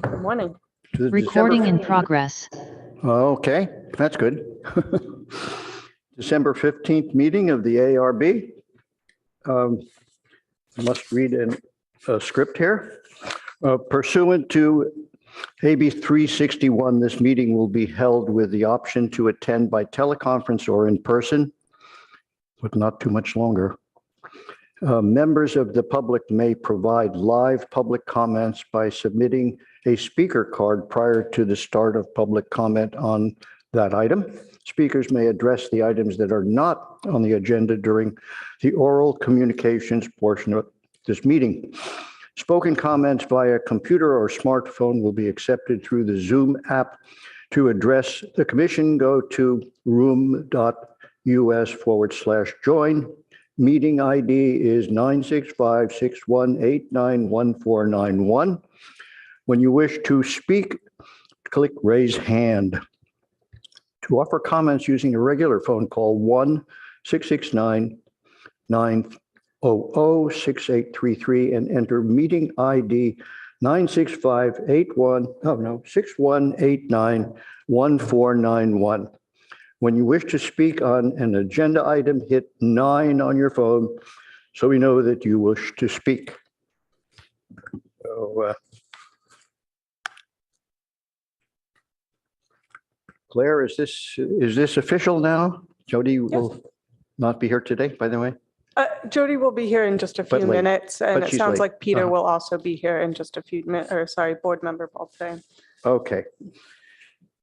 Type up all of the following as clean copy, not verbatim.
Good morning. To the Recording in December- progress. Okay, that's good. December 15th meeting of the ARB. I must read a script here. Pursuant to AB 361, this meeting will be held with the option to attend by teleconference or in person, but not too much longer. Members of the public may provide live public comments by submitting a speaker card prior to the start of public comment on that item. Speakers may address the items that are not on the agenda during the oral communications portion of this meeting. Spoken comments via computer or smartphone will be accepted through the Zoom app. To address the commission, go to room.us/join. Meeting ID is 965-6189-1491. When you wish to speak, click raise hand. To offer comments using a regular phone, call 1-669-900-6833 and enter meeting ID 6189-1491. When you wish to speak on an agenda item, hit 9 on your phone so we know that you wish to speak. So, Claire, is this official now? Jody will not be here today, by the way? Jody will be here in just a But few late. minutes, and But it she's sounds late. like Peter Uh-huh. will also be here in just a few minutes, or sorry, board member Balfe. Okay.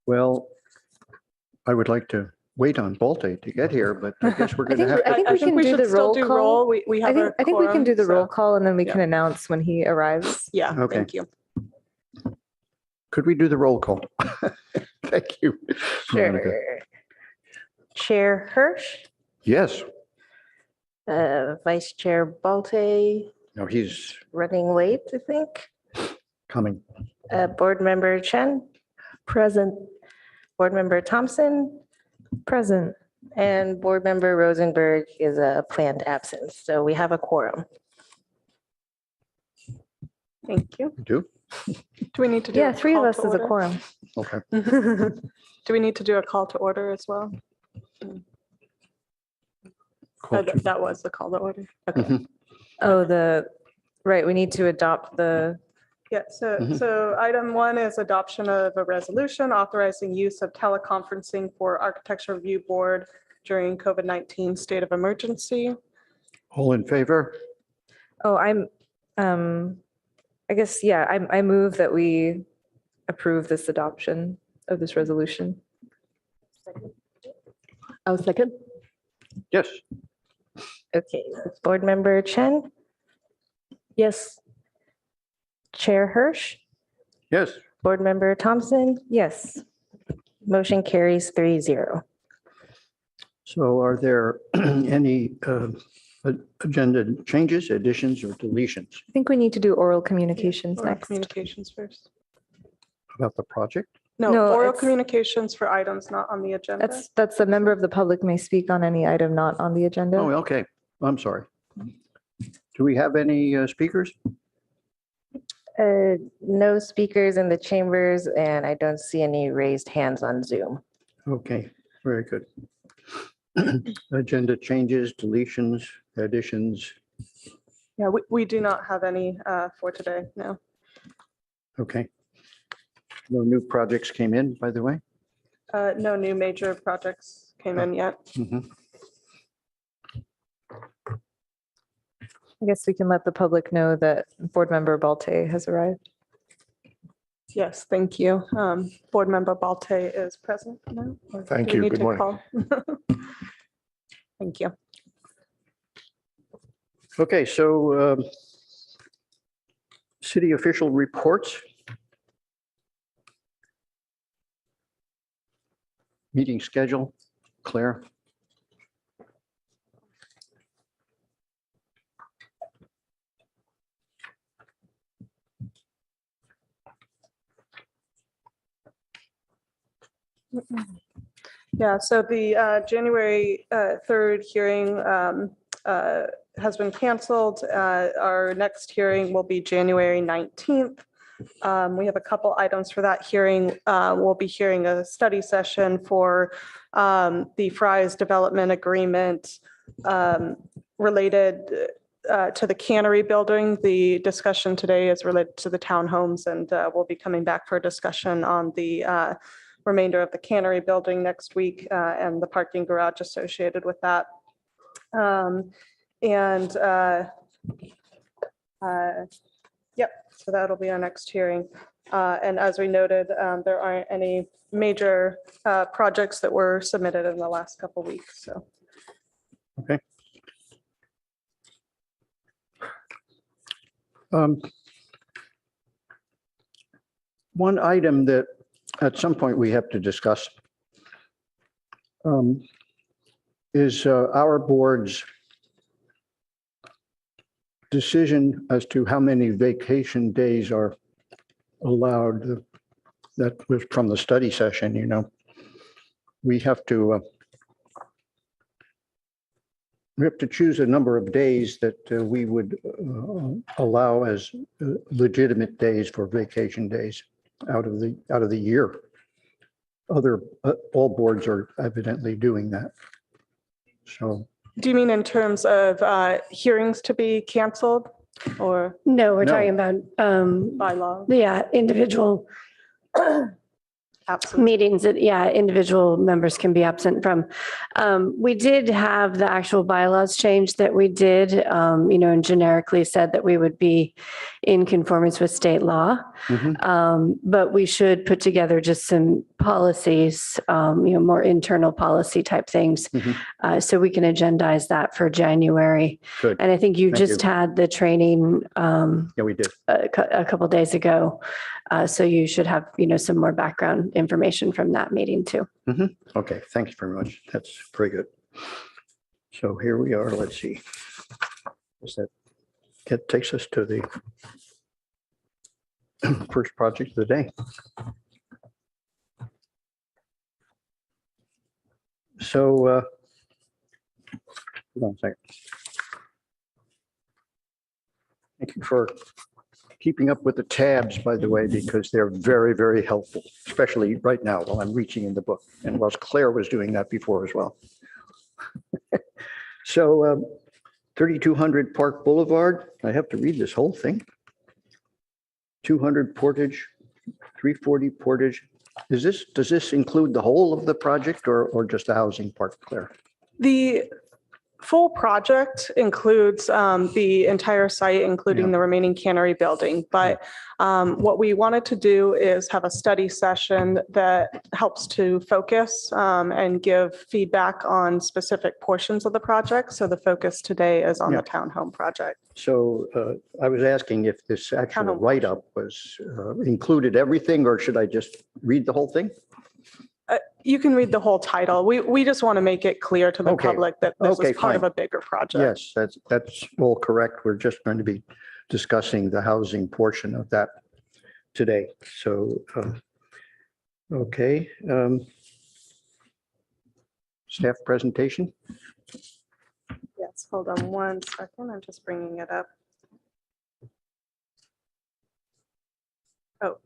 Well, I would like to wait on Bolte to get here, but I guess we're going to have I to. think we can do should the still roll do call. We I have think a I think we can quorum, do the roll so- call and then we yeah. can announce when he arrives. Yeah, Okay. thank you. Could we do the roll call? Thank you. Veronica. Sure. Chair Hirsch, Yes. Vice Chair Balte, No, he's running late, I think. coming. Board Member Chen, Present. Board Member Thompson, Present. and Board Member Rosenberg is a planned absence. So we have a quorum. Thank you. You do? Do we need to do? Yeah, a 3 of call us to is a order? quorum. Okay. Do we need to do a call to order as well? Call to- That was the call to order. Okay. Mhm. Oh, right, we need to adopt the, Yeah, so, Mhm. so item 1 is adoption of a resolution authorizing use of teleconferencing for Architecture Review Board during COVID-19 state of emergency. All in favor? I guess, yeah, I move that we approve this adoption of this resolution. Oh, second. Yes. Okay, Board Member Chen, Yes. Chair Hirsch, Yes. Board Member Thompson, Yes. motion carries 3-0. So are there any agenda changes, additions, or deletions I think we need to do oral communications Oral next. Communications first. about the project? No, No, oral it's- communications for items not on the agenda. That's a member of the public may speak on any item not on the agenda. Oh, okay. I'm sorry. Do we have any speakers? No speakers in the chambers, and I don't see any raised hands on Zoom. Okay, very good. Agenda changes, deletions, additions. Yeah, we do not have any for today, no. Okay. No new projects came in, by the way? No new major projects came in yet. Mhm. I guess we can let the public know that Board Member Balte has arrived. Yes, thank you. Board Member Balte is present now. or Thank do we you. need Good to morning. call? Thank you. Okay, so city official reports. Meeting schedule, Claire? Yeah, so the January 3rd hearing has been canceled. Our next hearing will be January 19th. We have a couple items for that hearing. We'll be hearing a study session for the Fry's Development Agreement related to the cannery building. The discussion today is related to the townhomes, and we'll be coming back for a discussion on the remainder of the cannery building next week and the parking garage associated with that. Yep, so that'll be our next hearing. And as we noted, there aren't any major projects that were submitted in the last couple weeks, so. Okay. One item that at some point we have to discuss is our board's decision as to how many vacation days are allowed. That was from the study session, you know. We have to choose a number of days that we would allow as legitimate days for vacation days out of the year. All boards are evidently doing that. So. Do you mean in terms of hearings to be canceled or No, we're No. talking about, bylaw? yeah, individual Absolutely. meetings that, yeah, individual members can be absent from. We did have the actual bylaws change that we did, and generically said that we would be in conformance with state law. But we should put together just some policies, more internal policy type things. So we can agendize that for January. Good. And I think you Thank just you. had the training Yeah, we did. a couple days ago. So you should have, some more background information from that meeting too. Okay, thanks very much. That's very good. So here we are. Let's see. That takes us to the first project of the day. So, hold on a second. Thank you for keeping up with the tabs, by the way, because they're very, very helpful, especially right now while I'm reaching in the book and whilst Claire was doing that before as well. So 3200 Park Boulevard, I have to read this whole thing. 200 Portage, 340 Portage. Does this include the whole of the project or just the housing part, Claire? The full project includes the entire site, including Yeah. the remaining cannery building. But what we wanted to do is have a study session that helps to focus and give feedback on specific portions of the project. So the focus today is on Yeah. the townhome project. So I was asking if this actual Townhome write-up was included everything, or should I just read the whole thing? You can read the whole title. We just want to make it clear to the Okay. public that this Okay, is part of fine. a bigger project. Yes, that's all correct. We're just going to be discussing the housing portion of that today. So, okay. Staff presentation? Yes, hold on one second. I'm just bringing it up. Oh,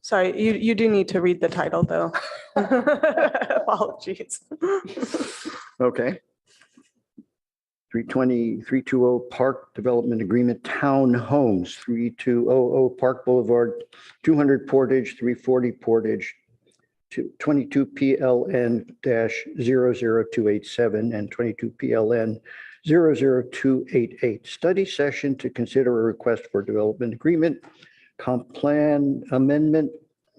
sorry, you do need to read the title, though. Apologies. Okay. 320 Park Development Agreement Town Homes, 3200 Park Boulevard, 200 Portage, 340 Portage, 22 PLN-00287 and 22 PLN-00288. Study session to consider a request for development agreement, comp plan amendment,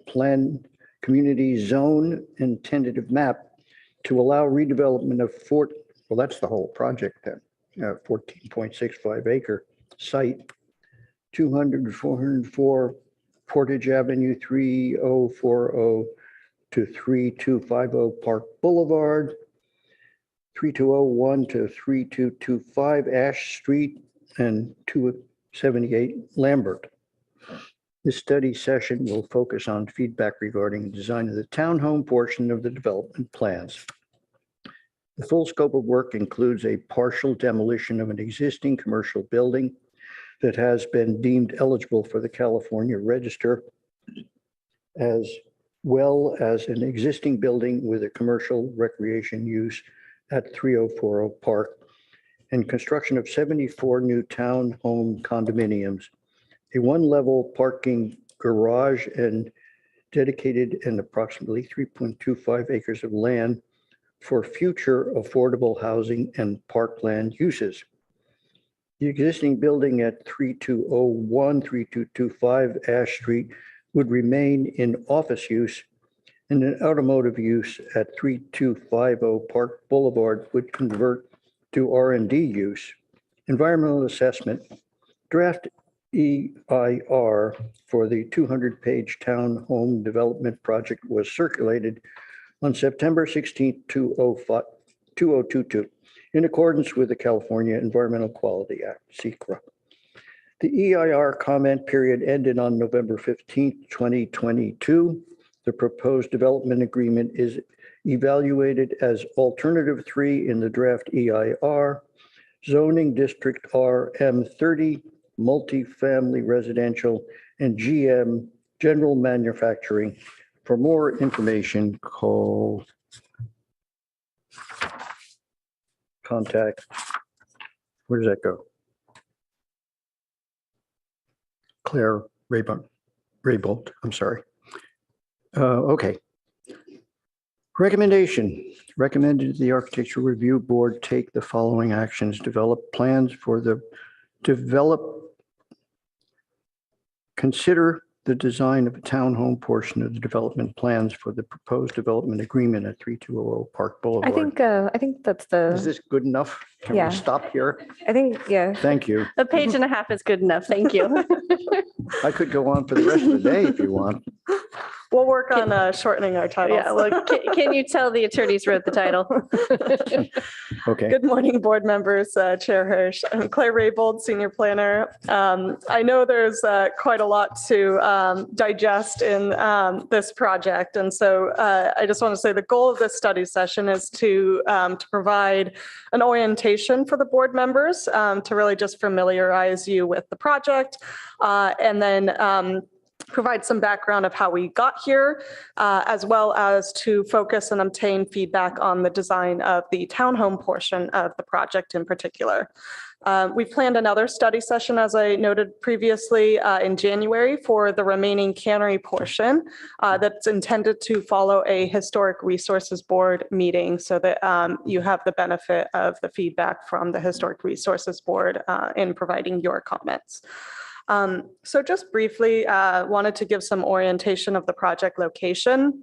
plan community zone and tentative map to allow redevelopment of well, that's the whole project then, 14.65 acre site, 404 Portage Avenue, 3040 to 3250 Park Boulevard, 3201 to 3225 Ash Street, and 278 Lambert. This study session will focus on feedback regarding the design of the townhome portion of the development plans. The full scope of work includes a partial demolition of an existing commercial building, that has been deemed eligible for the California Register, as well as an existing building with a commercial recreation use at 3040 Park, and construction of 74 new townhome condominiums, a one-level parking garage, and dedicated and approximately 3.25 acres of land for future affordable housing and parkland uses. The existing building at 3201, 3225 Ash Street would remain in office use, and an automotive use at 3250 Park Boulevard would convert to R&D use. Environmental assessment, draft EIR for the 200-page town home development project was circulated on September 16, 2022, in accordance with the California Environmental Quality Act, SECRA. The EIR comment period ended on November 15, 2022. The proposed development agreement is evaluated as alternative 3 in the draft EIR, zoning district RM30, multifamily residential, and GM, general manufacturing. For more information, contact, where does that go? Claire Raybold, I'm sorry. Okay. Recommendation, recommended the Architectural Review Board take the following actions: develop plans for the consider the design of a townhome portion of the development plans for the proposed development agreement at 3200 Park Boulevard. I think that's Is the, this good enough? Can Yeah. we stop here? I think, yeah. Thank you. A page and a half is good enough. Thank you. I could go on for the rest of the day if you want. We'll work on shortening our titles. Yeah, well, can you tell the attorneys wrote the title? Okay. Good morning, board members, Chair Hirsch. I'm Claire Raybold, Senior Planner. I know there's quite a lot to digest in this project. And so I just want to say the goal of this study session is to provide an orientation for the board members, to really just familiarize you with the project, and then provide some background of how we got here, as well as to focus and obtain feedback on the design of the townhome portion of the project in particular. We've planned another study session, as I noted previously, in January for the remaining cannery portion that's intended to follow a Historic Resources Board meeting so that you have the benefit of the feedback from the Historic Resources Board in providing your comments. So just briefly, wanted to give some orientation of the project location.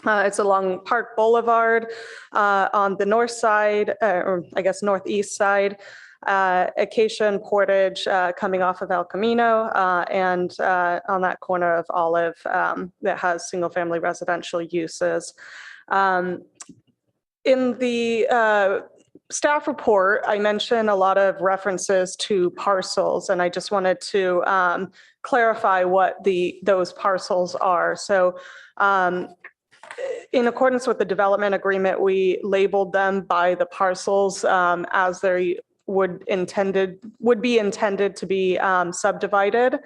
It's along Park Boulevard on the north side, or I guess northeast side, Acacia and Portage coming off of El Camino, and on that corner of Olive that has single-family residential uses. In the staff report, I mentioned a lot of references to parcels, and I just wanted to clarify what those parcels are. So in accordance with the development agreement, we labeled them by the parcels as they would be intended to be subdivided.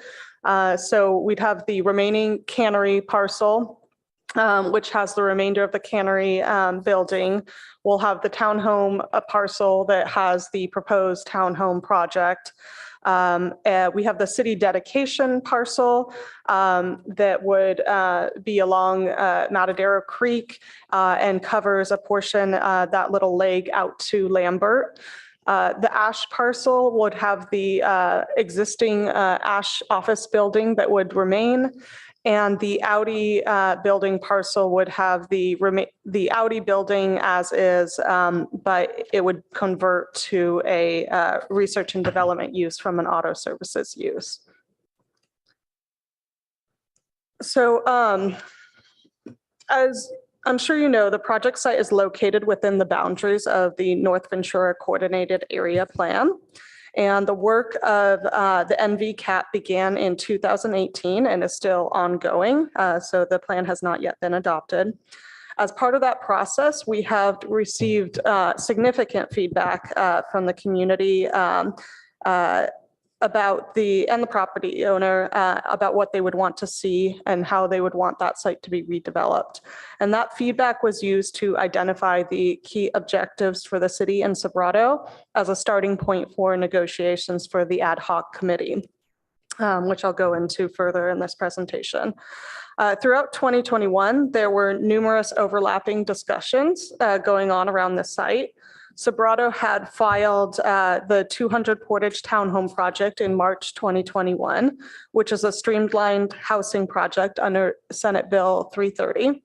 So we'd have the remaining cannery parcel, which has the remainder of the cannery building. We'll have the townhome parcel that has the proposed townhome project. We have the city dedication parcel that would be along Matadero Creek and covers a portion, that little leg out to Lambert. The Ash parcel would have the existing Ash office building that would remain. And the Audi building parcel would have the Audi building as is, but it would convert to a research and development use from an auto services use. So as I'm sure you know, the project site is located within the boundaries of the North Ventura Coordinated Area Plan. And the work of the NVCAP began in 2018 and is still ongoing. So the plan has not yet been adopted. As part of that process, we have received significant feedback from the community about and the property owner about what they would want to see and how they would want that site to be redeveloped. And that feedback was used to identify the key objectives for the city and Sobrato as a starting point for negotiations for the ad hoc committee, which I'll go into further in this presentation. Throughout 2021, there were numerous overlapping discussions going on around the site. Sobrato had filed the 200 Portage Townhome project in March 2021, which is a streamlined housing project under Senate Bill 330.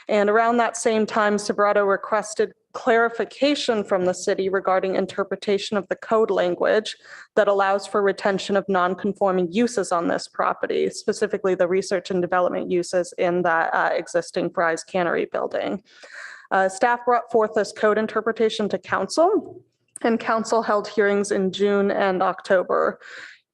And around that same time, Sobrato requested clarification from the city regarding interpretation of the code language that allows for retention of non-conforming uses on this property, specifically the research and development uses in that existing Fry's Cannery building. Staff brought forth this code interpretation to council, and council held hearings in June and October.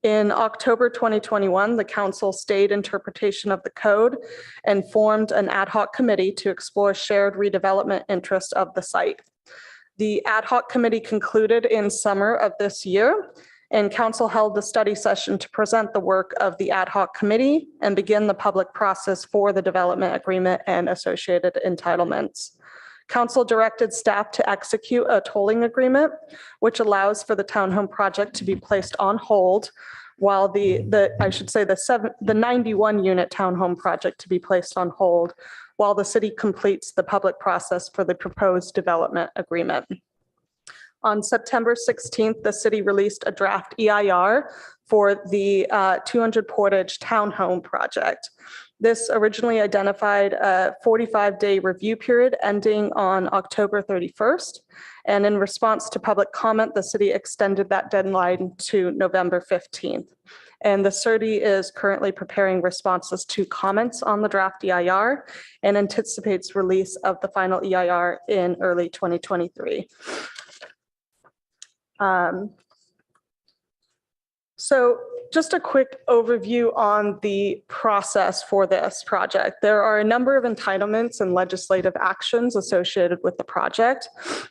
In October 2021, the council stayed interpretation of the code and formed an ad hoc committee to explore shared redevelopment interest of the site. The ad hoc committee concluded in summer of this year, and council held a study session to present the work of the ad hoc committee and begin the public process for the development agreement and associated entitlements. Council directed staff to execute a tolling agreement, which allows for the townhome project to be placed on hold while the 91 unit townhome project to be placed on hold while the city completes the public process for the proposed development agreement. On September 16th, the city released a draft EIR for the 200 Portage Townhome project. This originally identified a 45-day review period ending on October 31st. And in response to public comment, the city extended that deadline to November 15th. And the city is currently preparing responses to comments on the draft EIR and anticipates release of the final EIR in early 2023. So just a quick overview on the process for this project. There are a number of entitlements and legislative actions associated with the project.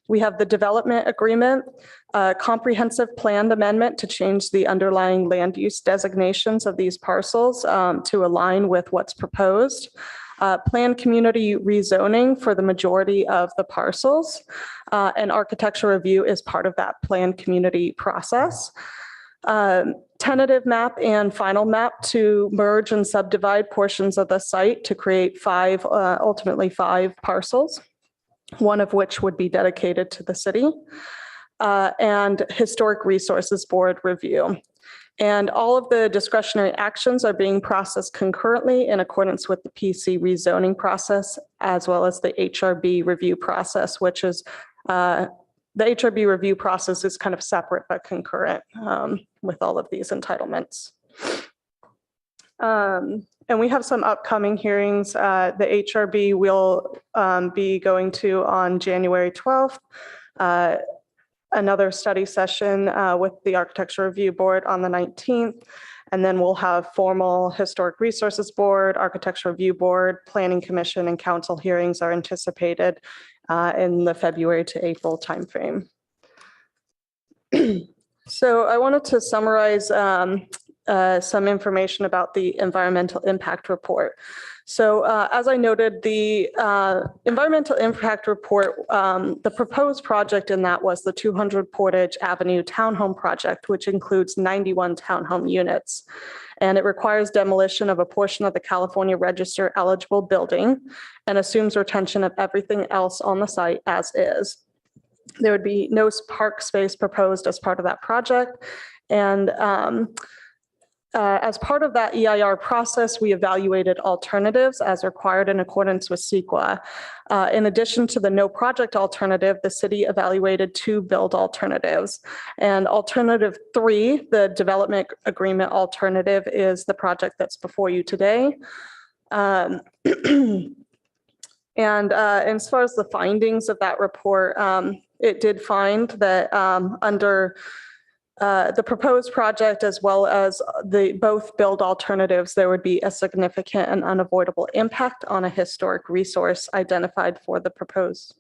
We have the development agreement, a comprehensive planned amendment to change the underlying land use designations of these parcels to align with what's proposed. Planned community rezoning for the majority of the parcels. An architectural review is part of that planned community process. Tentative map and final map to merge and subdivide portions of the site to create ultimately five parcels, one of which would be dedicated to the city, and historic resources board review. And all of the discretionary actions are being processed concurrently in accordance with the PC rezoning process, as well as the HRB review process, which is the HRB review process is kind of separate but concurrent with all of these entitlements. And we have some upcoming hearings. The HRB will be going to on January 12th. Another study session with the Architecture Review Board on the 19th. And then we'll have formal Historic Resources Board, Architecture Review Board, Planning Commission, and council hearings are anticipated in the February to April timeframe. So I wanted to summarize some information about the environmental impact report. So as I noted, the environmental impact report, the proposed project in that was the 200 Portage Avenue Townhome project, which includes 91 townhome units. And it requires demolition of a portion of the California Register eligible building and assumes retention of everything else on the site as is. There would be no park space proposed as part of that project. And as part of that EIR process, we evaluated alternatives as required in accordance with CEQA. In addition to the no project alternative, the city evaluated 2 build alternatives. And alternative 3, the development agreement alternative, is the project that's before you today. And as far as the findings of that report, it did find that under the proposed project, as well as the both build alternatives, there would be a significant and unavoidable impact on a historic resource identified for the proposed,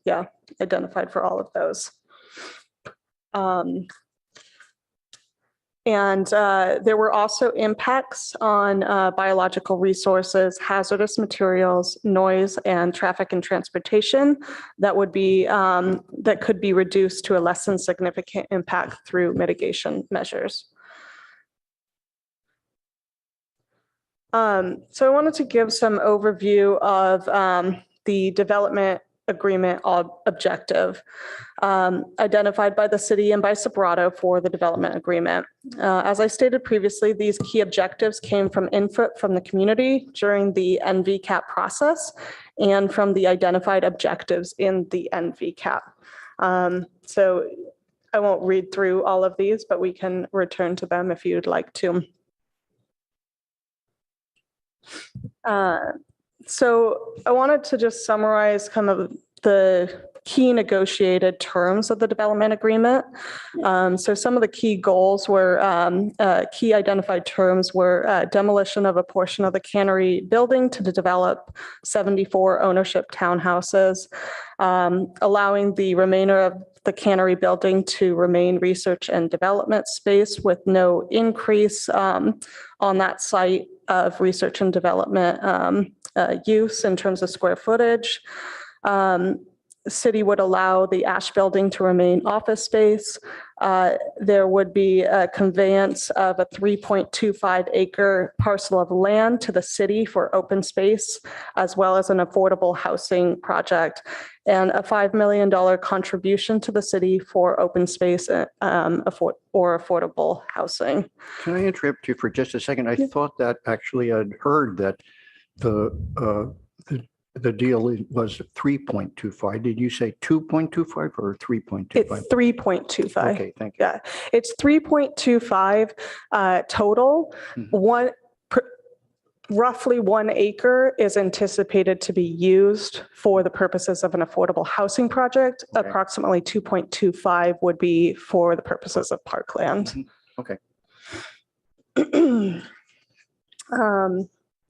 identified for all of those. And there were also impacts on biological resources, hazardous materials, noise, and traffic and transportation that would be that could be reduced to a less than significant impact through mitigation measures. So I wanted to give some overview of the development agreement objective identified by the city and by Sobrato for the development agreement. As I stated previously, these key objectives came from input from the community during the NVCAP process and from the identified objectives in the NVCAP. So I won't read through all of these, but we can return to them if you'd like to. So I wanted to just summarize kind of the key negotiated terms of the development agreement. So some of the key goals were, key identified terms were demolition of a portion of the cannery building to develop 74 ownership townhouses, allowing the remainder of the cannery building to remain research and development space with no increase on that site of research and development use in terms of square footage. The city would allow the Ash building to remain office space. There would be a conveyance of a 3.25 acre parcel of land to the city for open space, as well as an affordable housing project, and a $5 million contribution to the city for open space or affordable housing. Can I interrupt you for just a second? I thought that actually I'd heard that the deal was 3.25. Did you say 2.25 or 3.25? It's 3.25. Okay, thank you. Yeah, it's 3.25 total. Mhm. Roughly 1 acre is anticipated to be used for the purposes of an affordable housing project. Okay. Approximately 2.25 would be for the purposes of parkland. Okay.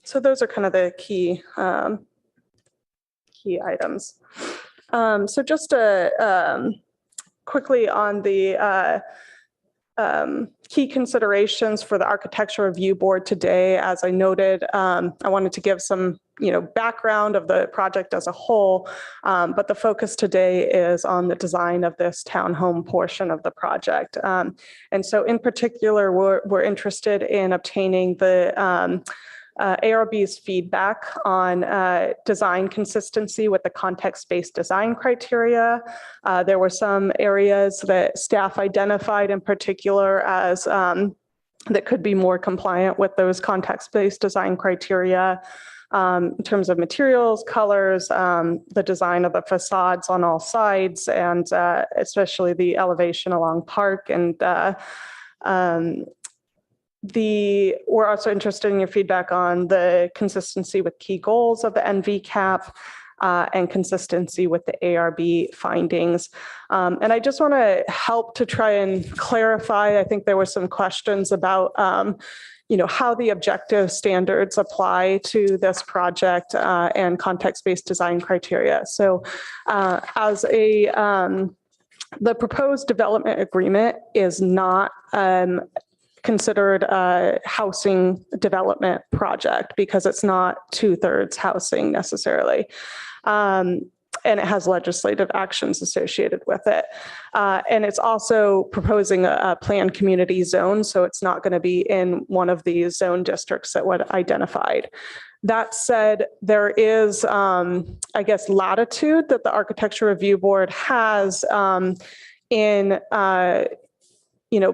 So those are kind of the key items. So just quickly on the key considerations for the Architecture Review Board today, as I noted, I wanted to give some background of the project as a whole, but the focus today is on the design of this townhome portion of the project. And so in particular, we're interested in obtaining the ARB's feedback on design consistency with the context-based design criteria. There were some areas that staff identified in particular as that could be more compliant with those context-based design criteria in terms of materials, colors, the design of the facades on all sides, and especially the elevation along Park. And we're also interested in your feedback on the consistency with key goals of the NVCAP and consistency with the ARB findings. And I just want to help to try and clarify. I think there were some questions about how the objective standards apply to this project and context-based design criteria. So the proposed development agreement is not considered a housing development project because it's not 2/3 housing necessarily. And it has legislative actions associated with it. And it's also proposing a planned community zone, so it's not going to be in one of these zone districts that were identified. That said, there is, latitude that the Architecture Review Board has in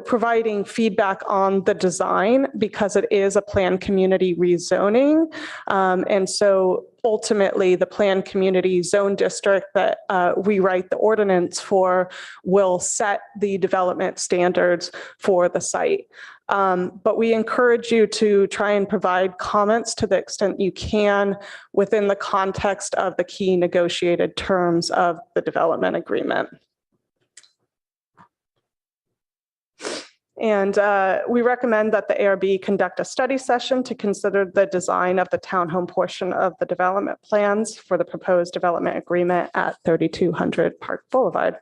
providing feedback on the design because it is a planned community rezoning. And so ultimately the planned community zone district that we write the ordinance for will set the development standards for the site. But we encourage you to try and provide comments to the extent you can within the context of the key negotiated terms of the development agreement. And we recommend that the ARB conduct a study session to consider the design of the townhome portion of the development plans for the proposed development agreement at 3200 Park Boulevard.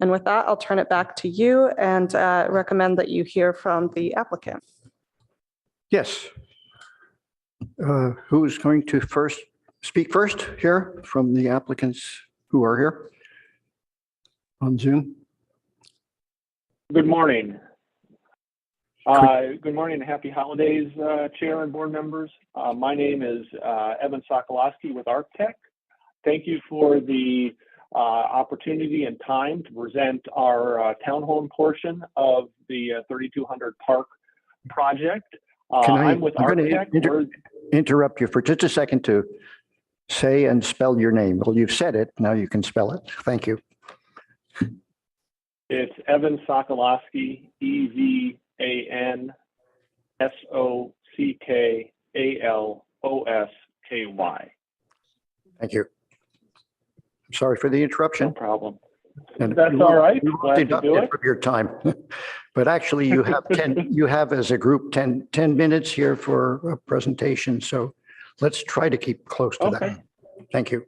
And with that, I'll turn it back to you and recommend that you hear from the applicant. Yes. Who's going to speak first here from the applicants who are here on Zoom? Good morning. Good morning and happy holidays, Chair and board members. My name is Evan Sokolowski with Architect. Thank you for the opportunity and time to present our townhome portion of the 3200 Park project. I'm with Architect. Interrupt you for just a second to say and spell your name. Well, you've said it. Now you can spell it. Thank you. It's Evan Sokolowski, EvanSokolosky. Thank you. I'm sorry for the interruption. No problem. And That's all right. you Glad to do it. from your time. But actually you have 10, you have as a group 10 minutes here for a presentation. So let's try to keep close to that. Thank you.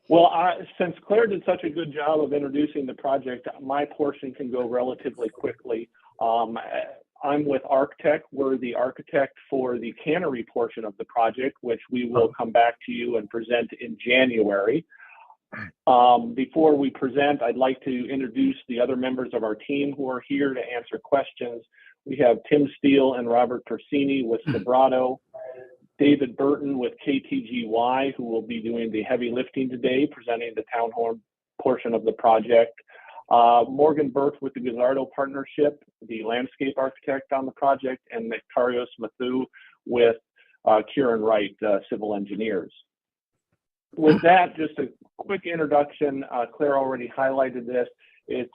Well, since Claire did such a good job of introducing the project, my portion can go relatively quickly. I'm with Architect. We're the architect for the cannery portion of the project, which we will come back to you and present in January. Before we present, I'd like to introduce the other members of our team who are here to answer questions. We have Tim Steele and Robert Persini with Vibrato, David Burton with KTGY, who will be doing the heavy lifting today, presenting the townhome portion of the project. Morgan Burke with the Gazzardo Partnership, the landscape architect on the project, and Nectarios Mathu with Kieran Wright, civil engineers. With that, just a quick introduction. Claire already highlighted this. It's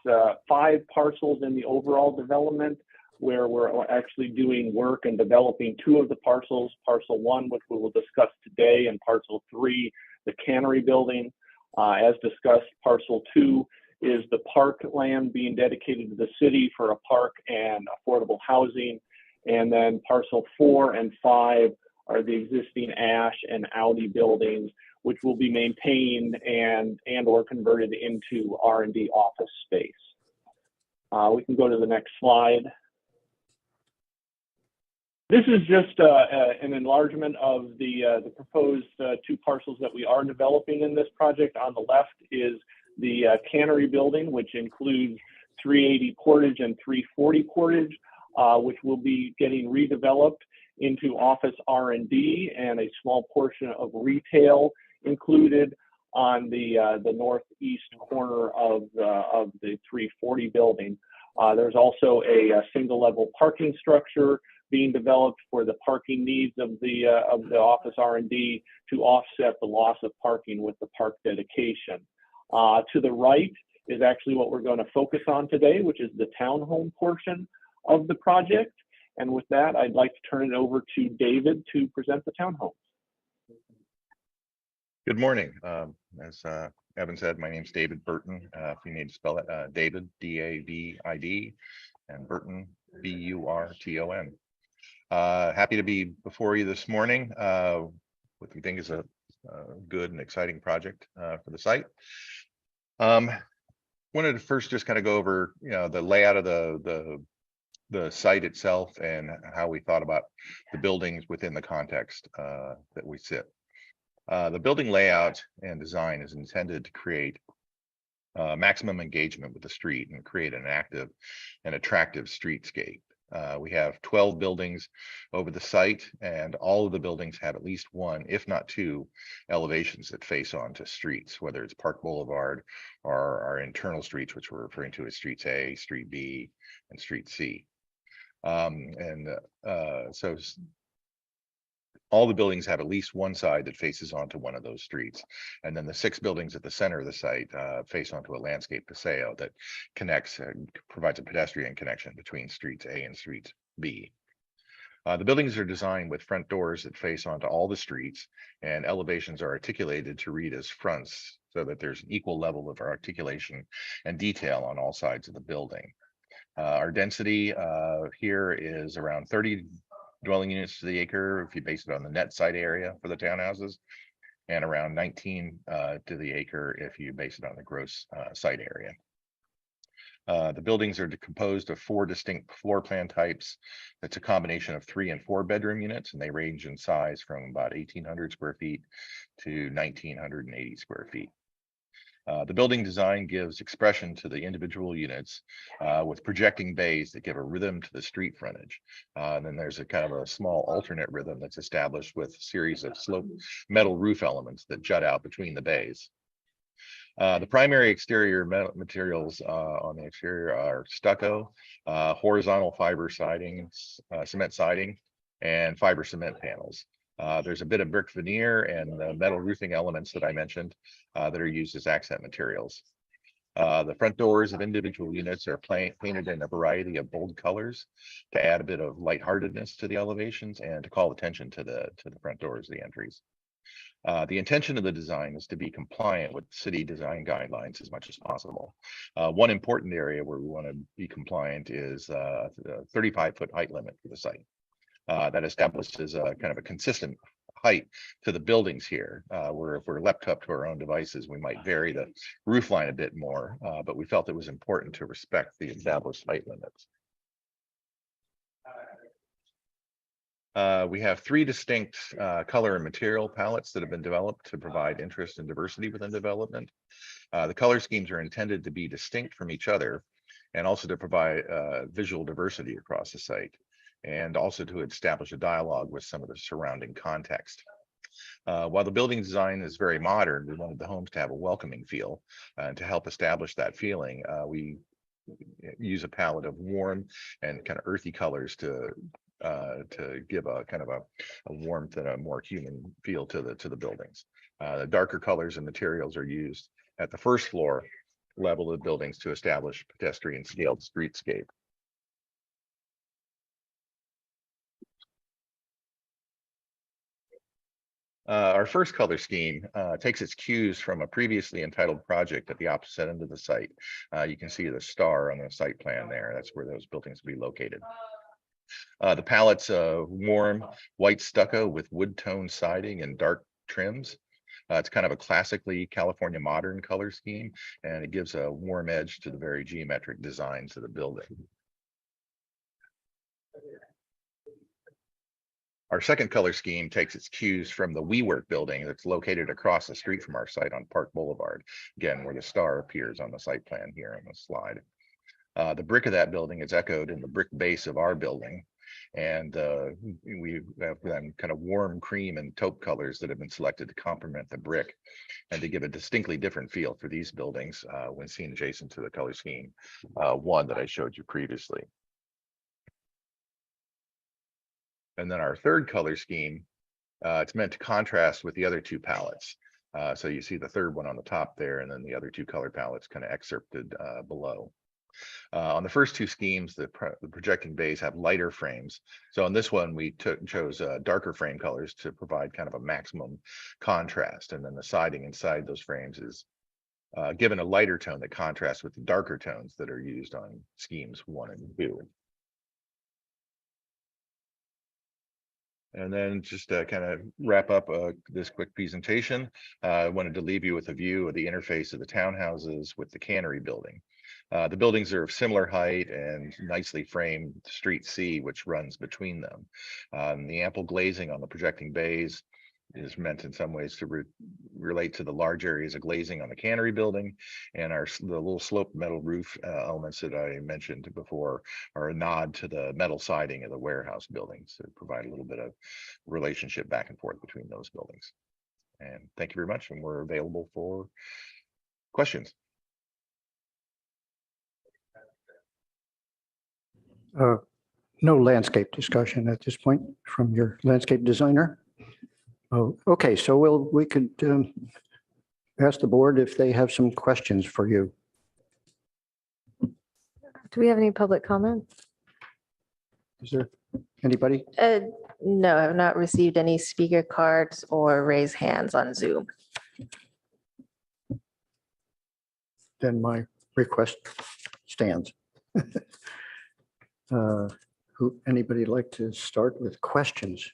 5 parcels in the overall development, where we're actually doing work and developing 2 of the parcels, parcel 1, which we will discuss today, and parcel 3, the cannery building. As discussed, parcel 2 is the park land being dedicated to the city for a park and affordable housing. And then parcel 4 and 5 are the existing Ash and Audi buildings, which will be maintained and or converted into R&D office space. We can go to the next slide. This is just an enlargement of the proposed 2 parcels that we are developing in this project. On the left is the cannery building, which includes 380 Portage and 340 Portage, which will be getting redeveloped into office R&D and a small portion of retail included on the northeast corner of the 340 building. There's also a single level parking structure being developed for the parking needs of the office R&D to offset the loss of parking with the park dedication. To the right is actually what we're going to focus on today, which is the townhome portion of the project. And with that, I'd like to turn it over to David to present the townhome. Good morning. As Evan said, my name's David Burton. If you need to spell it, David, D-A-V-I-D, and Burton, B-U-R-T-O-N. Happy to be before you this morning. What we think is a good and exciting project for the site. Wanted to first just kind of go over, the layout of the site itself and how we thought about the buildings within the context that we sit. The building layout and design is intended to create maximum engagement with the street and create an active and attractive streetscape. We have 12 buildings over the site, and all of the buildings have at least 1, if not 2, elevations that face onto streets, whether it's Park Boulevard or our internal streets, which we're referring to as Streets A, Street B, and Street C. So all the buildings have at least one side that faces onto one of those streets. And then the 6 buildings at the center of the site face onto a landscape paseo that connects and provides a pedestrian connection between streets A and streets B. The buildings are designed with front doors that face onto all the streets, and elevations are articulated to read as fronts so that there's an equal level of articulation and detail on all sides of the building. Our density here is around 30 dwelling units to the acre if you base it on the net site area for the townhouses, and around 19 to the acre if you base it on the gross site area. The buildings are composed of 4 distinct floor plan types. It's a combination of 3 and 4 bedroom units, and they range in size from about 1,800 square feet to 1,980 square feet. The building design gives expression to the individual units with projecting bays that give a rhythm to the street frontage. And then there's a kind of a small alternate rhythm that's established with a series of sloped metal roof elements that jut out between the bays. The primary exterior materials on the exterior are stucco, horizontal fiber siding, cement siding, and fiber cement panels. There's a bit of brick veneer and metal roofing elements that I mentioned that are used as accent materials. The front doors of individual units are painted in a variety of bold colors to add a bit of lightheartedness to the elevations and to call attention to the front doors, the entries. The intention of the design is to be compliant with city design guidelines as much as possible. One important area where we want to be compliant is the 35-foot height limit for the site. That establishes a kind of a consistent height to the buildings here, where if we're left up to our own devices, we might vary the roof line a bit more, but we felt it was important to respect the established height limits. We have 3 distinct color and material palettes that have been developed to provide interest and diversity within development. The color schemes are intended to be distinct from each other and also to provide visual diversity across the site, and also to establish a dialogue with some of the surrounding context. While the building design is very modern, we wanted the homes to have a welcoming feel, and to help establish that feeling, we use a palette of warm and kind of earthy colors to give a kind of a warmth and a more human feel to the buildings. The darker colors and materials are used at the first floor level of buildings to establish pedestrian scaled streetscape. Our first color scheme takes its cues from a previously entitled project at the opposite end of the site. You can see the star on the site plan there. That's where those buildings will be located. The palette's warm white stucco with wood tone siding and dark trims. It's kind of a classically California modern color scheme, and it gives a warm edge to the very geometric designs of the building. Our second color scheme takes its cues from the WeWork building that's located across the street from our site on Park Boulevard, again, where the star appears on the site plan here on the slide. The brick of that building is echoed in the brick base of our building, and we have them kind of warm cream and taupe colors that have been selected to complement the brick and to give a distinctly different feel for these buildings when seen adjacent to the color scheme one that I showed you previously. And then our third color scheme, it's meant to contrast with the other 2 palettes. So you see the third one on the top there, and then the other 2 color palettes kind of excerpted below. On the first 2 schemes, the projecting bays have lighter frames. So on this one, we chose darker frame colors to provide kind of a maximum contrast. And then the siding inside those frames is given a lighter tone that contrasts with the darker tones that are used on schemes 1 and 2. And then just to kind of wrap up this quick presentation, I wanted to leave you with a view of the interface of the townhouses with the cannery building. The buildings are of similar height and nicely framed street C, which runs between them. The ample glazing on the projecting bays is meant in some ways to relate to the large areas of glazing on the cannery building, and the little sloped metal roof elements that I mentioned before are a nod to the metal siding of the warehouse buildings to provide a little bit of relationship back and forth between those buildings. And thank you very much, and we're available for questions. No landscape discussion at this point from your landscape designer. Oh, okay, so we could ask the board if they have some questions for you. Do we have any public comments? Is there anybody? No, I have not received any speaker cards or raise hands on Zoom. Then my request stands. Anybody like to start with questions?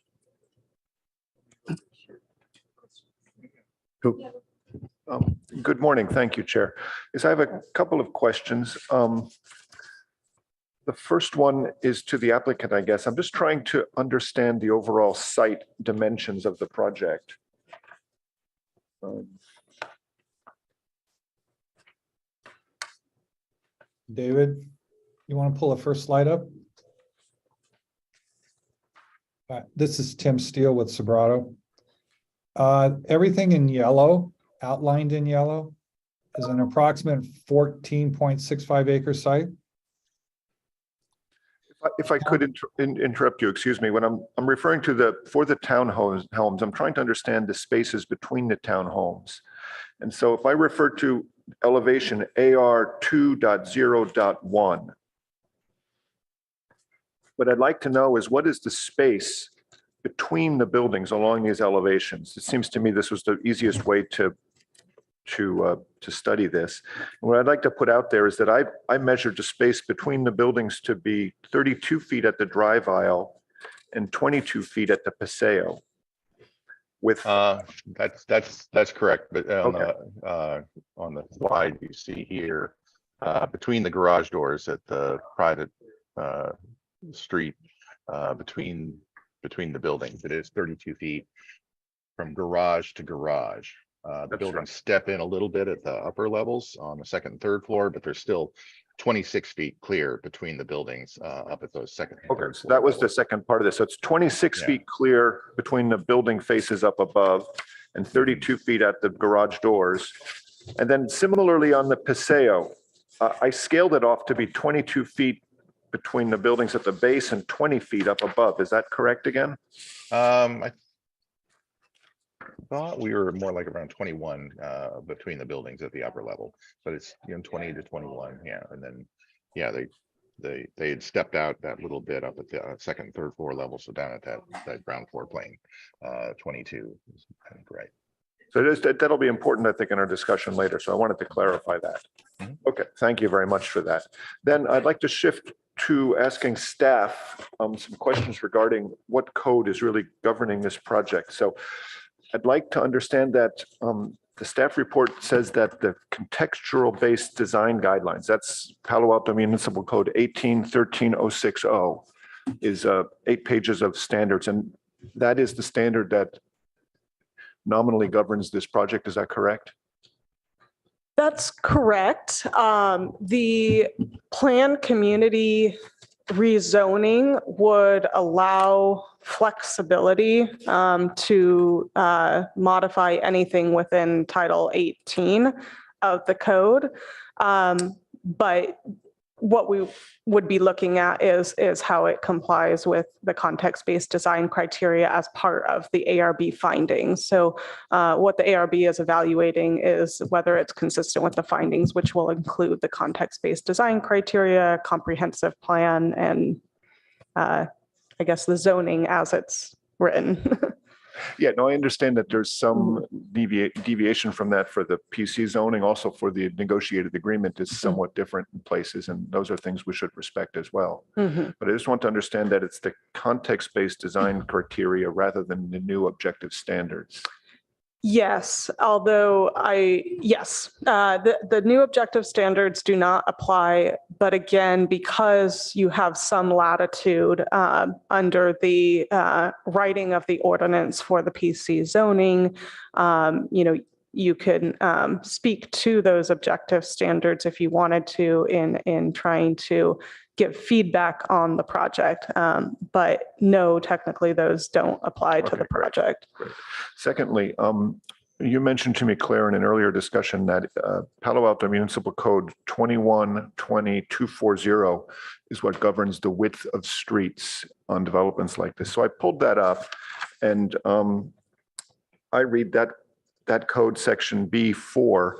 Who? Good morning. Thank you, Chair. Yes, I have a couple of questions. The first one is to the applicant, I guess. I'm just trying to understand the overall site dimensions of the project. David, you want to pull the first slide up? This is Tim Steele with Sobrato. Everything in yellow, outlined in yellow, is an approximate 14.65 acre site. If I could interrupt you, excuse me, when I'm referring to for the townhomes, I'm trying to understand the spaces between the townhomes. And so if I refer to elevation AR 2.0.1, what I'd like to know is what is the space between the buildings along these elevations? It seems to me this was the easiest way to study this. And what I'd like to put out there is that I measured the space between the buildings to be 32 feet at the drive aisle and 22 feet at the paseo. With That's correct. But Okay. On the slide you see here, between the garage doors at the private street, between the buildings, it is 32 feet from garage to garage. The That's buildings right. step in a little bit at the upper levels on the second and third floor, but there's still 26 feet clear between the buildings up at those second and Okay, third so floor that was the levels. second part of this. So it's 26 Yeah. feet clear between the building faces up above and 32 feet at the garage doors. And then similarly on the paseo, I scaled it off to be 22 feet between the buildings at the base and 20 feet up above. Is that correct again? I thought we were more like around 21 between the buildings at the upper level, but it's 20 to 21. Yeah. And then, yeah, they had stepped out that little bit up at the second and third floor level. So down at that ground floor plane, 22 is, I think, right. So that'll be important, I think, in our discussion later. So I wanted to clarify that. Mhm. Okay, thank you very much for that. Then I'd like to shift to asking staff some questions regarding what code is really governing this project. So I'd like to understand that the staff report says that the contextual based design guidelines, that's Palo Alto Municipal Code 18-13060, is 8 pages of standards. And that is the standard that nominally governs this project. Is that correct? That's correct. The planned community rezoning would allow flexibility to modify anything within Title 18 of the code. But what we would be looking at is how it complies with the context-based design criteria as part of the ARB findings. So what the ARB is evaluating is whether it's consistent with the findings, which will include the context-based design criteria, comprehensive plan, and I guess the zoning as it's written. Yeah, no, I understand that there's some deviation from that for the PC zoning. Also for the negotiated agreement is somewhat different in places, and those are things we should respect as well. But I just want to understand that it's the context-based design criteria rather than the new objective standards. Yes, although the new objective standards do not apply, but again, because you have some latitude under the writing of the ordinance for the PC zoning, you can speak to those objective standards if you wanted to in trying to give feedback on the project. But no, technically those don't apply to the project. Great. Secondly, you mentioned to me, Claire, in an earlier discussion that Palo Alto Municipal Code 21-240 is what governs the width of streets on developments like this. So I pulled that up, and I read that code section B4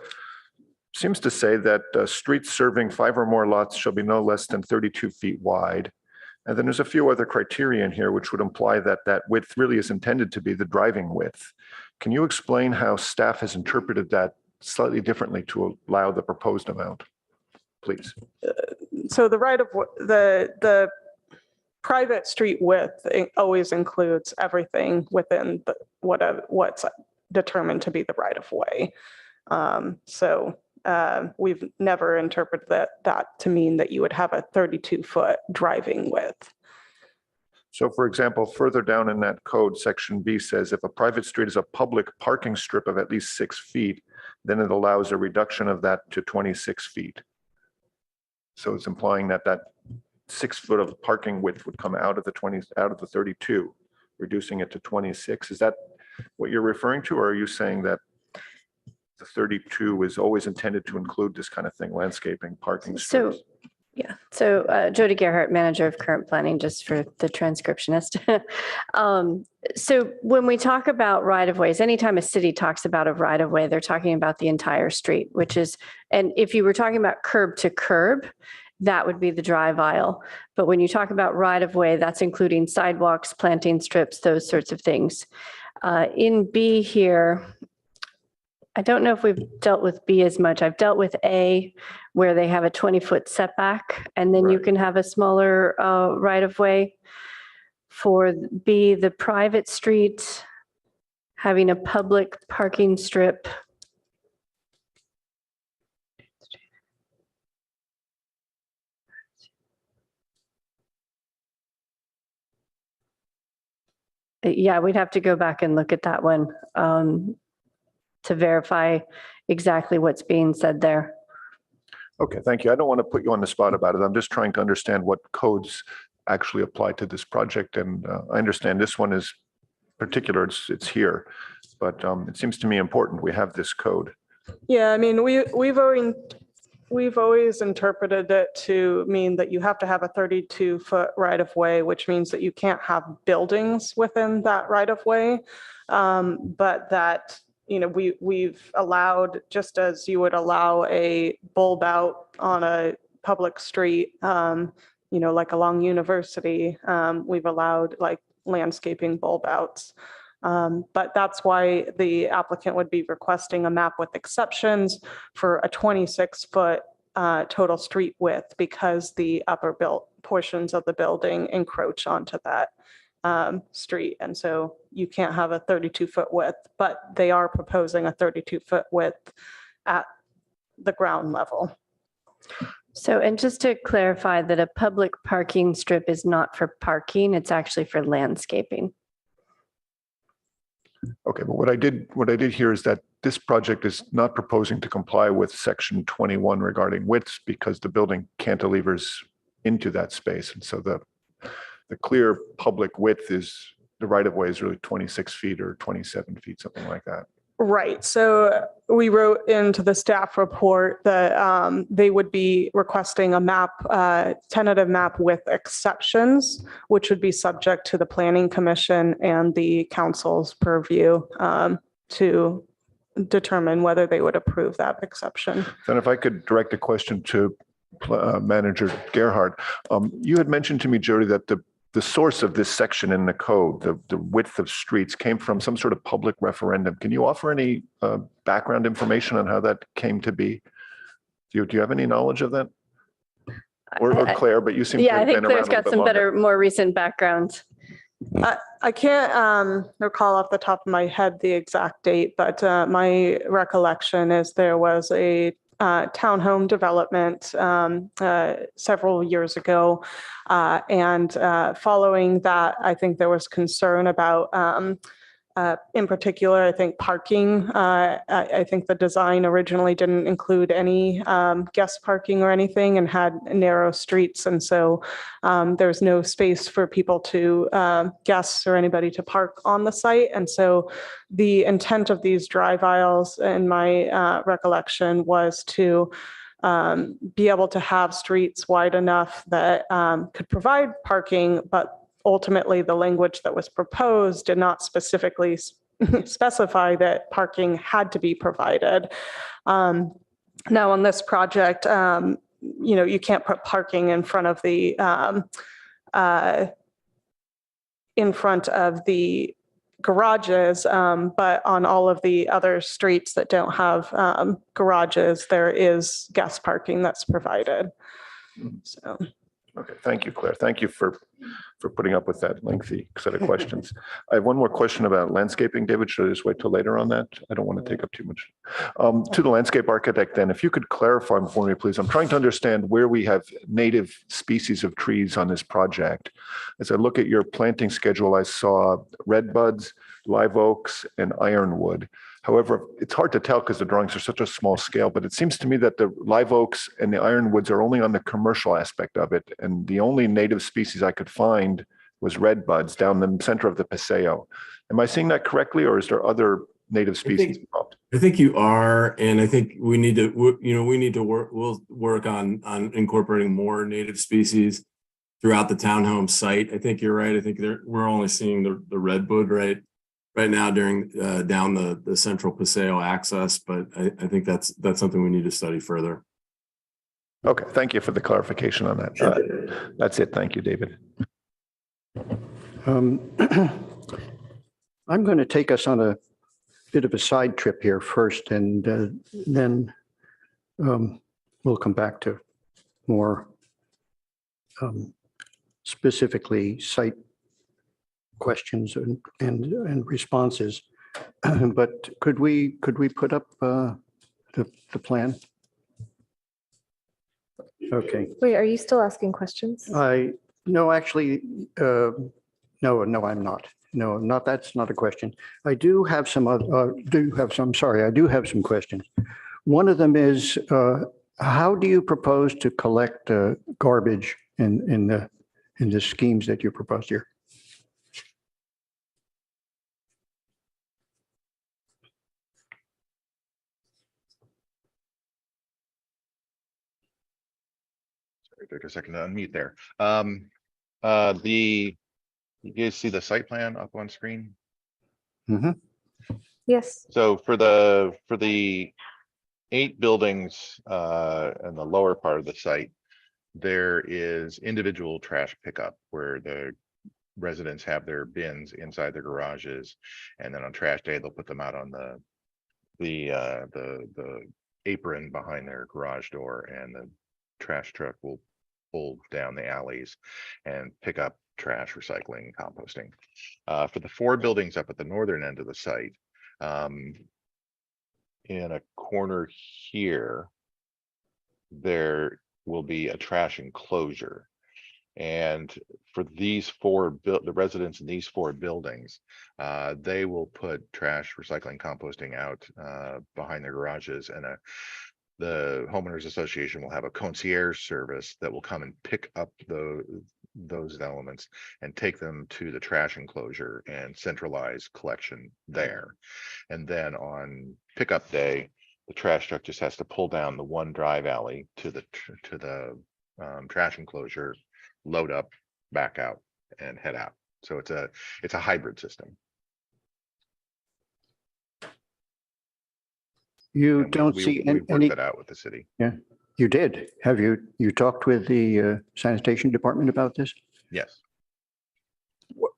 seems to say that streets serving 5 or more lots shall be no less than 32 feet wide. And then there's a few other criteria in here which would imply that that width really is intended to be the driving width. Can you explain how staff has interpreted that slightly differently to allow the proposed amount, please? So the right of the private street width always includes everything within what's determined to be the right of way. We've never interpreted that to mean that you would have a 32-foot driving width. So for example, further down in that code, section B says if a private street is a public parking strip of at least 6 feet, then it allows a reduction of that to 26 feet. So it's implying that that 6 foot of parking width would come out of the 32, reducing it to 26. Is that what you're referring to? Or are you saying that the 32 is always intended to include this kind of thing, landscaping, parking strips? Yeah, so Jody Gerhart, manager of current planning, just for the transcriptionist. So when we talk about right-of-ways, anytime a city talks about a right-of-way, they're talking about the entire street, which is, and if you were talking about curb to curb, that would be the drive aisle. But when you talk about right-of-way, that's including sidewalks, planting strips, those sorts of things. In B here, I don't know if we've dealt with B as much. I've dealt with A, where they have a 20-foot setback, and then you Right. can have a smaller right-of-way. For B, the private street, having a public parking strip. Yeah, we'd have to go back and look at that one to verify exactly what's being said there. Okay, thank you. I don't want to put you on the spot about it. I'm just trying to understand what codes actually apply to this project. And I understand this one is particular, it's here, but it seems to me important we have this code. Yeah, I mean, we've always interpreted it to mean that you have to have a 32-foot right-of-way, which means that you can't have buildings within that right-of-way. But that, we've allowed, just as you would allow a bulb out on a public street, like along University, we've allowed like landscaping bulb outs. But that's why the applicant would be requesting a map with exceptions for a 26-foot total street width, because the upper built portions of the building encroach onto that street. And so you can't have a 32-foot width, but they are proposing a 32-foot width at the ground level. So, and just to clarify that a public parking strip is not for parking, it's actually for landscaping. Okay, but what I did hear is that this project is not proposing to comply with section 21 regarding widths, because the building cantilevers into that space. And so the clear public width is, the right of way is really 26 feet or 27 feet, something like that. Right. So we wrote into the staff report that they would be requesting a map, tentative map with exceptions, which would be subject to the Planning Commission and the council's purview to determine whether they would approve that exception. Then if I could direct a question to Manager Gerhart, you had mentioned to me, Jody, that the source of this section in the code, the width of streets, came from some sort of public referendum. Can you offer any background information on how that came to be? Do you have any knowledge of that? Or Claire, but you seem to Yeah, I have think been around Claire's a little got bit some longer. better, more recent background. I can't recall off the top of my head the exact date, but my recollection is there was a townhome development several years ago. And following that, I think there was concern about, in particular, I think parking. I think the design originally didn't include any guest parking or anything, and had narrow streets. And so there's no space for people to, guests or anybody to park on the site. And so the intent of these drive aisles, in my recollection, was to be able to have streets wide enough that could provide parking, but ultimately the language that was proposed did not specifically specify that parking had to be provided. Now on this project, you can't put parking in front of the garages, but on all of the other streets that don't have garages, there is guest parking that's provided. So. Okay, thank you, Claire. Thank you for for putting up with that lengthy set of questions. I have one more question about landscaping. David, should I just wait till later on that? I don't want to take up too much. To the landscape architect then, if you could clarify for me, please. I'm trying to understand where we have native species of trees on this project. As I look at your planting schedule, I saw red buds, live oaks, and ironwood. However, it's hard to tell because the drawings are such a small scale, but it seems to me that the live oaks and the ironwoods are only on the commercial aspect of it. And the only native species I could find was red buds down the center of the Paseo. Am I seeing that correctly, or is there other native species involved? I think you are, and I think we need to work. We'll work on incorporating more native species throughout the townhome site. I think you're right. I think we're only seeing the redwood right now during down the central Paseo access, but I think that's something we need to study further. Okay, thank you for the clarification on that. That's it. Thank you, David. I'm going to take us on a bit of a side trip here first, and then we'll come back to more specifically site questions and responses. But could we put up the plan? Okay. Wait, are you still asking questions? No, actually, no, I'm not. No, that's not a question. I do have some questions. One of them is, how do you propose to collect garbage in the schemes that you proposed here? Take a second to unmute there. You guys see the site plan up on screen? Mm-hmm. Yes. So for the 8 buildings in the lower part of the site, there is individual trash pickup where the residents have their bins inside their garages, and then on trash day they'll put them out on the apron behind their garage door, and the trash truck will pull down the alleys and pick up trash, recycling, composting. For the 4 buildings up at the northern end of the site, in a corner here, there will be a trash enclosure. And for these the residents in these 4 buildings, they will put trash, recycling, composting out behind their garages, and the homeowners association will have a concierge service that will come and pick up those elements and take them to the trash enclosure and centralize collection there. And then on pickup day, the trash truck just has to pull down the one drive alley to the trash enclosure, load up, back out, and head out. So it's a hybrid system. You And don't we see worked any. that out with the city. Yeah, you did. Have you talked with the sanitation department about this? Yes.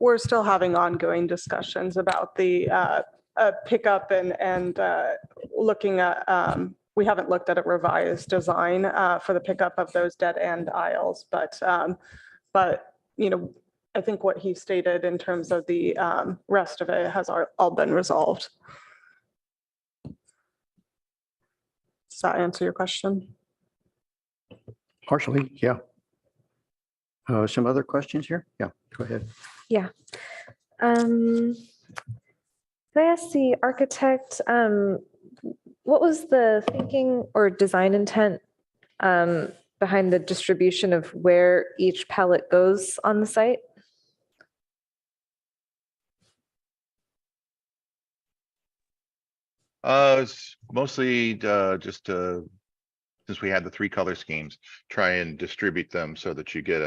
We're still having ongoing discussions about the pickup and looking at, we haven't looked at a revised design for the pickup of those dead end aisles, but I think what he stated in terms of the rest of it has all been resolved. Does that answer your question? Partially, yeah. Some other questions here? Yeah, go ahead. Yeah. Can I ask the architect, what was the thinking or design intent behind the distribution of where each pallet goes on the site? It's mostly just since we had the 3 color schemes, try and distribute them so that you get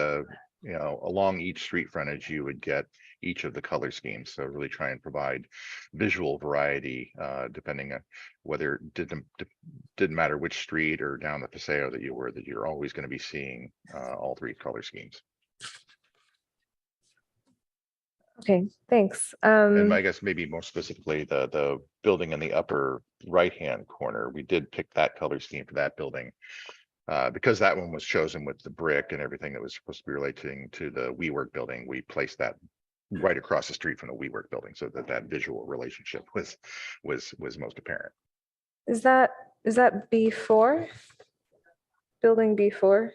along each street frontage, you would get each of the color schemes. So really try and provide visual variety, depending on whether it didn't matter which street or down the Paseo that you're always going to be seeing all 3 color schemes. Okay, thanks. And I guess maybe more specifically, the building in the upper right-hand corner, we did pick that color scheme for that building Because that one was chosen with the brick and everything that was supposed to be relating to the WeWork building, we placed that right across the street from the WeWork building so that that visual relationship was most apparent. Is that B4? Building B4?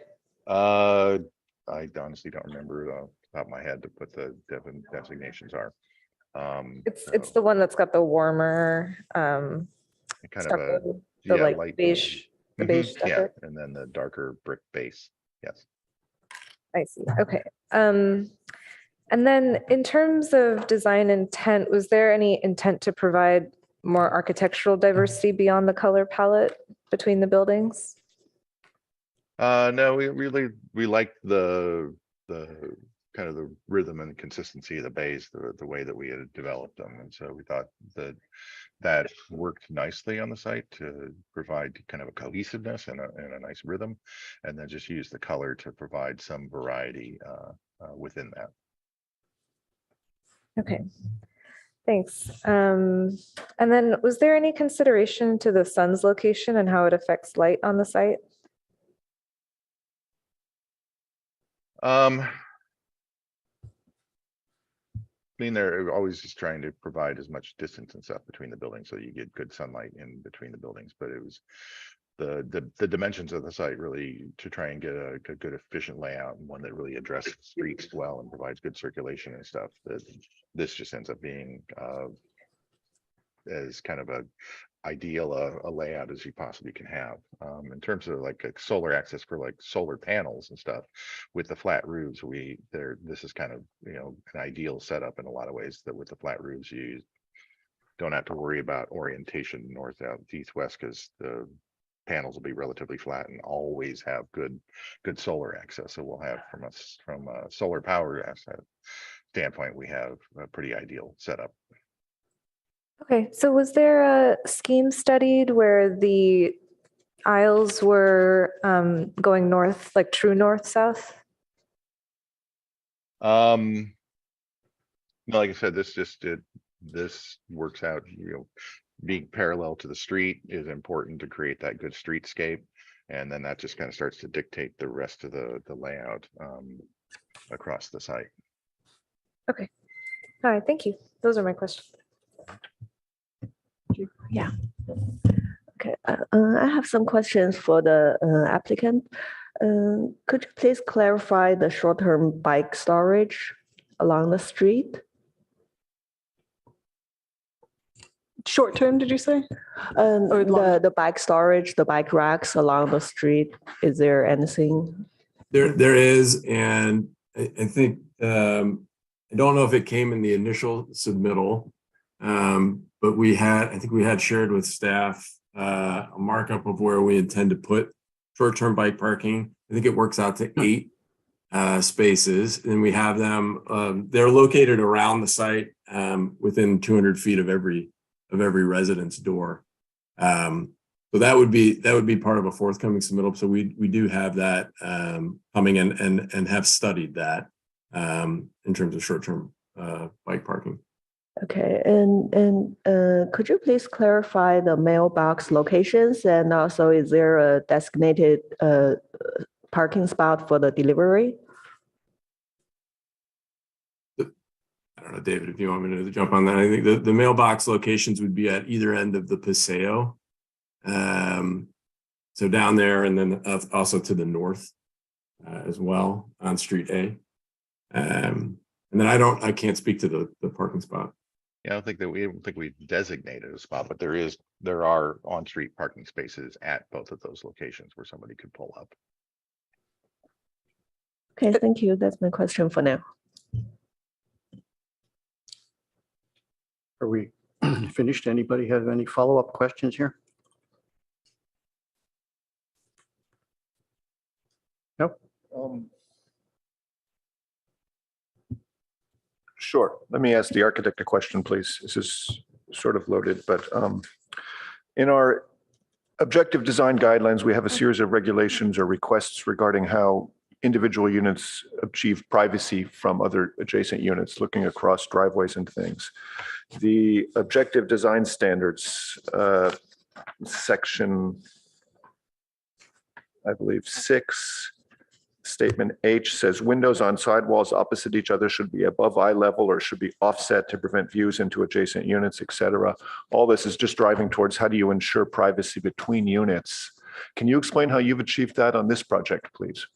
I honestly don't remember off the top of my head to put the designations are. It's the one that's got the warmer kind of a stucco, the like light beige, the beige yeah, stucco. and then the darker brick base. Yes. I see. Okay. And then in terms of design intent, was there any intent to provide more architectural diversity beyond the color palette between the buildings? No, we like the kind of the rhythm and consistency of the bays, the way that we had developed them. And so we thought that worked nicely on the site to provide kind of a cohesiveness and a nice rhythm, and then just use the color to provide some variety within that. Okay, thanks. And then was there any consideration to the sun's location and how it affects light on the site? I mean, they're always just trying to provide as much distance and stuff between the buildings so you get good sunlight in between the buildings. But it was the dimensions of the site really to try and get a good efficient layout and one that really addresses streets well and provides good circulation and stuff. That this just ends up being as kind of a ideal a layout as you possibly can have. In terms of like a solar access for like solar panels and stuff with the flat roofs, this is kind of, you know, an ideal setup in a lot of ways, that with the flat roofs you don't have to worry about orientation north, south, east, west, because the panels will be relatively flat and always have good solar access. So we'll have from a solar power asset standpoint, we have a pretty ideal setup. Okay, so was there a scheme studied where the aisles were going north, like true north-south? No, like I said, this works out, you know, being parallel to the street is important to create that good streetscape. And then that just kind of starts to dictate the rest of the layout across the site. Okay, all right, thank you. Those are my questions. Yeah. Okay, I have some questions for the applicant. Could you please clarify the short-term bike storage along the street? Short term, did you say? Or long- The bike storage, the bike racks along the street, is there anything? There is, and I think, I don't know if it came in the initial submittal, but I think we had shared with staff a markup of where we intend to put short-term bike parking. I think it works out to 8 spaces, and we have them, they're located around the site within 200 feet of every residence door. So that would be part of a forthcoming submittal. So we do have that coming in and have studied that in terms of short-term bike parking. Okay, and could you please clarify the mailbox locations, and also is there a designated parking spot for the delivery? I don't know, David, if you want me to jump on that. I think the mailbox locations would be at either end of the Paseo. So down there, and then also to the north as well on Street A. And then I can't speak to the parking spot. Yeah, I don't think we've designated a spot, but there are on-street parking spaces at both of those locations where somebody could pull up. Okay, thank you. That's my question for now. Are we finished? Anybody have any follow-up questions here? Nope. Sure. Let me ask the architect a question, please. This is sort of loaded, but in our objective design guidelines, we have a series of regulations or requests regarding how individual units achieve privacy from other adjacent units, looking across driveways and things. The objective design standards section I believe 6. Statement H says windows on sidewalls opposite each other should be above eye level or should be offset to prevent views into adjacent units, et cetera. All this is just driving towards how do you ensure privacy between units. Can you explain how you've achieved that on this project, please?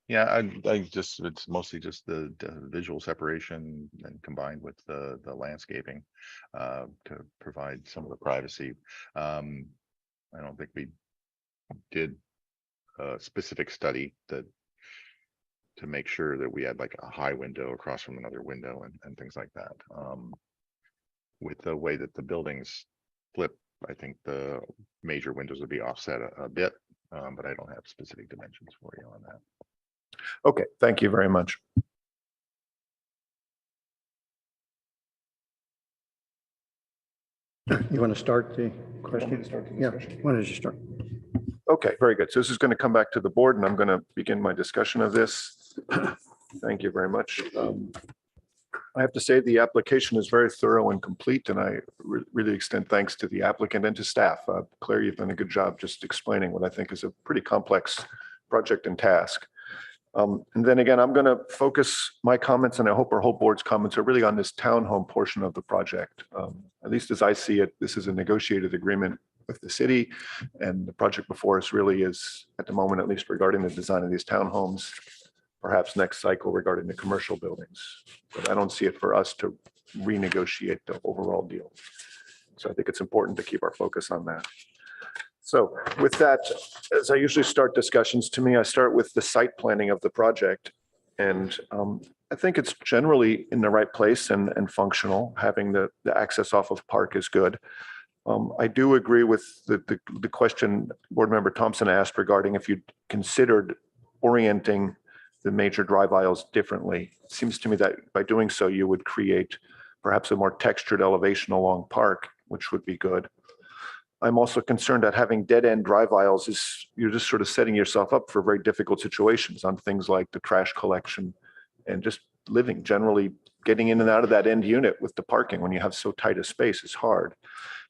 Yeah, I just, it's mostly just the visual separation and combined with the landscaping to provide some of the privacy. I don't think we did a specific study that to make sure that we had like a high window across from another window and things like that. With the way that the buildings flip, I think the major windows would be offset a bit, but I don't have specific dimensions for you on that. Okay, thank you very much. You want to start the question? Yeah, why don't you start? Okay, very good. So this is going to come back to the board and I'm going to begin my discussion of this. Thank you very much. I have to say the application is very thorough and complete, and I really extend thanks to the applicant and to staff. Claire, you've done a good job just explaining what I think is a pretty complex project and task. And then again, I'm going to focus my comments, and I hope our whole board's comments are really on this townhome portion of the project. At least as I see it, this is a negotiated agreement with the city, and the project before us really is, at the moment, at least regarding the design of these townhomes, perhaps next cycle regarding the commercial buildings. But I don't see it for us to renegotiate the overall deal. So I think it's important to keep our focus on that. So with that, as I usually start discussions, to me, I start with the site planning of the project. And I think it's generally in the right place and functional. Having the access off of Park is good. I do agree with the question Board Member Thompson asked regarding if you considered orienting the major drive aisles differently. It seems to me that by doing so, you would create perhaps a more textured elevation along Park, which would be good. I'm also concerned that having dead-end drive aisles is, you're just sort of setting yourself up for very difficult situations on things like the trash collection and just living, generally getting in and out of that end unit with the parking when you have so tight a space is hard.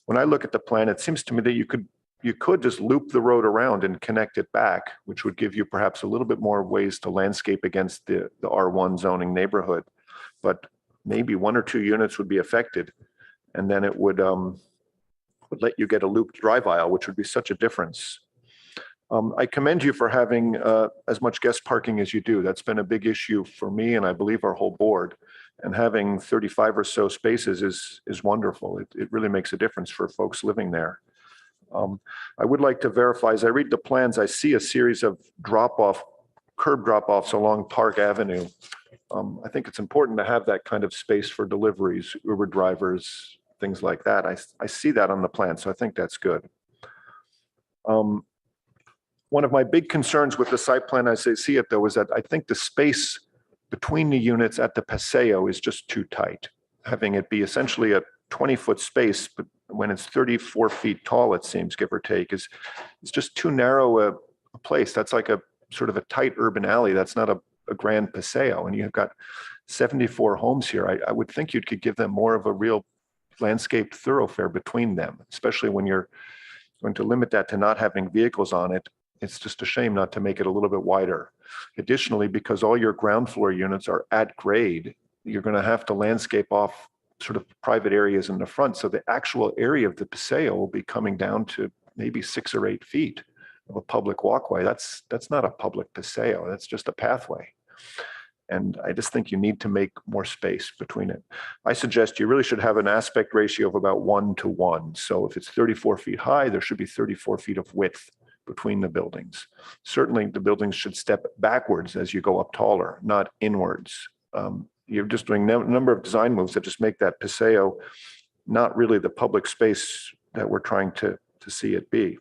When I look at the plan, it seems to me that you could just loop the road around and connect it back, which would give you perhaps a little bit more ways to landscape against the R1 zoning neighborhood. But maybe 1 or 2 units would be affected, and then it would let you get a looped drive aisle, which would be such a difference. I commend you for having as much guest parking as you do. That's been a big issue for me, and I believe our whole board. And having 35 or so spaces is wonderful. It really makes a difference for folks living there. I would like to verify, as I read the plans, I see a series of curb drop-offs along Park Avenue. I think it's important to have that kind of space for deliveries, Uber drivers, things like that. I see that on the plan, so I think that's good. One of my big concerns with the site plan as I see it, though, is that I think the space between the units at the Paseo is just too tight. Having it be essentially a 20-foot space, but when it's 34 feet tall, it seems, give or take, it's just too narrow a place. That's like a sort of a tight urban alley. That's not a grand Paseo. And you've got 74 homes here. I would think you could give them more of a real landscaped thoroughfare between them, especially when you're going to limit that to not having vehicles on it. It's just a shame not to make it a little bit wider. Additionally, because all your ground floor units are at grade, you're going to have to landscape off sort of private areas in the front. So the actual area of the Paseo will be coming down to maybe 6 or 8 feet of a public walkway. That's not a public Paseo. That's just a pathway. And I just think you need to make more space between it. I suggest you really should have an aspect ratio of about 1:1. So if it's 34 feet high, there should be 34 feet of width between the buildings. Certainly the buildings should step backwards as you go up taller, not inwards. You're just doing a number of design moves that just make that Paseo not really the public space that we're trying to see it be.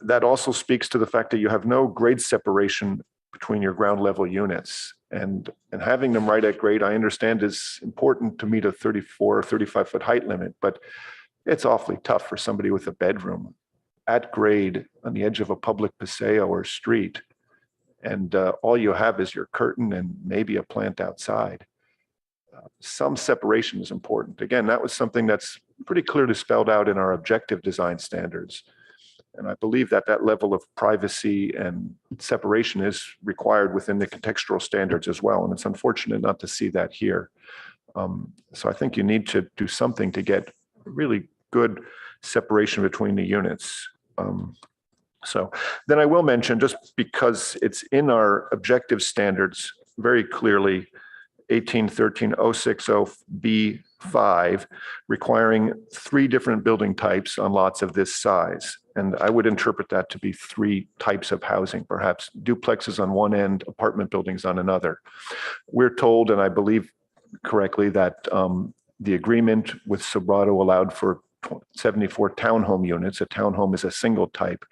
That also speaks to the fact that you have no grade separation between your ground level units, and having them right at grade, I understand, is important to meet a 34 or 35 foot height limit, but it's awfully tough for somebody with a bedroom at grade on the edge of a public Paseo or street. And all you have is your curtain and maybe a plant outside. some separation is important. Again, that was something that's pretty clearly spelled out in our objective design standards. And I believe that that level of privacy and separation is required within the contextual standards as well. And it's unfortunate not to see that here. So I think you need to do something to get really good separation between the units. So then I will mention, just because it's in our objective standards very clearly, 1813060B5, requiring 3 different building types on lots of this size. And I would interpret that to be 3 types of housing, perhaps duplexes on one end, apartment buildings on another. We're told, and I believe correctly, that the agreement with Sobrato allowed for 74 townhome units. A townhome is a single type.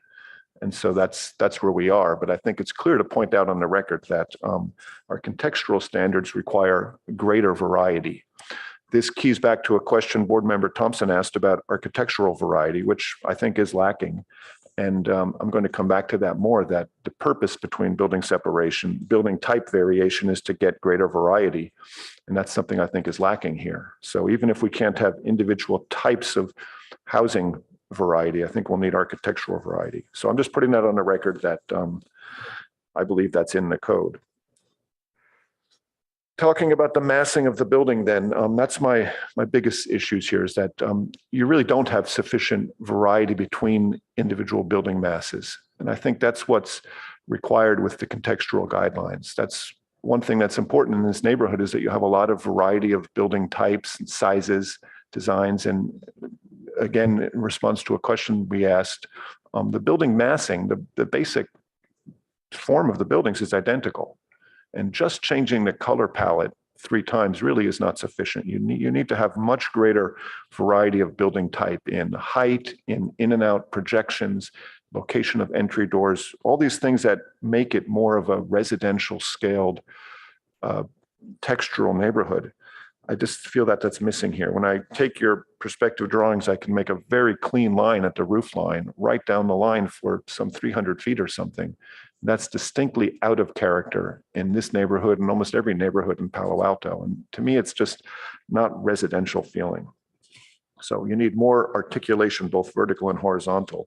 And so that's where we are. But I think it's clear to point out on the record that our contextual standards require greater variety. This keys back to a question Board Member Thompson asked about architectural variety, which I think is lacking. And I'm going to come back to that more, that the purpose between building separation, building type variation is to get greater variety. And that's something I think is lacking here. So even if we can't have individual types of housing variety, I think we'll need architectural variety. So I'm just putting that on the record that I believe that's in the code. Talking about the massing of the building then, that's my biggest issues here, is that you really don't have sufficient variety between individual building masses. And I think that's what's required with the contextual guidelines. That's one thing that's important in this neighborhood, is that you have a lot of variety of building types and sizes, designs. And again, in response to a question we asked, the building massing, the basic form of the buildings is identical. And just changing the color palette 3 times really is not sufficient. You need to have much greater variety of building type in height, in and out projections, location of entry doors, all these things that make it more of a residential scaled textural neighborhood. I just feel that that's missing here. When I take your perspective drawings, I can make a very clean line at the roof line, right down the line for some 300 feet or something. That's distinctly out of character in this neighborhood and almost every neighborhood in Palo Alto. And to me, it's just not residential feeling. So you need more articulation, both vertical and horizontal.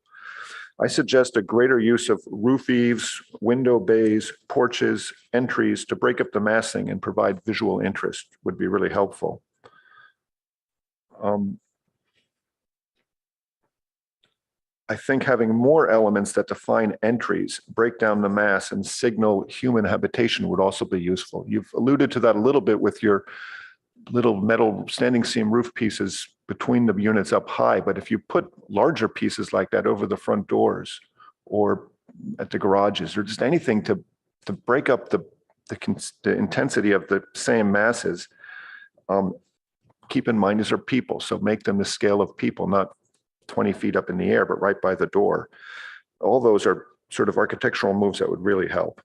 I suggest a greater use of roof eaves, window bays, porches, entries to break up the massing and provide visual interest would be really helpful. I think having more elements that define entries, break down the mass, and signal human habitation would also be useful. You've alluded to that a little bit with your little metal standing seam roof pieces between the units up high, but if you put larger pieces like that over the front doors or at the garages, or just anything to break up the intensity of the same masses, keep in mind these are people, so make them the scale of people, not 20 feet up in the air, but right by the door. All those are sort of architectural moves that would really help.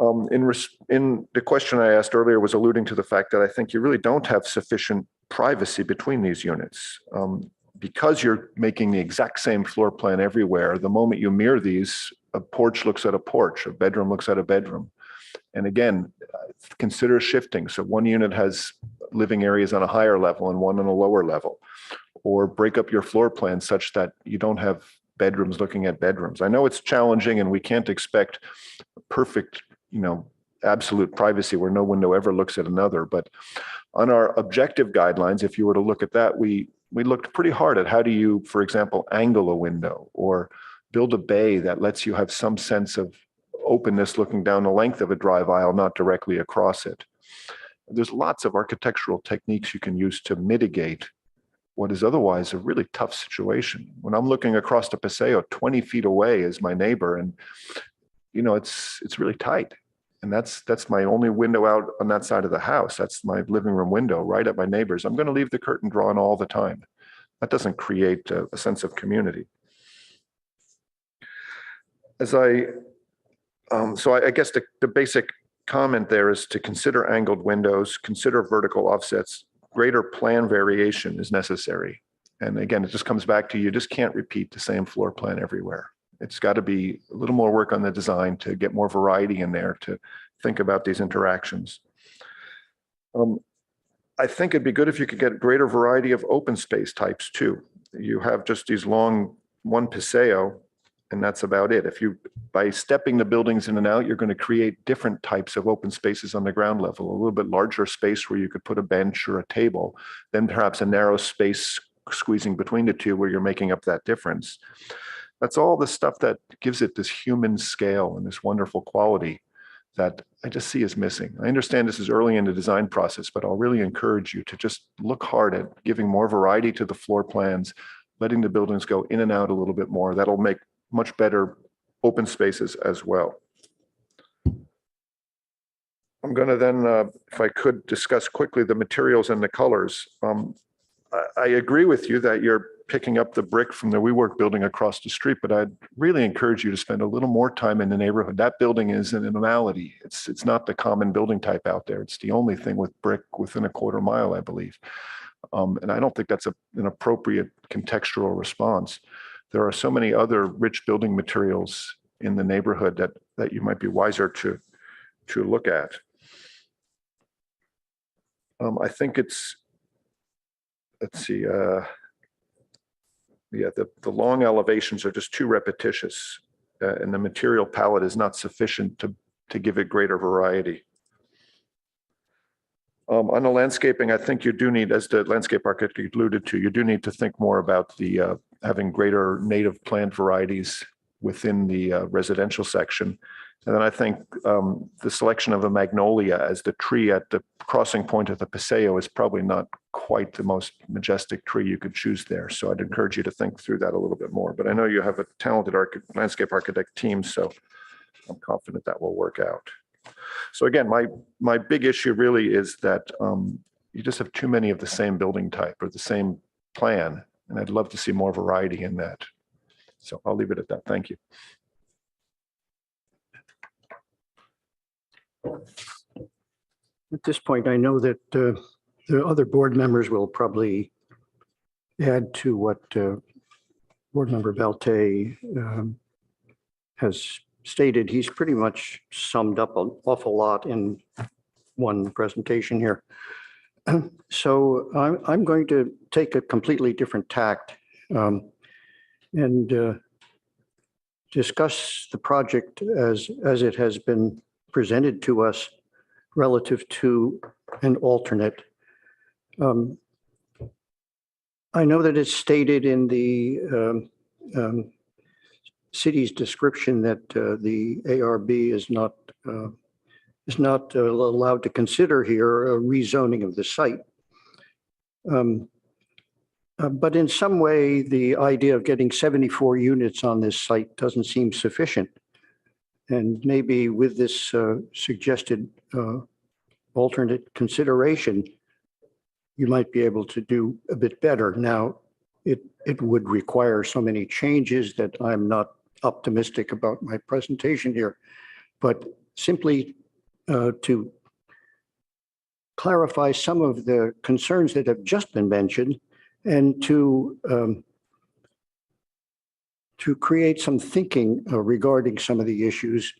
In the question I asked earlier was alluding to the fact that I think you really don't have sufficient privacy between these units. Because you're making the exact same floor plan everywhere, the moment you mirror these, a porch looks at a porch, a bedroom looks at a bedroom. And again, consider shifting. So one unit has living areas on a higher level and one on a lower level. Or break up your floor plan such that you don't have bedrooms looking at bedrooms. I know it's challenging and we can't expect perfect, absolute privacy where no window ever looks at another. But on our objective guidelines, if you were to look at that, we looked pretty hard at how do you, for example, angle a window or build a bay that lets you have some sense of openness looking down the length of a drive aisle, not directly across it. There's lots of architectural techniques you can use to mitigate what is otherwise a really tough situation. When I'm looking across the Paseo, 20 feet away is my neighbor, and it's really tight. And that's my only window out on that side of the house. That's my living room window right at my neighbor's. I'm going to leave the curtain drawn all the time. That doesn't create a sense of community. So I guess the basic comment there is to consider angled windows, consider vertical offsets. Greater plan variation is necessary. And again, it just comes back to you just can't repeat the same floor plan everywhere. It's got to be a little more work on the design to get more variety in there to think about these interactions. I think it'd be good if you could get a greater variety of open space types too. You have just these long, one paseo, and that's about it. If you, by stepping the buildings in and out, you're going to create different types of open spaces on the ground level, a little bit larger space where you could put a bench or a table, then perhaps a narrow space squeezing between the two where you're making up that difference. That's all the stuff that gives it this human scale and this wonderful quality that I just see is missing. I understand this is early in the design process, but I'll really encourage you to just look hard at giving more variety to the floor plans, letting the buildings go in and out a little bit more. That'll make much better open spaces as well. I'm going to then, if I could, discuss quickly the materials and the colors. I agree with you that you're picking up the brick from the WeWork building across the street, but I'd really encourage you to spend a little more time in the neighborhood. That building is an anomaly. It's not the common building type out there. It's the only thing with brick within a quarter mile, I believe. And I don't think that's an appropriate contextual response. There are so many other rich building materials in the neighborhood that you might be wiser to look at. I think it's, let's see, yeah, the long elevations are just too repetitious, and the material palette is not sufficient to give it greater variety. On the landscaping, I think you do need, as the landscape architect alluded to, you do need to think more about the having greater native plant varieties within the residential section. And then I think the selection of a magnolia as the tree at the crossing point of the Paseo is probably not quite the most majestic tree you could choose there. So I'd encourage you to think through that a little bit more. But I know you have a talented landscape architect team, so I'm confident that will work out. So again, my big issue really is that you just have too many of the same building type or the same plan, and I'd love to see more variety in that. So I'll leave it at that. Thank you. At this point, I know that the other board members will probably add to what Board Member Velte has stated. He's pretty much summed up an awful lot in one presentation here. So I'm going to take a completely different tact and discuss the project as it has been presented to us relative to an alternate. I know that it's stated in the city's description that the ARB is not allowed to consider here a rezoning of the site. But in some way, the idea of getting 74 units on this site doesn't seem sufficient. And maybe with this suggested alternate consideration, you might be able to do a bit better. Now, it would require so many changes that I'm not optimistic about my presentation here, but simply to clarify some of the concerns that have just been mentioned and to create some thinking regarding some of the issues,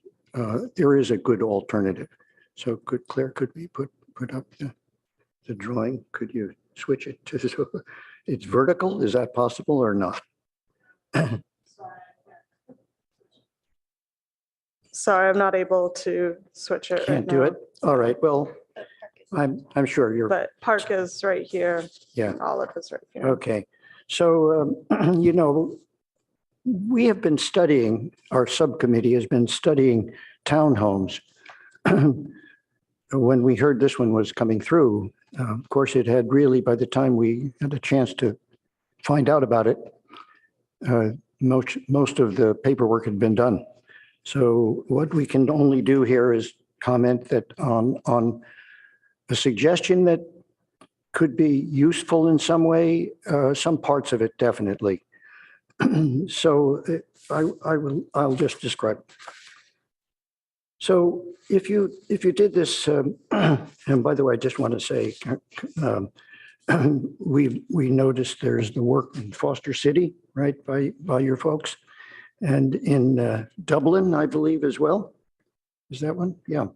there is a good alternative. So Clerk, could we put up the drawing? Could you switch it to, so it's vertical? Is that possible or not? Sorry, I'm not able to switch it right Can't do now. it? All right, well, I'm sure you're, But Park is right here. Yeah. And Olive is right here. okay. So, you know, we have been studying, our subcommittee has been studying townhomes. When we heard this one was coming through, of course, it had really, by the time we had a chance to find out about it, most of the paperwork had been done. So what we can only do here is comment that on a suggestion that could be useful in some way, some parts of it definitely. So I'll just describe. So if you did this, and by the way, I just want to say, we noticed there's the work in Foster City, right, by your folks, and in Dublin, I believe as well. Is that one? Yeah.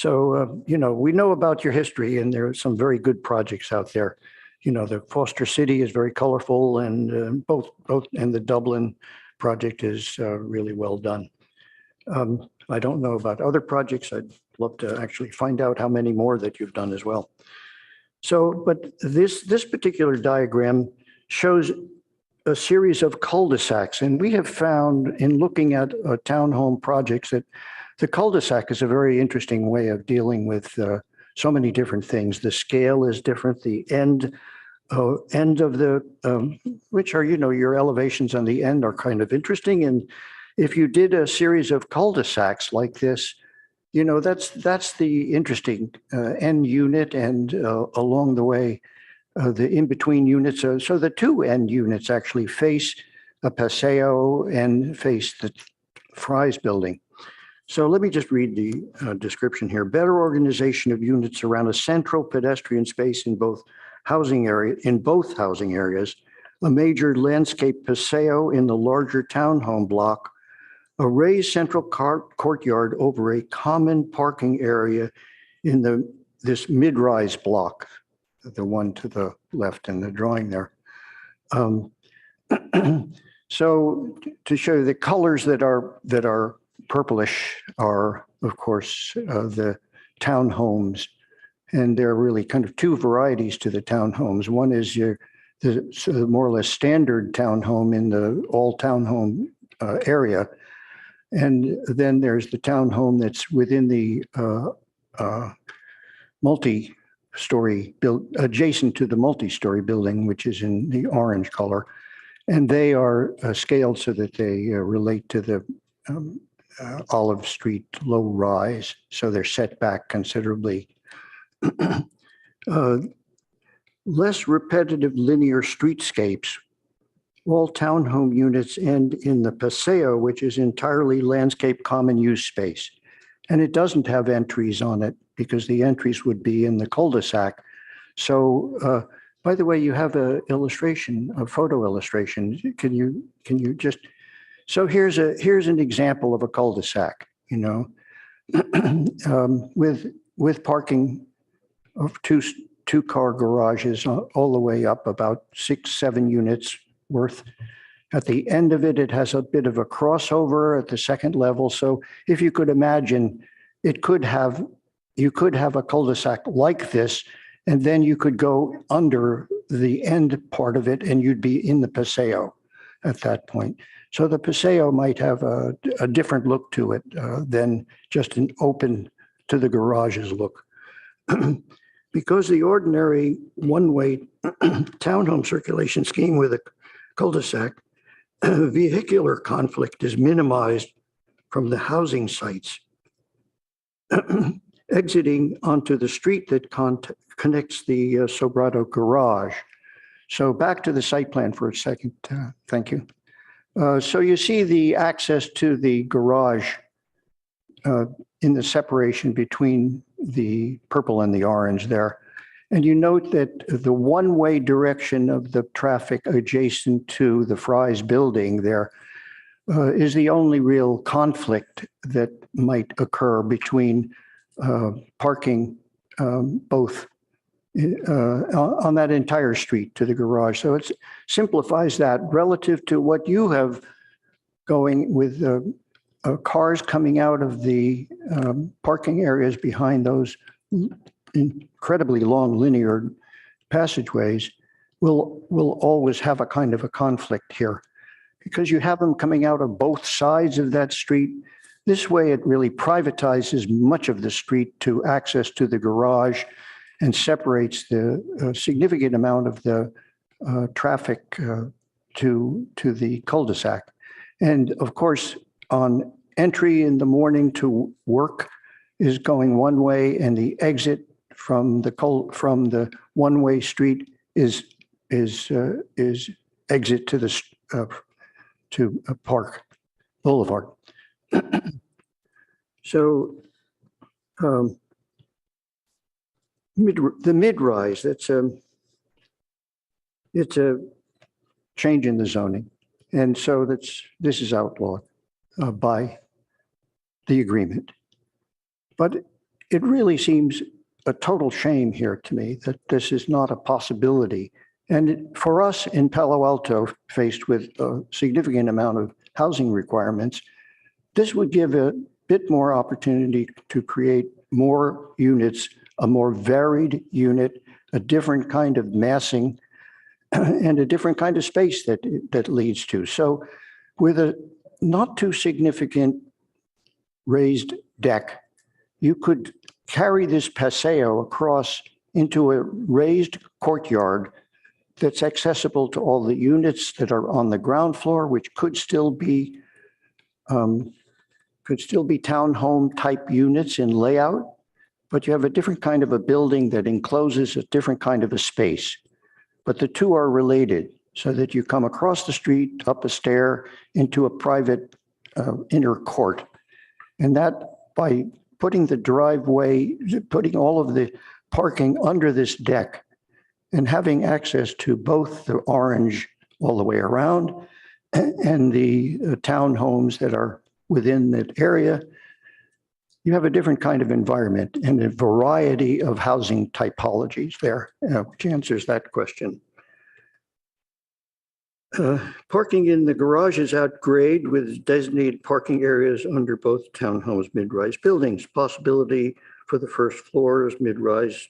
We know about your history and there are some very good projects out there. The Foster City is very colorful and and the Dublin project is really well done. I don't know about other projects. I'd love to actually find out how many more that you've done as well. But this particular diagram shows a series of cul-de-sacs, and we have found in looking at townhome projects that the cul-de-sac is a very interesting way of dealing with so many different things. The scale is different. The end of the, which are, your elevations on the end are kind of interesting. And if you did a series of cul-de-sacs like this, that's the interesting end unit, and along the way, the in-between units. So the two end units actually face a Paseo and face the Fry's building. So let me just read the description here. Better organization of units around a central pedestrian space in both housing areas, a major landscape paseo in the larger townhome block, a raised central courtyard over a common parking area in this mid-rise block, the one to the left in the drawing there. So to show you the colors that are purplish are, of course, the townhomes. And there are really kind of two varieties to the townhomes. One is the more or less standard townhome in the all townhome area. And then there's the townhome that's within the multi-story adjacent to the multi-story building, which is in the orange color. And they are scaled so that they relate to the Olive Street low rise. So they're set back considerably. Less repetitive linear streetscapes. All townhome units end in the Paseo, which is entirely landscape common use space. And it doesn't have entries on it because the entries would be in the cul-de-sac. So, by the way, you have a photo illustration. Can you just, so here's an example of a cul-de-sac, with parking of two car garages all the way up about 6-7 units worth. At the end of it, it has a bit of a crossover at the second level. So if you could imagine, you could have a cul-de-sac like this, and then you could go under the end part of it and you'd be in the Paseo at that point. So the Paseo might have a different look to it than just an open to the garages look. Because the ordinary one-way townhome circulation scheme with a cul-de-sac, vehicular conflict is minimized from the housing sites, exiting onto the street that connects the Sobrato garage. So back to the site plan for a second. Thank you. So you see the access to the garage in the separation between the purple and the orange there. And you note that the one-way direction of the traffic adjacent to the Fry's building there is the only real conflict that might occur between parking both on that entire street to the garage. So it simplifies that relative to what you have going with cars coming out of the parking areas behind those incredibly long linear passageways will always have a kind of a conflict here because you have them coming out of both sides of that street. This way, it really privatizes much of the street to access to the garage and separates the significant amount of the traffic to the cul-de-sac. And of course, on entry in the morning to work is going one way, and the exit from the one-way street is exit to the to a Park Boulevard. So the mid-rise, it's a change in the zoning, and so this is outlawed by the agreement. But it really seems a total shame here to me that this is not a possibility. And for us in Palo Alto, faced with a significant amount of housing requirements, this would give a bit more opportunity to create more units, a more varied unit, a different kind of massing, and a different kind of space that leads to. So with a not too significant raised deck, you could carry this paseo across into a raised courtyard that's accessible to all the units that are on the ground floor, which could still be townhome type units in layout, but you have a different kind of a building that encloses a different kind of a space. But the two are related so that you come across the street, up a stair, into a private inner court. And that by putting the driveway, putting all of the parking under this deck and having access to both the orange all the way around and the townhomes that are within that area, you have a different kind of environment and a variety of housing typologies there, which answers that question. Parking in the garages at grade with designated parking areas under both townhomes mid-rise buildings. Possibility for the first floors mid-rise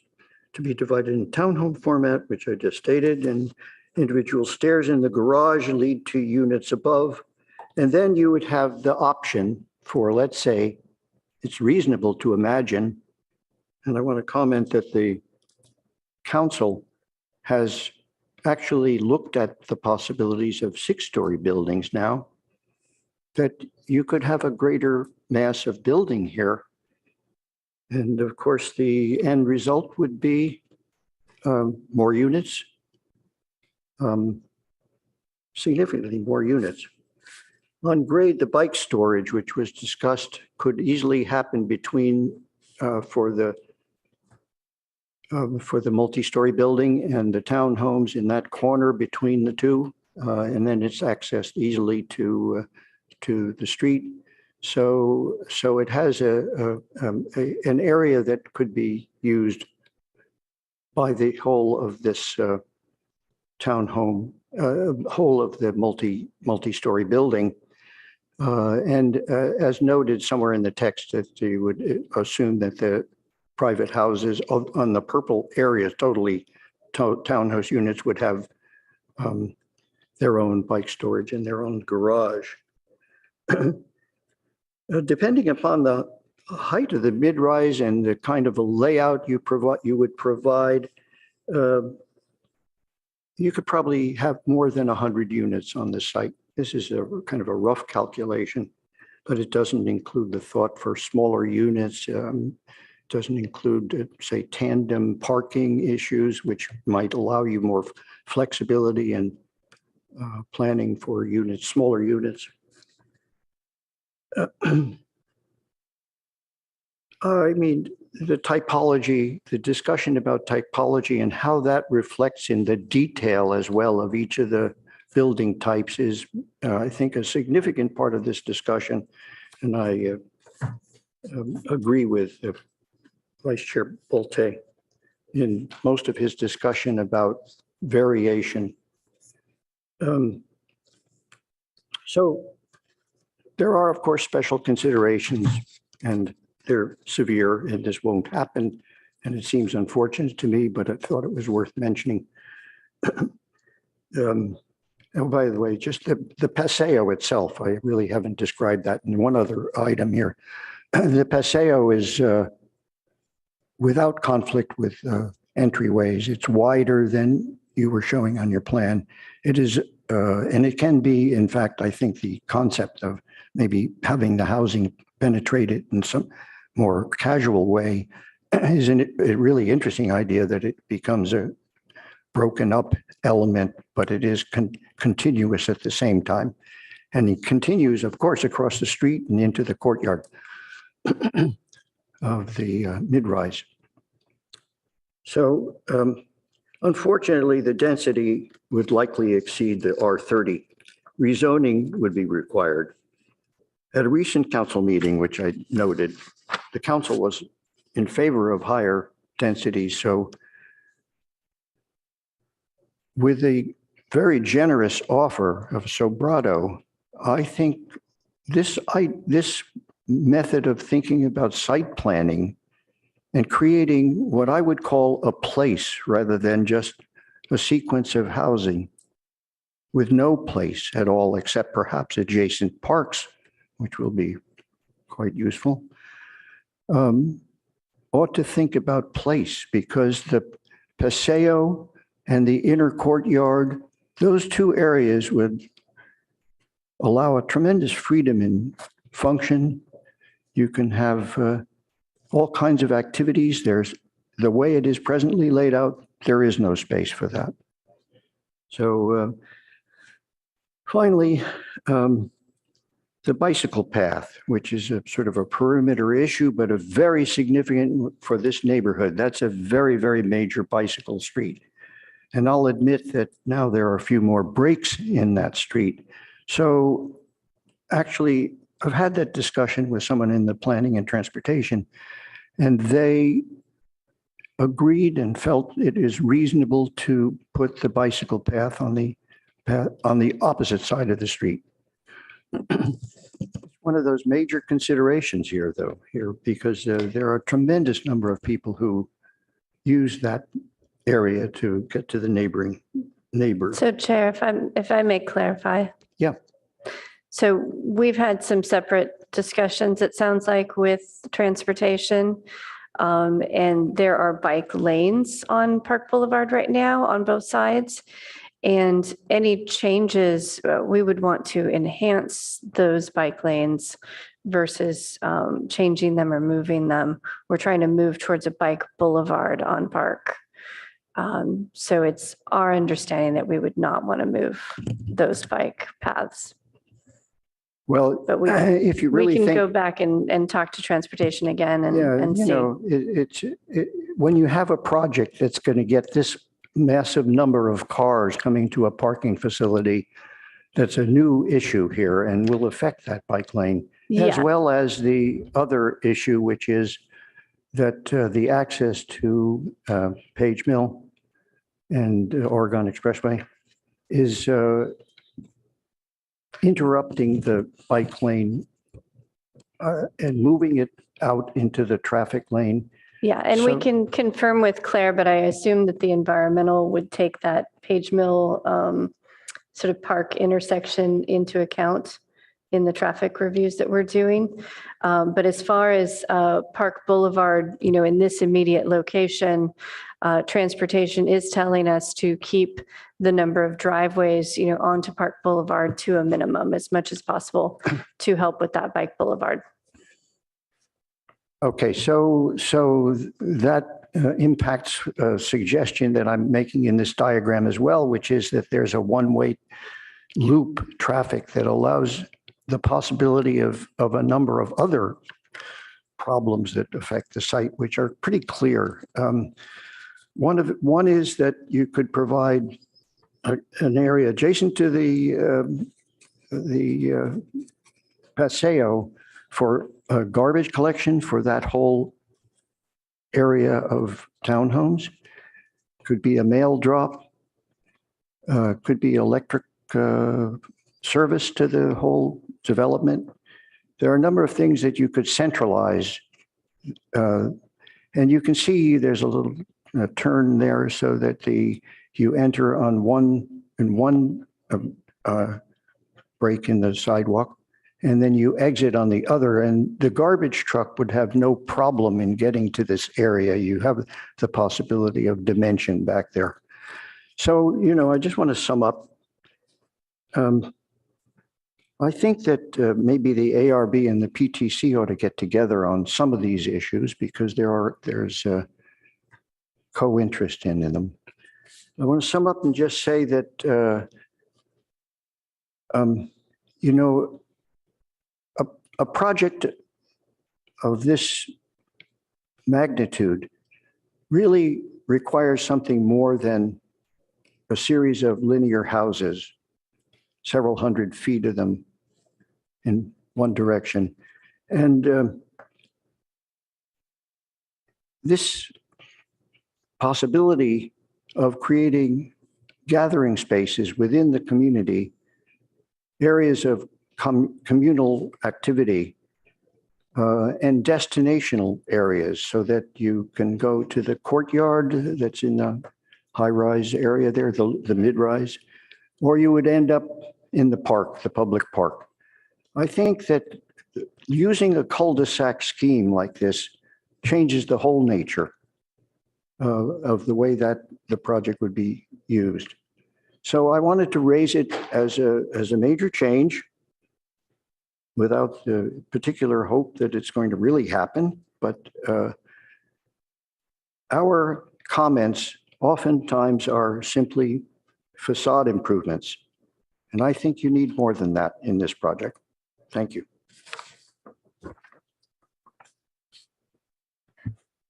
to be divided in townhome format, which I just stated, and individual stairs in the garage lead to units above. And then you would have the option for, let's say, it's reasonable to imagine, and I want to comment that the council has actually looked at the possibilities of 6-story buildings now, that you could have a greater mass of building here. And of course, the end result would be more units, significantly more units. On grade, the bike storage, which was discussed, could easily happen between for the multi-story building and the townhomes in that corner between the two, and then it's accessed easily to the street. So it has an area that could be used by the whole of this townhome, whole of the multi-story building. And as noted somewhere in the text, that you would assume that the private houses on the purple areas, totally townhouse units, would have their own bike storage and their own garage. Depending upon the height of the mid-rise and the kind of a layout you would provide, you could probably have more than 100 units on the site. This is a kind of a rough calculation, but it doesn't include the thought for smaller units. Doesn't include, say, tandem parking issues, which might allow you more flexibility and planning for units, smaller units. I mean, the typology, the discussion about typology and how that reflects in the detail as well of each of the building types is, I think, a significant part of this discussion. And I agree with Vice Chair Bolte in most of his discussion about variation. So there are, of course, special considerations, and they're severe, and this won't happen. And it seems unfortunate to me, but I thought it was worth mentioning. Oh, by the way, just the paseo itself, I really haven't described that in one other item here. The paseo is without conflict with entryways. It's wider than you were showing on your plan. It is, and it can be, in fact, I think the concept of maybe having the housing penetrated in some more casual way is a really interesting idea, that it becomes a broken up element, but it is continuous at the same time. And it continues, of course, across the street and into the courtyard of the mid-rise. So unfortunately, the density would likely exceed the R30. Rezoning would be required. At a recent council meeting, which I noted, the council was in favor of higher densities. So with a very generous offer of Sobrato, I think this method of thinking about site planning and creating what I would call a place rather than just a sequence of housing with no place at all, except perhaps adjacent parks, which will be quite useful, ought to think about place, because the Paseo and the inner courtyard, those two areas would allow a tremendous freedom in function. You can have all kinds of activities. There's the way it is presently laid out, there is no space for that. So finally, the bicycle path, which is a sort of a perimeter issue, but a very significant for this neighborhood. That's a very, very major bicycle street. And I'll admit that now there are a few more breaks in that street. So actually, I've had that discussion with someone in the planning and transportation, and they agreed and felt it is reasonable to put the bicycle path on the opposite side of the street. One of those major considerations here, though, because there are a tremendous number of people who use that area to get to the neighboring neighbors. So Chair, if I may clarify. Yeah. So we've had some separate discussions, it sounds like, with transportation. And there are bike lanes on Park Boulevard right now on both sides. And any changes, we would want to enhance those bike lanes versus changing them or moving them. We're trying to move towards a bike boulevard on Park. So it's our understanding that we would not want to move those bike paths. Well, But if you really we can think, go back and talk to transportation again and you see. know, when you have a project that's going to get this massive number of cars coming to a parking facility, that's a new issue here and will affect that bike lane, as Yeah. well as the other issue, which is that the access to Page Mill and Oregon Expressway is interrupting the bike lane and moving it out into the traffic lane. Yeah, and we So- can confirm with Claire, but I assume that the environmental would take that Page Mill sort of park intersection into account in the traffic reviews that we're doing. But as far as Park Boulevard, you know, in this immediate location, transportation is telling us to keep the number of driveways, you know, onto Park Boulevard to a minimum as much as possible to help with that bike boulevard. Okay, so that impacts a suggestion that I'm making in this diagram as well, which is that there's a one-way loop traffic that allows the possibility of a number of other problems that affect the site, which are pretty clear. One is that you could provide an area adjacent to the Paseo for garbage collection for that whole area of townhomes. Could be a mail drop, could be electric service to the whole development. There are a number of things that you could centralize. And you can see there's a little turn there so that you enter on one break in the sidewalk, and then you exit on the other, and the garbage truck would have no problem in getting to this area. You have the possibility of dimension back there. So, you know, I just want to sum up. I think that maybe the ARB and the PTC ought to get together on some of these issues because there's co-interest in them. I want to sum up and just say that, you know, a project of this magnitude really requires something more than a series of linear houses, several hundred feet of them in one direction. And this possibility of creating gathering spaces within the community, areas of communal activity, and destinational areas so that you can go to the courtyard that's in the high-rise area there, the mid-rise, or you would end up in the park, the public park. I think that using a cul-de-sac scheme like this changes the whole nature of the way that the project would be used. So I wanted to raise it as a major change without the particular hope that it's going to really happen. But our comments oftentimes are simply facade improvements. And I think you need more than that in this project. Thank you.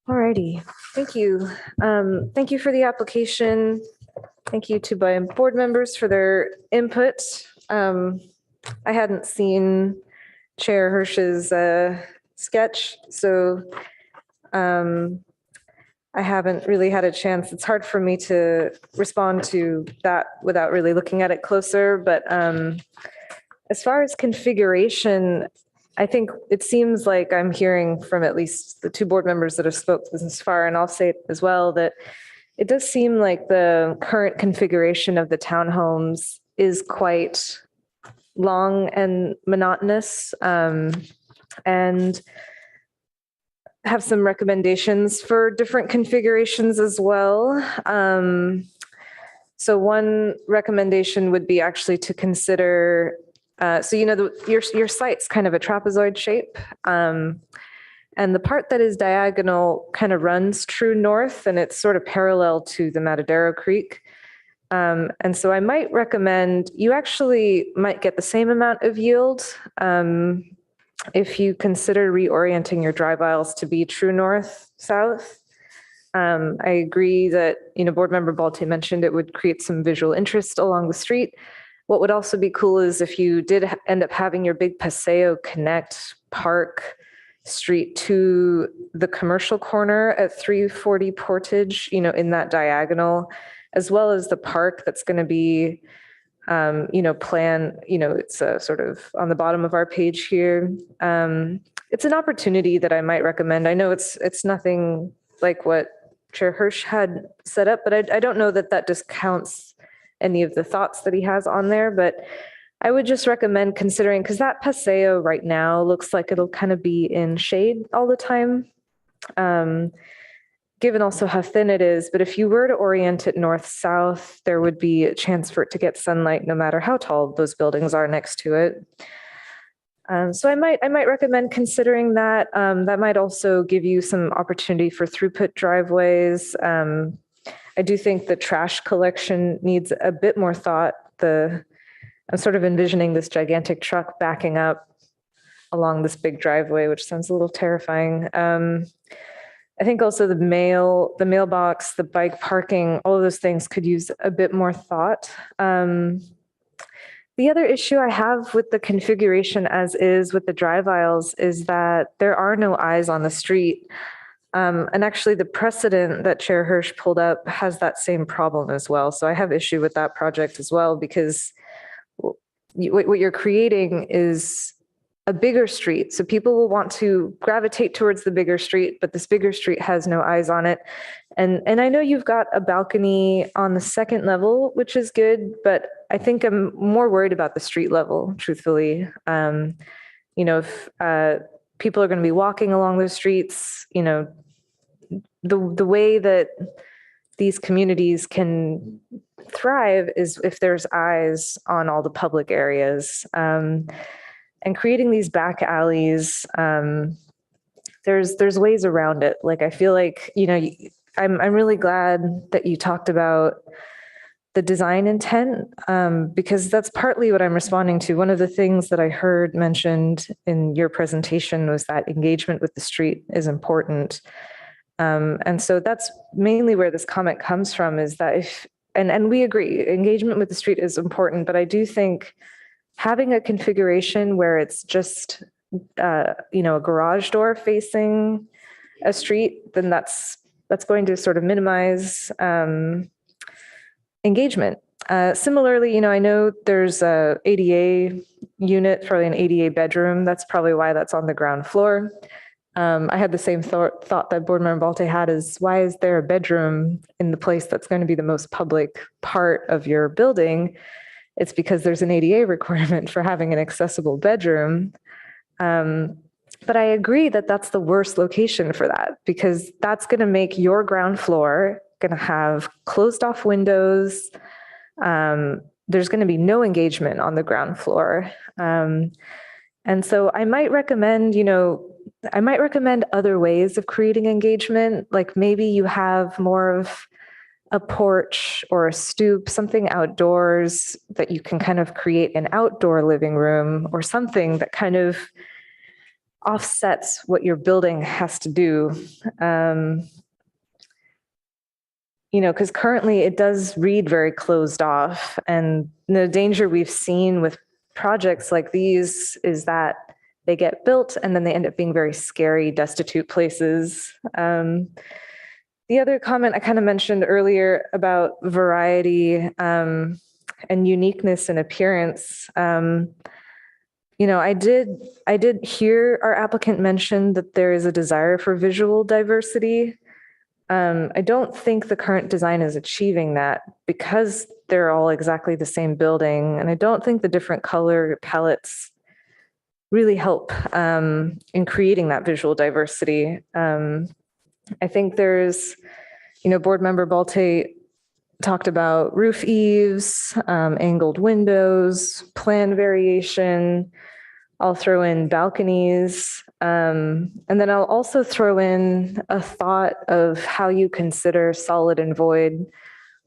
All righty, thank you. Thank you for the application. Thank you to my board members for their input. I hadn't seen Chair Hirsch's sketch, so I haven't really had a chance. It's hard for me to respond to that without really looking at it closer. But as far as configuration, I think it seems like I'm hearing from at least the two board members that have spoke this far, and I'll say it as well, that it does seem like the current configuration of the townhomes is quite long and monotonous, and have some recommendations for different configurations as well. So one recommendation would be actually to consider, your site's kind of a trapezoid shape. And the part that is diagonal kind of runs true north, and it's sort of parallel to the Matadero Creek. And so I might recommend, you actually might get the same amount of yield if you consider reorienting your drive aisles to be true north-south. I agree that, Board Member Balte mentioned it would create some visual interest along the street. What would also be cool is if you did end up having your big Paseo connect Park Street to the commercial corner at 340 Portage, in that diagonal, as well as the park that's going to be, it's sort of on the bottom of our page here. It's an opportunity that I might recommend. I know it's nothing like what Chair Hirsch had set up, but I don't know that discounts any of the thoughts that he has on there, but I would just recommend considering, because that Paseo right now looks like it'll kind of be in shade all the time, given also how thin it is. But if you were to orient it north-south, there would be a chance for it to get sunlight no matter how tall those buildings are next to it. So I might recommend considering that. That might also give you some opportunity for throughput driveways. I do think the trash collection needs a bit more thought. I'm sort of envisioning this gigantic truck backing up along this big driveway, which sounds a little terrifying. I think also the mailbox, the bike parking, all of those things could use a bit more thought. The other issue I have with the configuration as is with the drive aisles is that there are no eyes on the street. And actually the precedent that Chair Hirsch pulled up has that same problem as well. So I have issue with that project as well, because what you're creating is a bigger street. So people will want to gravitate towards the bigger street, but this bigger street has no eyes on it. And I know you've got a balcony on the second level, which is good, but I think I'm more worried about the street level, truthfully. If people are going to be walking along those streets, the way that these communities can thrive is if there's eyes on all the public areas. And creating these back alleys, there's ways around it. Like, I feel like, I'm really glad that you talked about the design intent, because that's partly what I'm responding to. One of the things that I heard mentioned in your presentation was that engagement with the street is important. And so that's mainly where this comment comes from, is that and we agree, engagement with the street is important, but I do think having a configuration where it's just, a garage door facing a street, then that's going to sort of minimize engagement. Similarly, I know there's a ADA unit, probably an ADA bedroom. That's probably why that's on the ground floor. I had the same thought that Board Member Balte had, is why is there a bedroom in the place that's going to be the most public part of your building? It's because there's an ADA requirement for having an accessible bedroom. But I agree that that's the worst location for that, because that's going to make your ground floor going to have closed off windows. There's going to be no engagement on the ground floor. And so I might recommend, other ways of creating engagement. Like maybe you have more of a porch or a stoop, something outdoors that you can kind of create an outdoor living room, or something that kind of offsets what your building has to do. Because currently it does read very closed off. And the danger we've seen with projects like these is that they get built and then they end up being very scary, destitute places. The other comment I kind of mentioned earlier about variety and uniqueness and appearance. I did hear our applicant mention that there is a desire for visual diversity. I don't think the current design is achieving that, because they're all exactly the same building. And I don't think the different color palettes really help in creating that visual diversity. I think there's, Board Member Balte talked about roof eaves, angled windows, plan variation. I'll throw in balconies. And then I'll also throw in a thought of how you consider solid and void,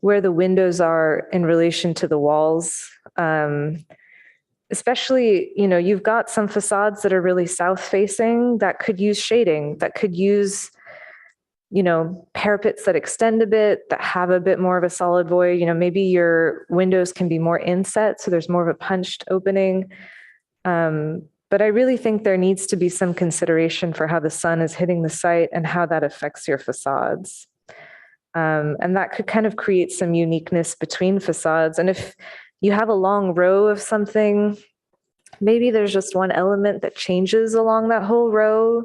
where the windows are in relation to the walls. Especially, you've got some facades that are really south facing that could use shading, that could use, parapets that extend a bit, that have a bit more of a solid void. Maybe your windows can be more inset, so there's more of a punched opening. But I really think there needs to be some consideration for how the sun is hitting the site and how that affects your facades. And that could kind of create some uniqueness between facades. And if you have a long row of something, maybe there's just one element that changes along that whole row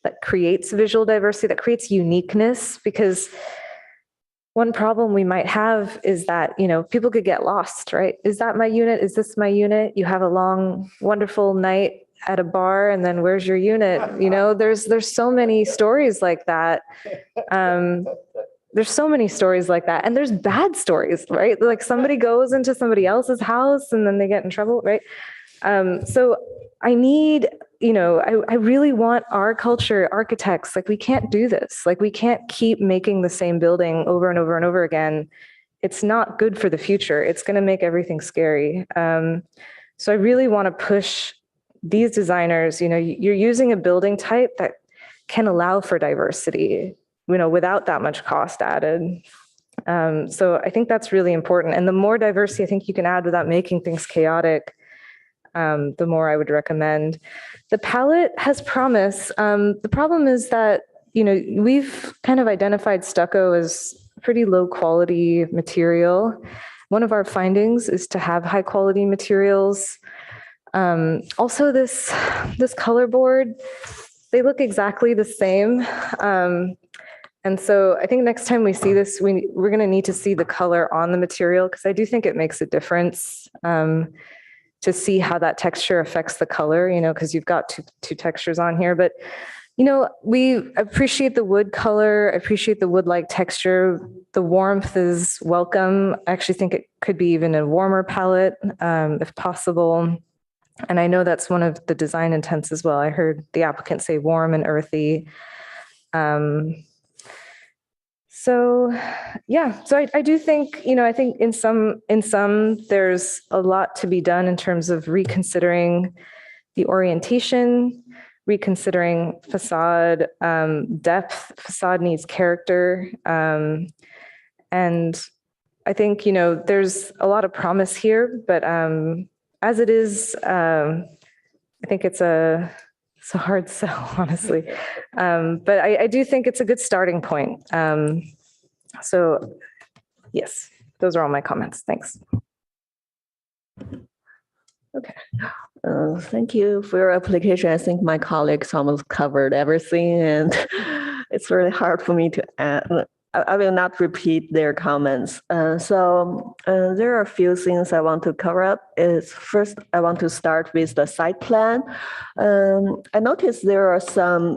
that creates visual diversity, that creates uniqueness. Because one problem we might have is that, people could get lost, right? Is that my unit? Is this my unit? You have a long, wonderful night at a bar, and then where's your unit? There's so many stories like that. There's so many stories like that. And there's bad stories, right? Like somebody goes into somebody else's house and then they get in trouble, right? So I need, I really want our culture, architects, like we can't do this. Like we can't keep making the same building over and over and over again. It's not good for the future. It's going to make everything scary. So I really want to push these designers, you're using a building type that can allow for diversity, without that much cost added. So I think that's really important. And the more diversity I think you can add without making things chaotic, the more I would recommend. The palette has promise. The problem is that, we've kind of identified stucco as pretty low quality material. One of our findings is to have high quality materials. Also this color board, they look exactly the same. And so I think next time we see this, we're going to need to see the color on the material, because I do think it makes a difference to see how that texture affects the color, because you've got two textures on here. But, we appreciate the wood color, appreciate the wood-like texture. The warmth is welcome. I actually think it could be even a warmer palette if possible. And I know that's one of the design intents as well. I heard the applicant say warm and earthy. So I do think, I think in some there's a lot to be done in terms of reconsidering the orientation, reconsidering facade depth. Facade needs character. And I think, there's a lot of promise here, but as it is, I think it's a It's a hard sell, honestly. But I do think it's a good starting point. So yes, those are all my comments. Thanks. Thank you for your application. I think my colleagues almost covered everything, and it's really hard for me to add. I will not repeat their comments. There are a few things I want to cover up. First, I want to start with the site plan. I noticed there are some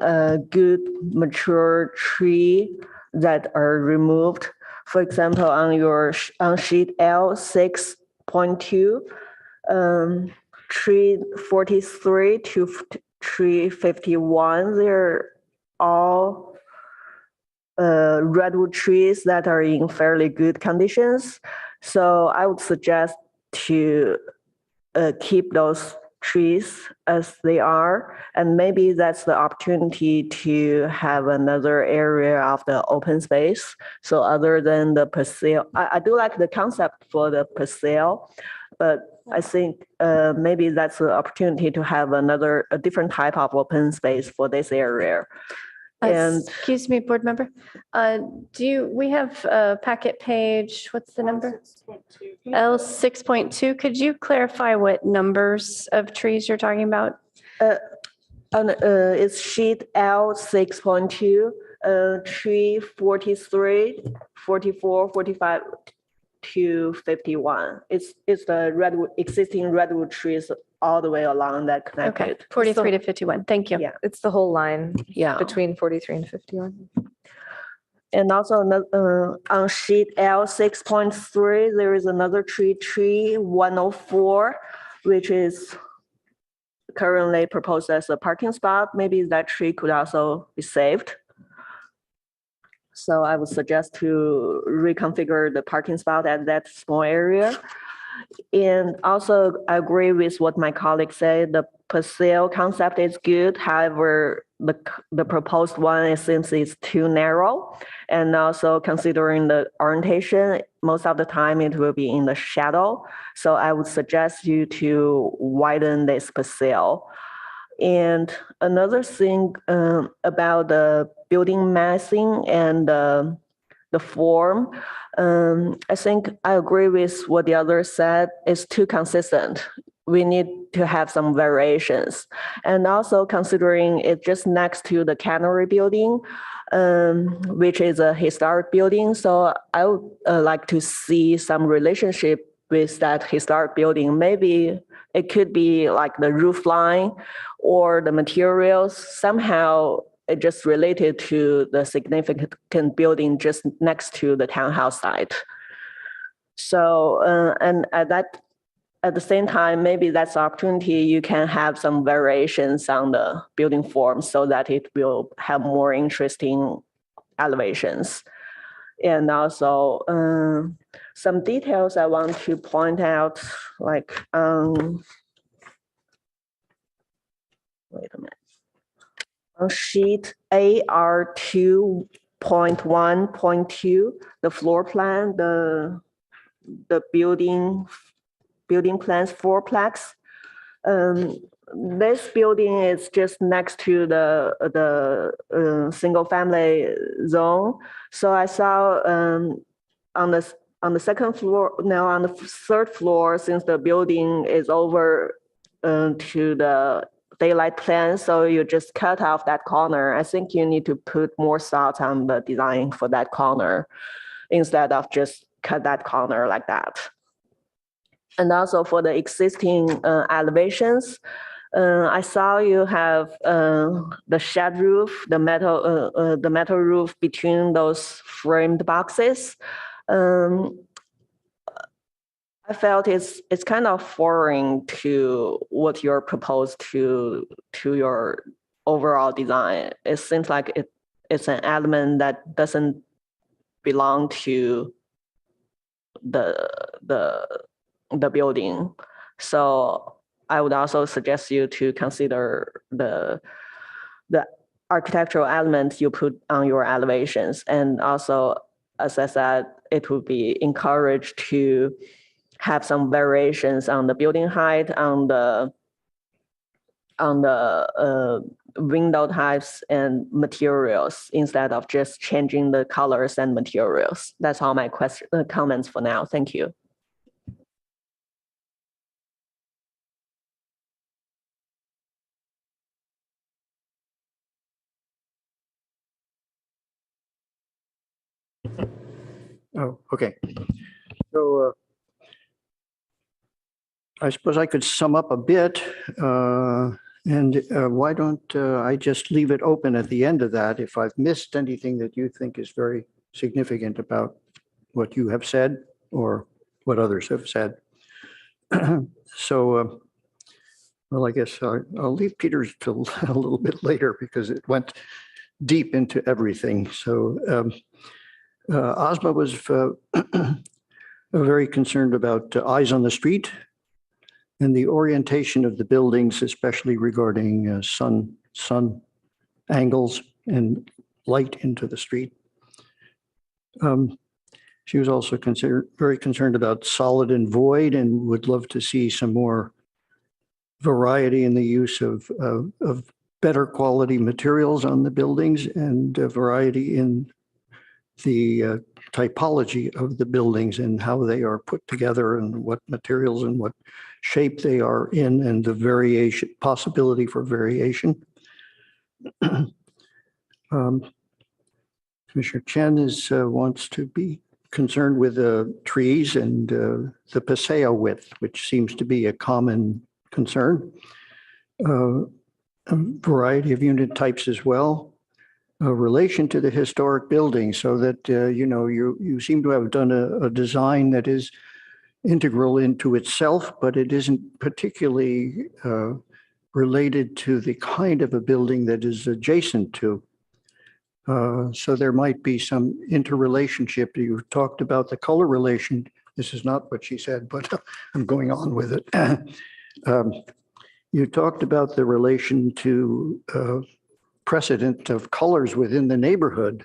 good mature tree that are removed. For example, on sheet L 6.2. Tree 43 to tree 51, they're all redwood trees that are in fairly good conditions. So I would suggest to keep those trees as they are. And maybe that's the opportunity to have another area of the open space. So other than the paseo, I do like the concept for the paseo, but I think maybe that's the opportunity to have a different type of open space for this area. And Excuse me, board member. We have a packet page, what's the number? L 6.2. Could you clarify what numbers of trees you're talking about? it's sheet L 6.2, tree 43, 44, 45 to 51. It's the existing redwood trees all the way along that Okay, connected. 43 to 51. Thank you. Yeah. It's the whole line Yeah. between 43 and 51. And also on sheet L 6.3, there is another tree 104, which is currently proposed as a parking spot. Maybe that tree could also be saved. So I would suggest to reconfigure the parking spot at that small area. And also I agree with what my colleague said, the paseo concept is good. However, the proposed one, it seems is too narrow. And also considering the orientation, most of the time it will be in the shadow. So I would suggest you to widen this paseo. And another thing about the building massing and the form, I think I agree with what the others said. It's too consistent. We need to have some variations. And also considering it just next to the cannery building, which is a historic building. So I would like to see some relationship with that historic building. Maybe it could be like the roof line or the materials, somehow it just related to the significant building just next to the townhouse site. So, and at the same time, maybe that's the opportunity you can have some variations on the building form so that it will have more interesting elevations. And also some details I want to point out, like, wait a minute. On sheet AR 2.1.2, the floor plan, the building plans fourplex. This building is just next to the single family zone. So I saw on the second floor, now on the third floor, since the building is over to the daylight plan, so you just cut off that corner. I think you need to put more thought on the design for that corner instead of just cut that corner like that. And also for the existing elevations, I saw you have the shed roof, the metal roof between those framed boxes. I felt it's kind of foreign to what you're proposed to your overall design. It seems like it's an element that doesn't belong to the building. So I would also suggest you to consider the architectural elements you put on your elevations. And also, as I said, it would be encouraged to have some variations on the building height, on the on the window types and materials instead of just changing the colors and materials. That's all my comments for now. Thank you. Oh, okay. So I suppose I could sum up a bit. And why don't I just leave it open at the end of that if I've missed anything that you think is very significant about what you have said or what others have said. So, well, I guess I'll leave Peter's till a little bit later because it went deep into everything. So Ozma was very concerned about eyes on the street and the orientation of the buildings, especially regarding sun angles and light into the street. She was also very concerned about solid and void and would love to see some more variety in the use of better quality materials on the buildings and variety in the typology of the buildings and how they are put together and what materials and what shape they are in and the variation, possibility for variation. Commissioner Chen wants to be concerned with trees and the paseo width, which seems to be a common concern. A variety of unit types as well. A relation to the historic building so that, you seem to have done a design that is integral into itself, but it isn't particularly related to the kind of a building that is adjacent to. So there might be some interrelationship. You talked about the color relation. This is not what she said, but I'm going on with it. You talked about the relation to precedent of colors within the neighborhood,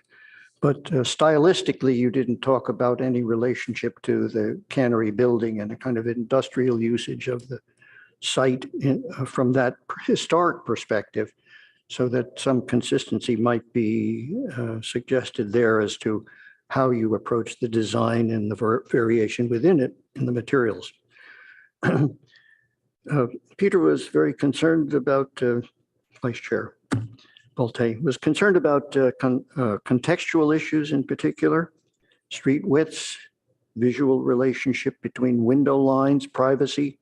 but stylistically, you didn't talk about any relationship to the cannery building and a kind of industrial usage of the site from that historic perspective, so that some consistency might be suggested there as to how you approach the design and the variation within it in the materials. Peter was very concerned about, Vice Chair Bolte was concerned about contextual issues in particular, street widths, visual relationship between window lines, privacy,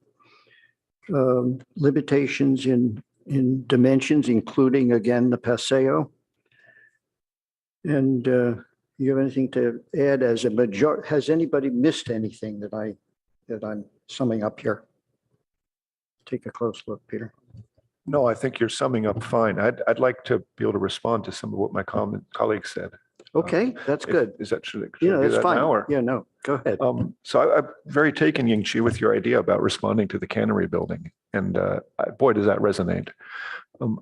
limitations in dimensions, including, again, the paseo. And you have anything to add as a major? Has anybody missed anything that I'm summing up here? Take a close look, Peter. No, I think you're summing up fine. I'd like to be able to respond to some of what my colleagues said. Okay, that's good. Is that should I Yeah, do that's that fine. now, or? Yeah, no, go ahead. So I'm very taken, Ying-Chi, with your idea about responding to the cannery building. And boy, does that resonate.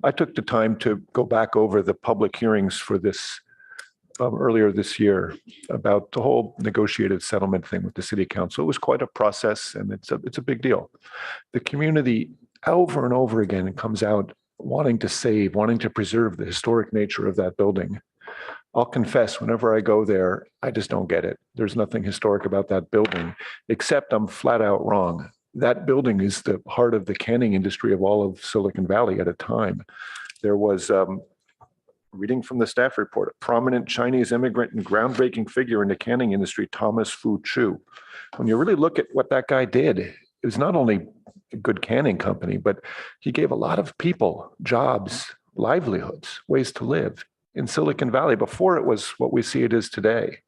I took the time to go back over the public hearings for this earlier this year about the whole negotiated settlement thing with the city council. It was quite a process, and it's a big deal. The community over and over again comes out wanting to save, wanting to preserve the historic nature of that building. I'll confess, whenever I go there, I just don't get it. There's nothing historic about that building, except I'm flat out wrong. That building is the heart of the canning industry of all of Silicon Valley at a time. There was, reading from the staff report, a prominent Chinese immigrant and groundbreaking figure in the canning industry, Thomas Fu Chu. When you really look at what that guy did, it was not only a good canning company, but he gave a lot of people jobs, livelihoods, ways to live in Silicon Valley before it was what we see it is today.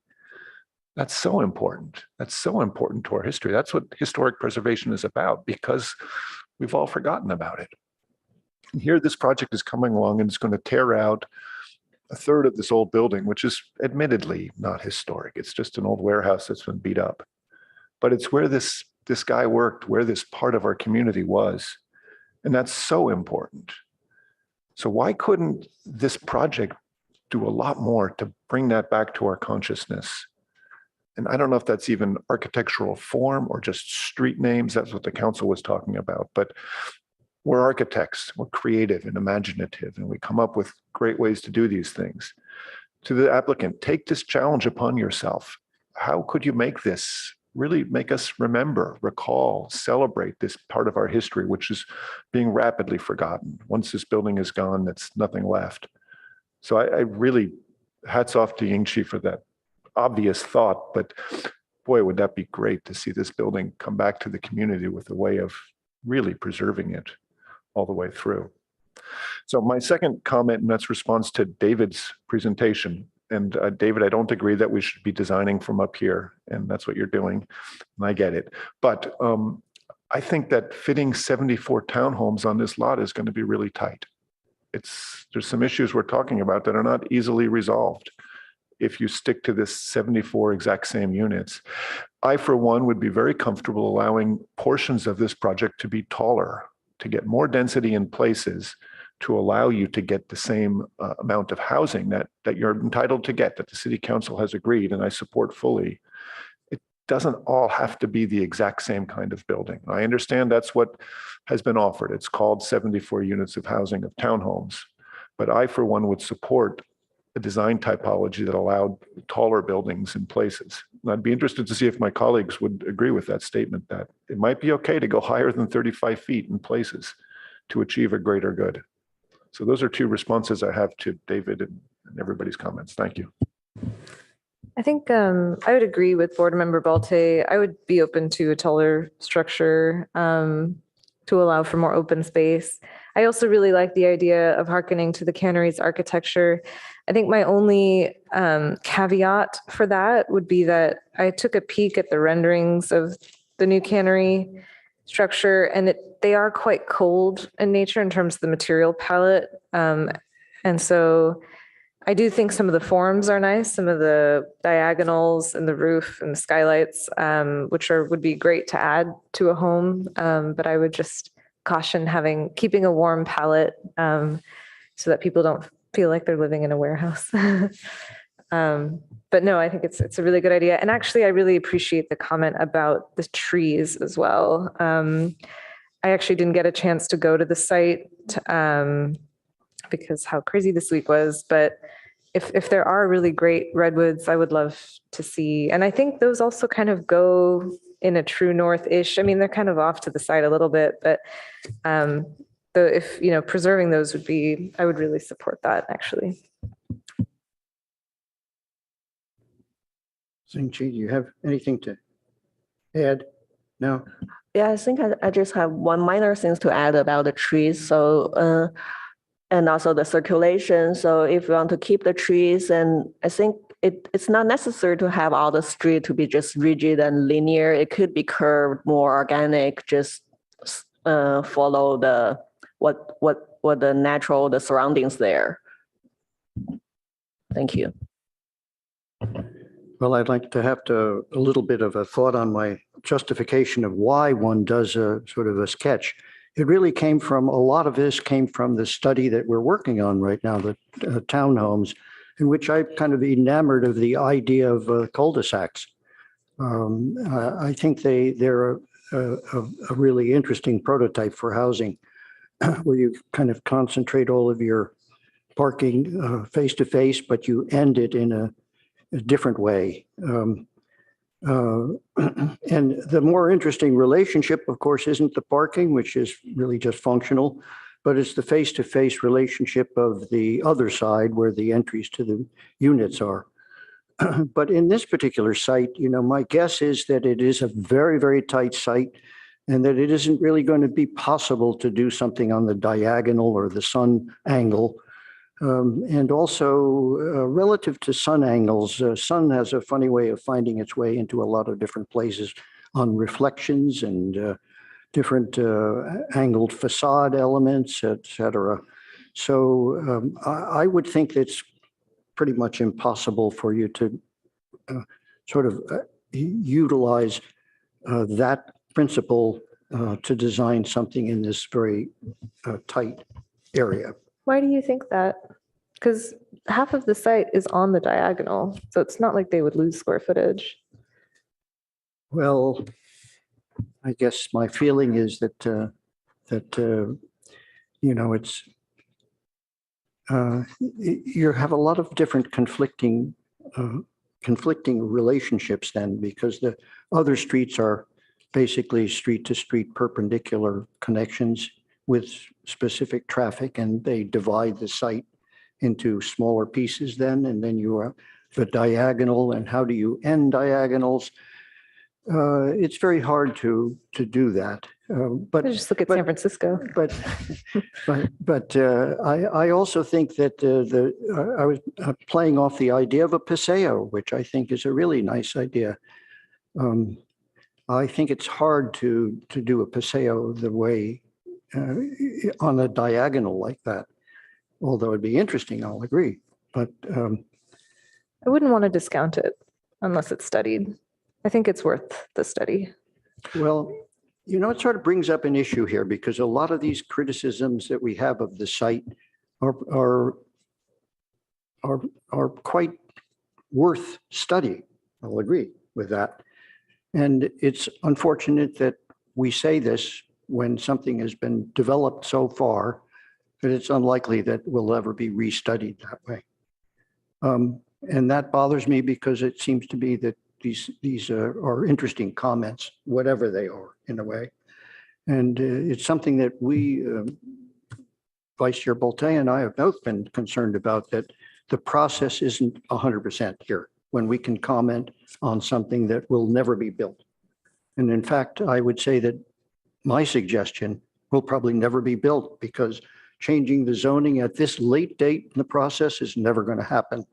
That's so important. That's so important to our history. That's what historic preservation is about, because we've all forgotten about it. And here this project is coming along and it's going to tear out a third of this old building, which is admittedly not historic. It's just an old warehouse that's been beat up. But it's where this guy worked, where this part of our community was. And that's so important. So why couldn't this project do a lot more to bring that back to our consciousness? And I don't know if that's even architectural form or just street names. That's what the council was talking about. But We're architects, we're creative and imaginative, and we come up with great ways to do these things. To the applicant, take this challenge upon yourself. How could you make this really make us remember, recall, celebrate this part of our history, which is being rapidly forgotten? Once this building is gone, that's nothing left. So I really, hats off to Ying-Chi for that obvious thought, but boy, would that be great to see this building come back to the community with a way of really preserving it all the way through. So my second comment, and that's response to David's presentation. And David, I don't agree that we should be designing from up here, and that's what you're doing, and I get it. But I think that fitting 74 townhomes on this lot is going to be really tight. There's some issues we're talking about that are not easily resolved if you stick to this 74 exact same units. I, for one, would be very comfortable allowing portions of this project to be taller, to get more density in places, to allow you to get the same amount of housing that you're entitled to get, that the city council has agreed, and I support fully. It doesn't all have to be the exact same kind of building. I understand that's what has been offered. It's called 74 units of housing of townhomes. But I, for one, would support a design typology that allowed taller buildings in places. And I'd be interested to see if my colleagues would agree with that statement, that it might be okay to go higher than 35 feet in places to achieve a greater good. So those are two responses I have to David and everybody's comments. Thank you. I think I would agree with Board Member Balte. I would be open to a taller structure to allow for more open space. I also really like the idea of hearkening to the cannery's architecture. I think my only caveat for that would be that I took a peek at the renderings of the new cannery structure, and they are quite cold in nature in terms of the material palette. And so I do think some of the forms are nice, some of the diagonals and the roof and the skylights, which would be great to add to a home. But I would just caution keeping a warm palette so that people don't feel like they're living in a warehouse. But no, I think it's a really good idea. And actually, I really appreciate the comment about the trees as well. I actually didn't get a chance to go to the site because how crazy this week was. But if there are really great redwoods, I would love to see. And I think those also kind of go in a true north-ish. I mean, they're kind of off to the side a little bit, but if preserving those I would really support that actually. Ying-Chi, do you have anything to add? No? Yeah, I think I just have one minor things to add about the trees. So, and also the circulation. So if you want to keep the trees, and I think it's not necessary to have all the street to be just rigid and linear. It could be curved, more organic, just follow what the natural, the surroundings there. Thank you. Well, I'd like to have a little bit of a thought on my justification of why one does a sort of a sketch. It really a lot of this came from the study that we're working on right now, the townhomes, in which I'm kind of enamored of the idea of cul-de-sacs. I think they're a really interesting prototype for housing, where you kind of concentrate all of your parking face-to-face, but you end it in a different way. And the more interesting relationship, of course, isn't the parking, which is really just functional, but it's the face-to-face relationship of the other side where the entries to the units are. But in this particular site, my guess is that it is a very, very tight site and that it isn't really going to be possible to do something on the diagonal or the sun angle. And also relative to sun angles, sun has a funny way of finding its way into a lot of different places on reflections and different angled facade elements, et cetera. So I would think it's pretty much impossible for you to sort of utilize that principle to design something in this very tight area. Why do you think that? Because half of the site is on the diagonal, so it's not like they would lose square footage. Well, I guess my feeling is that you know, you have a lot of different conflicting relationships then, because the other streets are basically street to street perpendicular connections with specific traffic, and they divide the site into smaller pieces then, and then you have the diagonal, and how do you end diagonals? It's very hard to do that. But Just look at San Francisco. I also think that I was playing off the idea of a paseo, which I think is a really nice idea. I think it's hard to do a paseo the way on a diagonal like that, although it'd be interesting, I'll agree. But I wouldn't want to discount it unless it's studied. I think it's worth the study. well, you know, it sort of brings up an issue here, because a lot of these criticisms that we have of the site are quite worth studying. I'll agree with that. And it's unfortunate that we say this when something has been developed so far that it's unlikely that will ever be restudied that way. And that bothers me, because it seems to be that these are interesting comments, whatever they are, in a way. And it's something that we, Vice Chair Bolte and I have both been concerned about, that the process isn't 100% here when we can comment on something that will never be built. And in fact, I would say that my suggestion will probably never be built, because changing the zoning at this late date in the process is never going to happen.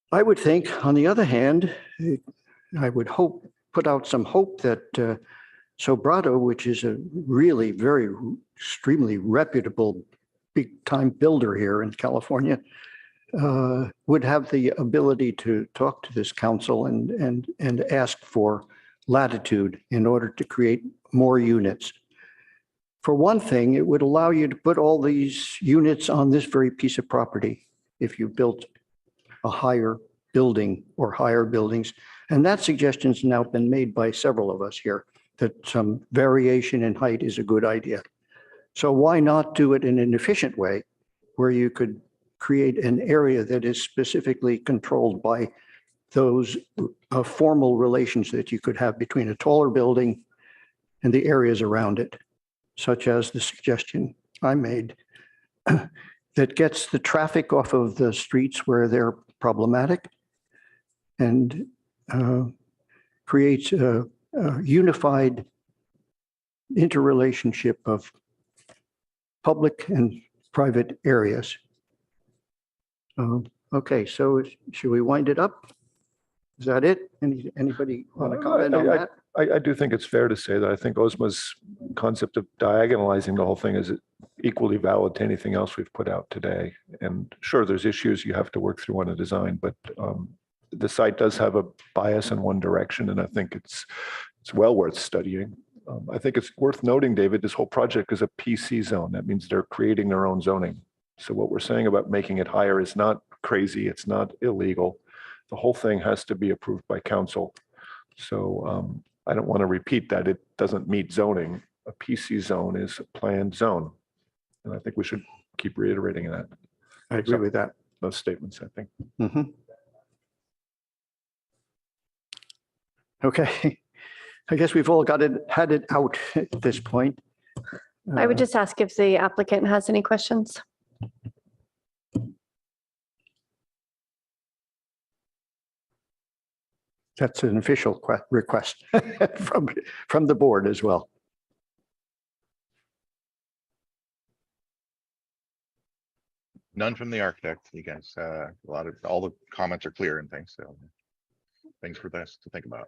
I would think, on the other hand, I would put out some hope that Sobrato, which is a really very extremely reputable big time builder here in California, would have the ability to talk to this council and ask for latitude in order to create more units. For one thing, it would allow you to put all these units on this very piece of property if you built a higher building or higher buildings. And that suggestion's now been made by several of us here, that some variation in height is a good idea. So why not do it in an efficient way, where you could create an area that is specifically controlled by those formal relations that you could have between a taller building and the areas around it, such as the suggestion I made, that gets the traffic off of the streets where they're problematic and creates a unified interrelationship of public and private areas. Okay, so should we wind it up? Is that it? Anybody want to comment on that? I do think it's fair to say that I think Ozma's concept of diagonalizing the whole thing is equally valid to anything else we've put out today. And sure, there's issues you have to work through on a design, but the site does have a bias in one direction, and I think it's well worth studying. I think it's worth noting, David, this whole project is a PC zone. That means they're creating their own zoning. So what we're saying about making it higher is not crazy. It's not illegal. The whole thing has to be approved by council. So I don't want to repeat that it doesn't meet zoning. A PC zone is a planned zone. And I think we should keep reiterating that. I agree with that. Those statements, I think. Mhm. Okay. I guess we've all had it out at this point. I would just ask if the applicant has any questions. That's an official request from the board as well. None from the architect. You guys, all the comments are clear and things. So things for this to think about.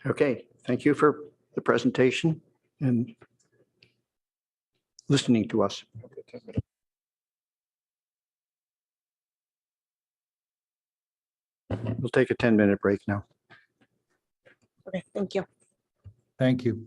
Okay, thank you for the presentation and listening to us. We'll take a 10-minute break now. Okay, thank you. Thank you.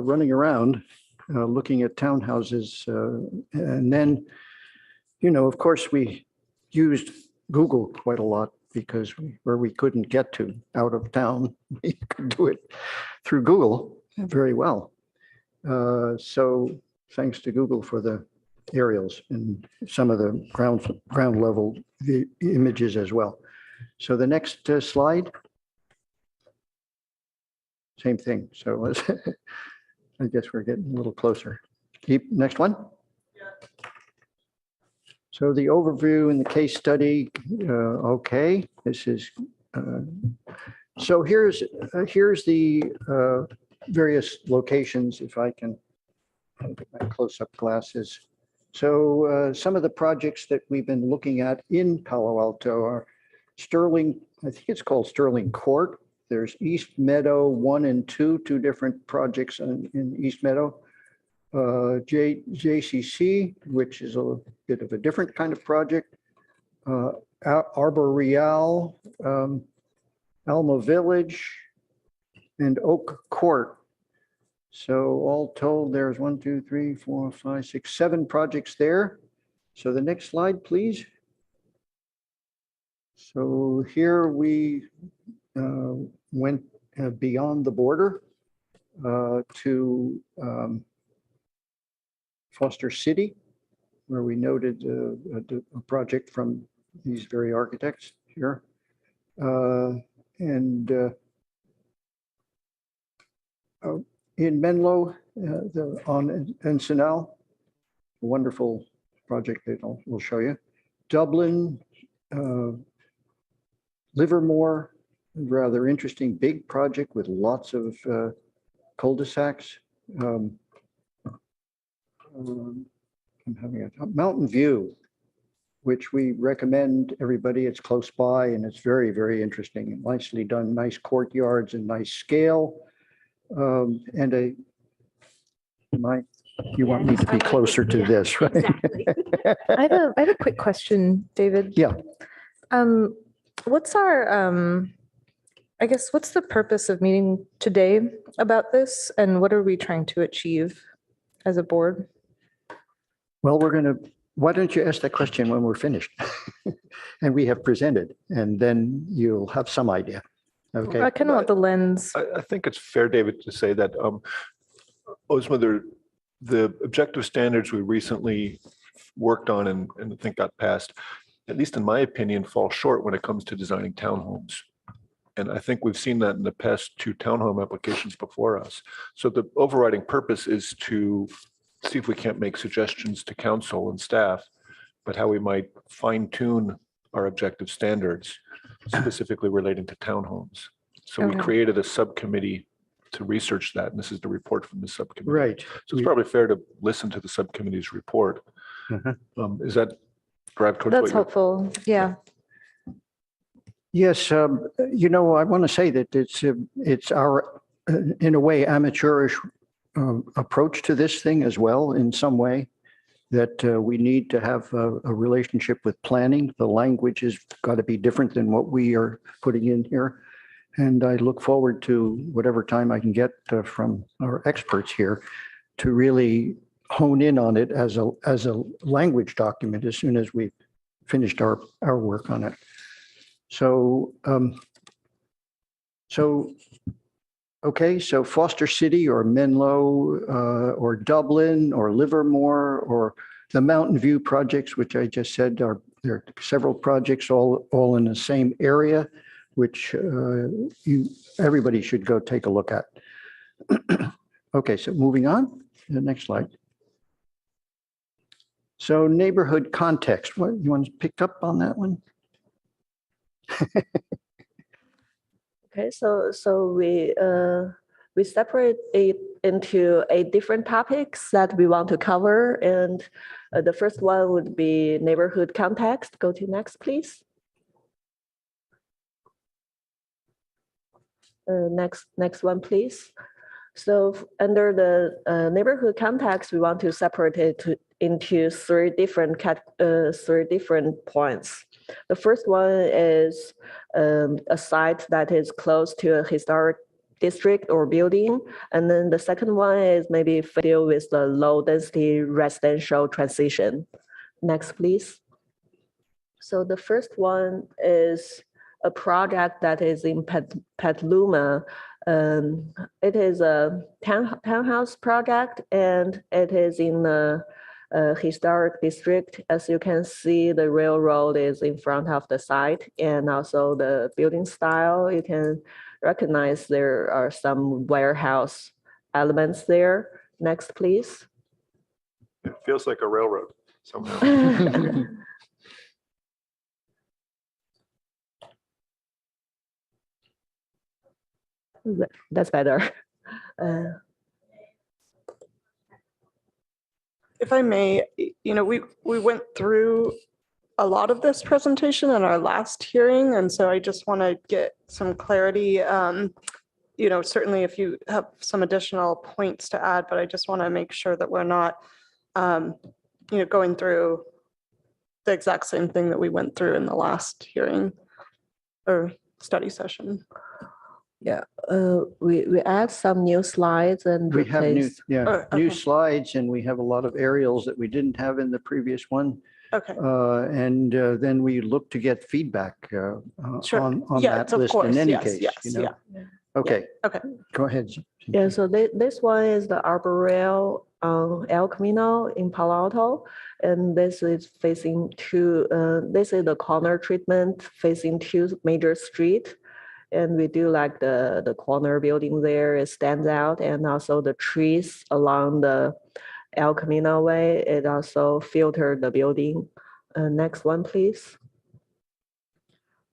for running around, looking at townhouses. And then, of course, we used Google quite a lot because where we couldn't get to out of town, we could do it through Google very well. So thanks to Google for the aerials and some of the ground level images as well. So the next slide. Same thing. So I guess we're getting a little closer. Keep next one. So the overview in the case study. Okay, this is. So here's the various locations. If I can get my close-up glasses. So some of the projects that we've been looking at in Palo Alto are Sterling. I think it's called Sterling Court. There's East Meadow 1 and 2, two different projects in East Meadow. JCC, which is a bit of a different kind of project. Arbor Real, Alma Village, and Oak Court. So all told, there's 1, 2, 3, 4, 5, 6, 7 projects there. So the next slide, please. So here we went beyond the border to Foster City, where we noted a project from these very architects here. In Menlo, on Encinal, a wonderful project that we'll show you. Dublin, Livermore, rather interesting big project with lots of cul-de-sacs. I'm having a Mountain View, which we recommend everybody. It's close by and it's very, very interesting and nicely done. Nice courtyards and nice scale. And you want me to be closer to this, right? Exactly. I have a quick question, David. Yeah. What's our, I guess, what's the purpose of meeting today about this? And what are we trying to achieve as a board? Well, why don't you ask that question when we're finished? And we have presented, and then you'll have some idea. Okay. I kind of want the lens. I think it's fair, David, to say that Ozma, the objective standards we recently worked on and I think got passed, at least in my opinion, fall short when it comes to designing townhomes. And I think we've seen that in the past 2 townhome applications before us. So the overriding purpose is to see if we can't make suggestions to council and staff, but how we might fine tune our objective standards specifically relating to townhomes. So we created a subcommittee to research that. And this is the report from the subcommittee. Right. So it's probably fair to listen to the subcommittee's report. Is that drive towards? That's helpful. Yeah. Yes. I want to say that it's our, in a way, amateurish approach to this thing as well, in some way, that we need to have a relationship with planning. The language has got to be different than what we are putting in here. And I look forward to whatever time I can get from our experts here to really hone in on it as a language document as soon as we've finished our work on it. So, okay, so Foster City or Menlo or Dublin or Livermore or the Mountain View projects, which I just said there are several projects all in the same area, which everybody should go take a look at. Okay, so moving on to the next slide. So neighborhood context, what you want to pick up on that one? Okay, so we separate it into 8 different topics that we want to cover, and the first one would be neighborhood context. Go to next, please. Next one, please. So under the neighborhood context, we want to separate it into 3 different points. The first one is a site that is close to a district or building. And then the second one is maybe deal with the low density residential transition. Next, please. So the first one is a project that is in Petaluma. It is a townhouse project, and it is in the historic district. As you can see, the railroad is in front of the site, and also the building style. You can recognize there are some warehouse elements there. Next, please. It feels like a railroad somehow. That's better. If I may, we went through a lot of this presentation in our last hearing, and so I just want to get some clarity. Certainly if you have some additional points to add, but I just want to make sure that we're not, going through the exact same thing that we went through in the last hearing or study session. Yeah, we add some new slides and We have new, replace. new Okay. slides, and we have a lot of aerials that we didn't have in the previous one. Okay, And then we look to get feedback sure. on Yes, that of list course. in any Yes, case, yes, you know? yeah. Okay. Okay. Go ahead. Yeah, so this one is the Arbor Rail on El Camino in Palo Alto. And this is facing two, this is the corner treatment facing two major streets. And we do like the corner building there, it stands out. And also the trees along the El Camino way, it also filtered the building. Next one, please.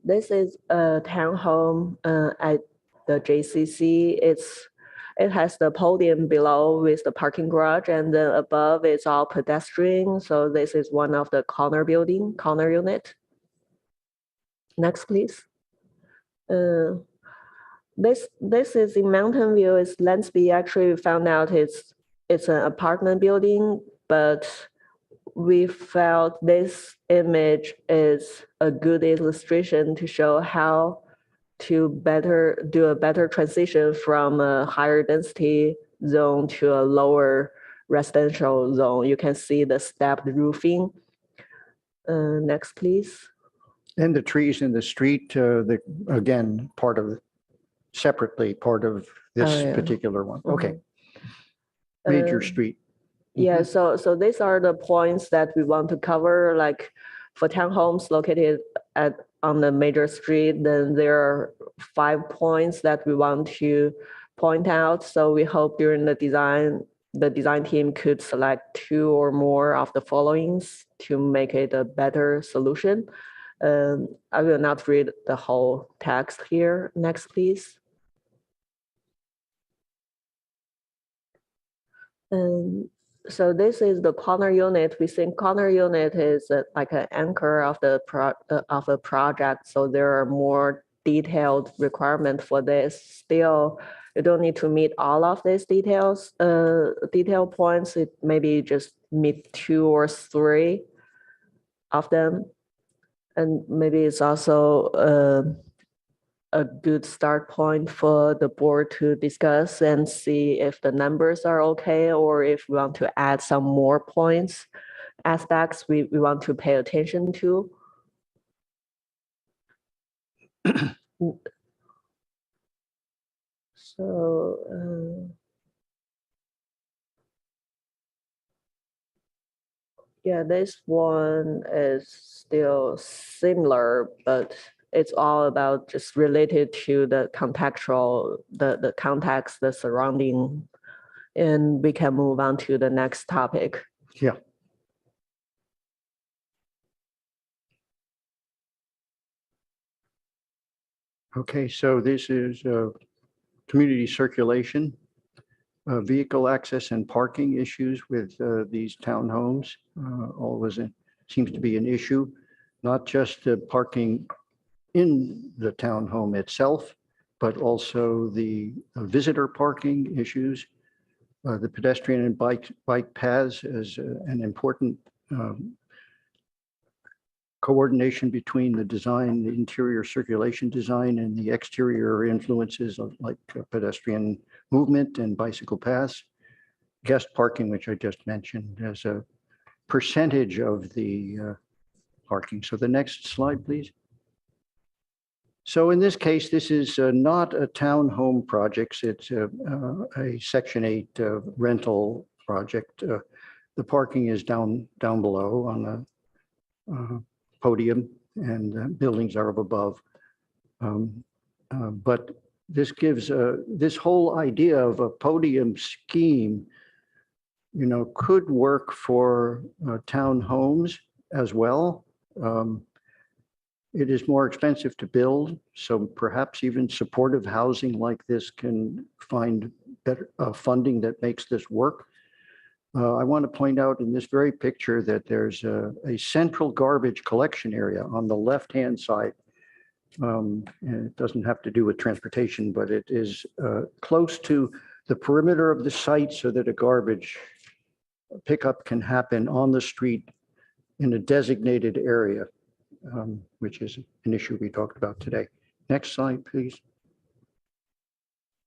This is a townhome at the JCC. It has the podium below with the parking garage, and then above it's all pedestrian. So this is one of the corner unit. Next, please. This is in Mountain View. It's Lansby. Actually, we found out it's an apartment building, but we felt this image is a good illustration to show how to do a better transition from a higher density zone to a lower residential zone. You can see the stepped roofing. Next, please. And the trees in the street, again, separately part of this Oh, yeah. particular one. Mhm. Okay. Major street. Yeah, so these are the points that we want to cover, like for townhomes located on the major street, then there are 5 points that we want to point out. So we hope during the design team could select 2 or more of the followings to make it a better solution. I will not read the whole text here. Next, please. So this is the corner unit. We think corner unit is like an anchor of a project. So there are more detailed requirements for this. Still, you don't need to meet all of these detail points. It maybe just meet 2 or 3 of them. And maybe it's also a good start point for the board to discuss and see if the numbers are okay, or if we want to add some more points, aspects we want to pay attention to. So, yeah, this one is still similar, but it's all about just related to the contextual, the context, the surrounding, and we can move on to the next topic. Yeah. Okay, so this is community circulation, vehicle access and parking issues with these townhomes. Always seems to be an issue, not just parking in the townhome itself, but also the visitor parking issues. The pedestrian and bike paths is an important coordination between the design, the interior circulation design and the exterior influences of like pedestrian movement and bicycle paths. Guest parking, which I just mentioned, as a percentage of the parking. So the next slide, please. So in this case, this is not a townhome project. It's a Section 8 rental project. The parking is down below on the podium, and buildings are up above. But this gives this whole idea of a podium scheme, you know, could work for townhomes as well. It is more expensive to build, so perhaps even supportive housing like this can find better funding that makes this work. I want to point out in this very picture that there's a central garbage collection area on the left-hand side. And it doesn't have to do with transportation, but it is close to the perimeter of the site so that a garbage pickup can happen on the street in a designated area, which is an issue we talked about today. Next slide, please.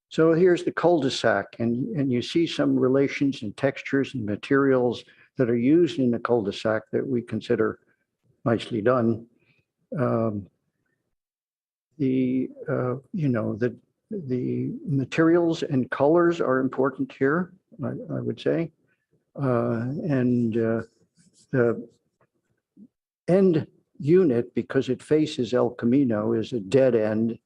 So here's the cul-de-sac, and you see some relations and textures and materials that are used in the cul-de-sac that we consider nicely done. The materials and colors are important here, I would say. The end unit, because it faces El Camino, is a dead end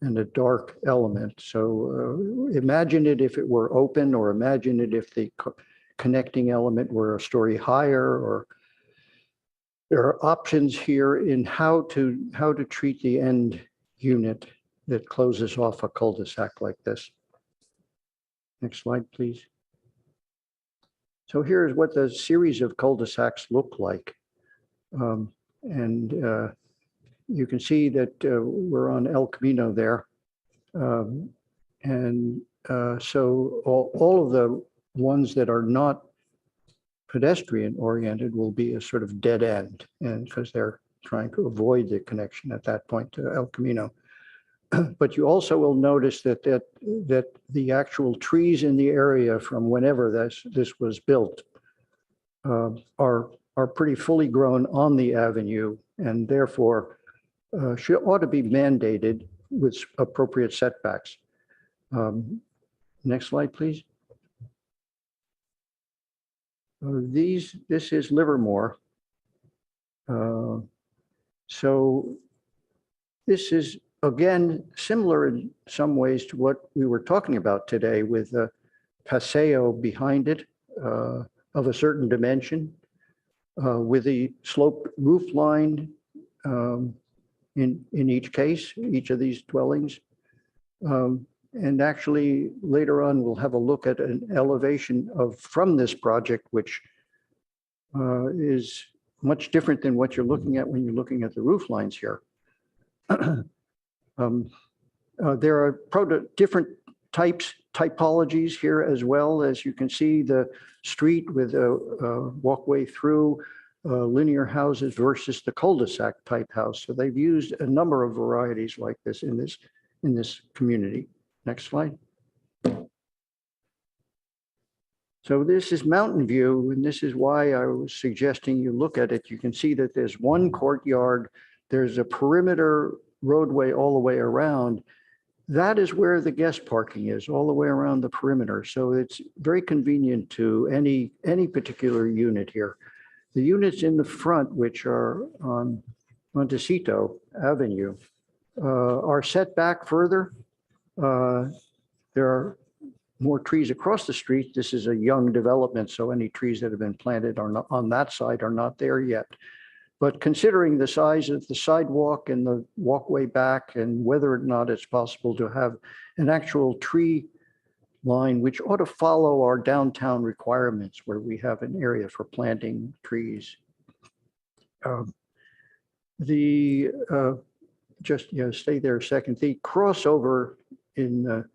and a dark element. So imagine it if it were open, or imagine it if the connecting element were a story higher, or there are options here in how to treat the end unit that closes off a cul-de-sac like this. Next slide, please. So here's what the series of cul-de-sacs look like. You can see that we're on El Camino there. So all of the ones that are not pedestrian oriented will be a sort of dead end, and because they're trying to avoid the connection at that point to El Camino. But you also will notice that the actual trees in the area from whenever this was built are pretty fully grown on the avenue, and therefore ought to be mandated with appropriate setbacks. Next slide, please. This is Livermore. So this is, again, similar in some ways to what we were talking about today, with a paseo behind it of a certain dimension, with the sloped roof line in each case, each of these dwellings. And actually, later on, we'll have a look at an elevation from this project, which is much different than what you're looking at when you're looking at the roof lines here. There are different typologies here as well. As you can see, the street with a walkway through linear houses versus the cul-de-sac type house. So they've used a number of varieties like this in this community. Next slide. So this is Mountain View, and this is why I was suggesting you look at it. You can see that there's one courtyard, there's a perimeter roadway all the way around. That is where the guest parking is, all the way around the perimeter. So it's very convenient to any particular unit here. The units in the front, which are on Montecito Avenue, are set back further. There are more trees across the street. This is a young development, so any trees that have been planted are not on that side are not there yet. But considering the size of the sidewalk and the walkway back, and whether or not it's possible to have an actual tree line, which ought to follow our downtown requirements, where we have an area for planting trees. Just stay there a second. The crossover in the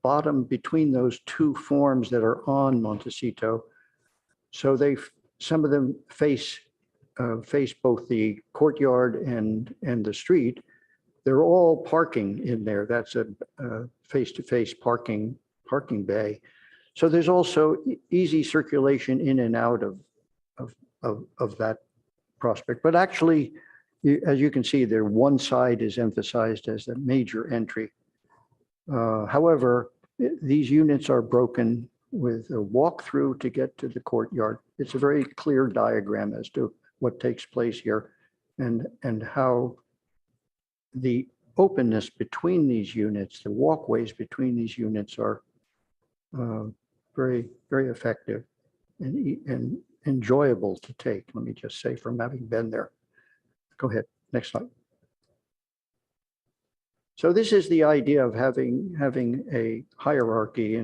bottom between those two forms that are on Montecito, so some of them face face both the courtyard and the street, they're all parking in there. That's a face-to-face parking bay. So there's also easy circulation in and out of that prospect. But actually, as you can see there, one side is emphasized as a major entry. However, these units are broken with a walkthrough to get to the courtyard. It's a very clear diagram as to what takes place here and how the openness between these units, the walkways between these units are very, very effective and enjoyable to take. Let me just say from having been there. Go ahead, next slide. So this is the idea of having a hierarchy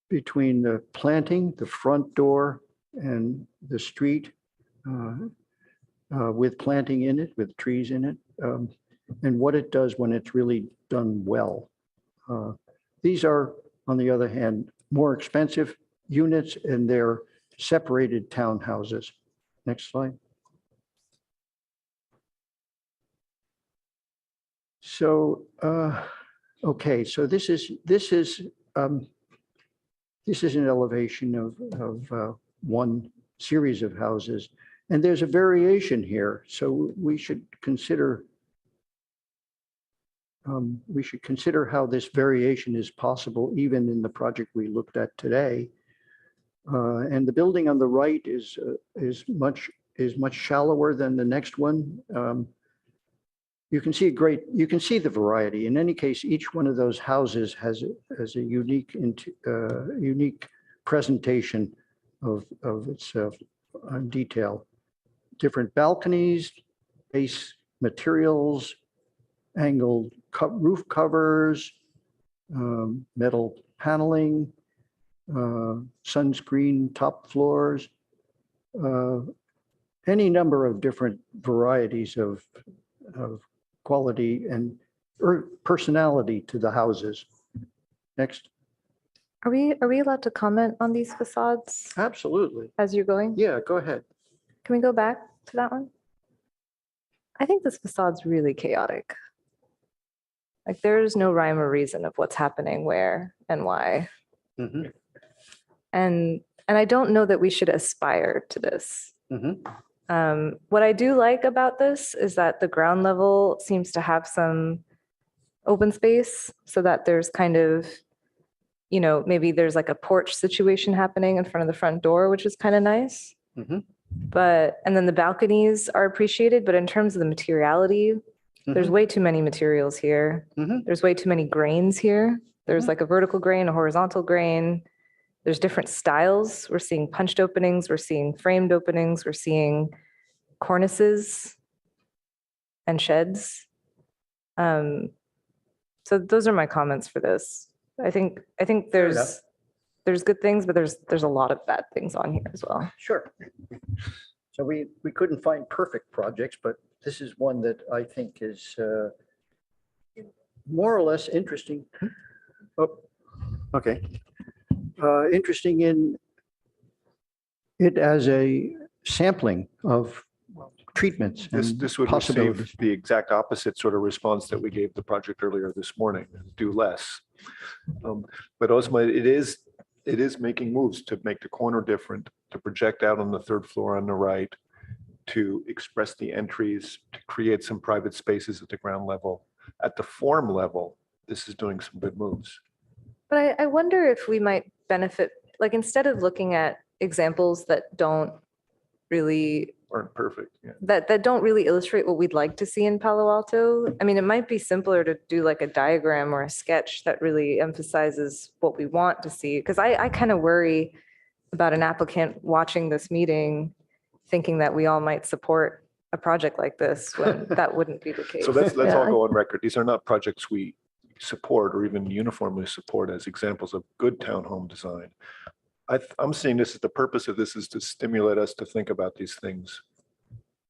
between the planting, the front door, and the street, with planting in it, with trees in it, and what it does when it's really done well. These are, on the other hand, more expensive units, and they're separated townhouses. Next slide. So, okay, so this is an elevation of one series of houses, and there's a variation here. So we should consider how this variation is possible even in the project we looked at today. And the building on the right is much shallower than the next one. You can see the variety. In any case, each one of those houses has a unique presentation of its detail. Different balconies, base materials, angled roof covers, metal paneling, sunscreen top floors, any number of different varieties of quality and personality to the houses. Next. Are we allowed to comment on these facades Absolutely. as you're going? Yeah, go ahead. Can we go back to that one? I think this facade's really chaotic. Like there's no rhyme or reason of what's happening where and why. Mhm. And I don't know that we should aspire to this. Mhm. What I do like about this is that the ground level seems to have some open space so that there's kind of, maybe there's like a porch situation happening in front of the front door, which is kind of nice. Mhm. And then the balconies are appreciated, but in terms of the materiality, there's way too many materials here. Mhm. There's way too many grains here. There's like a vertical grain, a horizontal grain. There's different styles. We're seeing punched openings. We're seeing framed openings. We're seeing cornices and sheds. So those are my comments for this. I think there's good things, but there's a lot of bad things on here as well. Sure. So we couldn't find perfect projects, but this is one that I think is more or less interesting. Oh, okay. Interesting in it as a sampling of treatments and This would possibilities. receive the exact opposite sort of response that we gave the project earlier this morning, do less. But ultimately, it is making moves to make the corner different, to project out on the third floor on the right, to express the entries, to create some private spaces at the ground level. At the form level, this is doing some good moves. But I wonder if we might benefit, like instead of looking at examples that don't really Aren't perfect. Yeah. that don't really illustrate what we'd like to see in Palo Alto. I mean, it might be simpler to do like a diagram or a sketch that really emphasizes what we want to see. Because I kind of worry about an applicant watching this meeting thinking that we all might support a project like this when that wouldn't be the case. So let's all Yeah. go on record. These are not projects we support or even uniformly support as examples of good townhome design. I'm seeing this as the purpose of this is to stimulate us to think about these things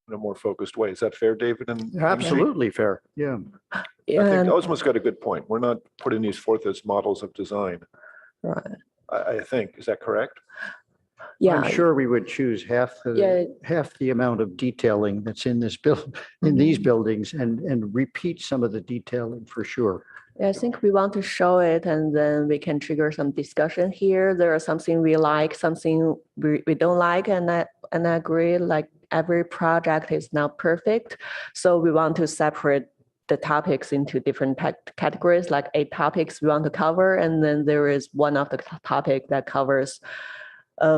in a more focused way. Is that fair, David? And Absolutely fair. Yeah. I Yeah, think Ozma's got a good point. We're not putting these forth as models of design. right. I think, is that correct? Yeah. I'm sure we would choose half the amount of detailing that's in this in these buildings and repeat some of the detailing for sure. Yeah, I think we want to show it and then we can trigger some discussion here. There are something we like, something we don't like, and I agree, like every project is not perfect. So we want to separate the topics into different categories, like 8 topics we want to cover. And then there is one of the topic that covers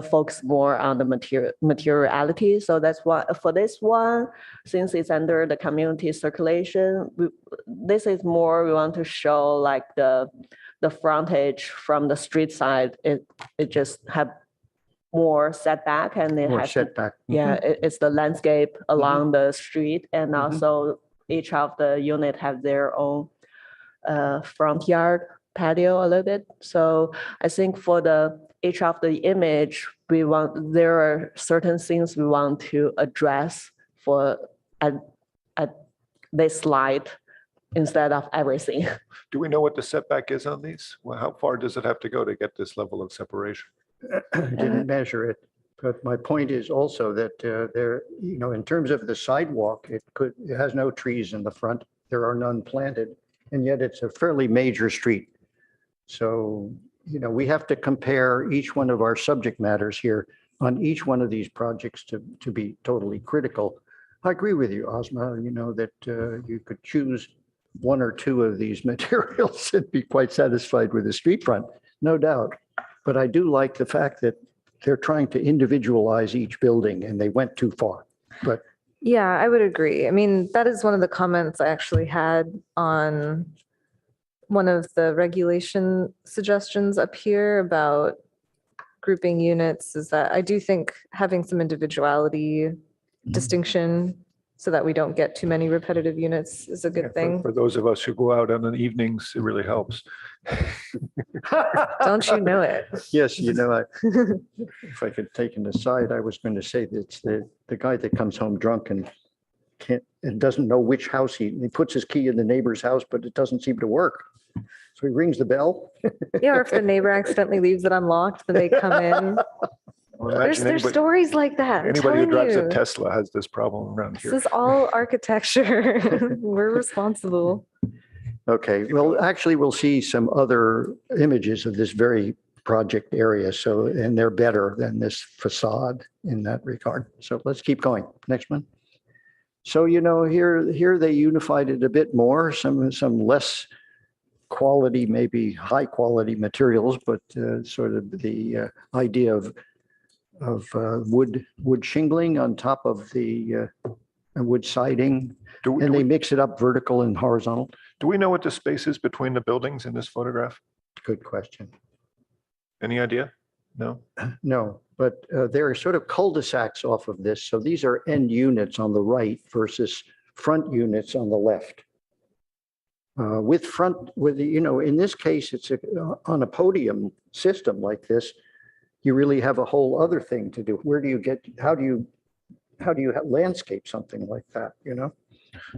focus more on the materiality. So that's why for this one, since it's under the community circulation, this is more we want to show like the frontage from the street side. It just have more setback and it More has setback. yeah, it's the landscape along the street, and also each of the unit have their own front yard patio a little bit. So I think for each of the image, there are certain things we want to address for at this slide instead of everything. Do we know what the setback is on these? Well, how far does it have to go to get this level of separation? I didn't measure it, but my point is also that there, in terms of the sidewalk, it has no trees in the front. There are none planted, and yet it's a fairly major street. So, we have to compare each one of our subject matters here on each one of these projects to be totally critical. I agree with you, Ozma, that you could choose 1 or 2 of these materials and be quite satisfied with the street front, no doubt. But I do like the fact that they're trying to individualize each building and they went too far. But Yeah, I would agree. I mean, that is one of the comments I actually had on one of the regulation suggestions up here about grouping units, is that I do think having some individuality distinction so that we don't get too many repetitive units is a good thing. For those of us who go out on the evenings, it really helps. Don't you know it? yes, if I could take an aside, I was going to say that it's the guy that comes home drunk and doesn't know which house he puts his key in the neighbor's house, but it doesn't seem to work. So he rings the bell. Yeah, or if the neighbor accidentally leaves it unlocked, then they come in. Well, There's stories like that. I'm Anybody who telling drives a you. Tesla has this problem around This here. is all architecture. We're responsible. Okay, well, actually, we'll see some other images of this very project area. And they're better than this facade in that regard. So let's keep going. Next one. So, here they unified it a bit more, some less quality, maybe high quality materials, but sort of the idea of wood shingling on top of the wood siding, and they mix it up vertical and horizontal. Do we know what the space is between the buildings in this photograph? Good question. Any idea? No? No, but there are sort of cul-de-sacs off of this. So these are end units on the right versus front units on the left. In this case, it's on a podium system like this, you really have a whole other thing to do. How do you landscape something like that,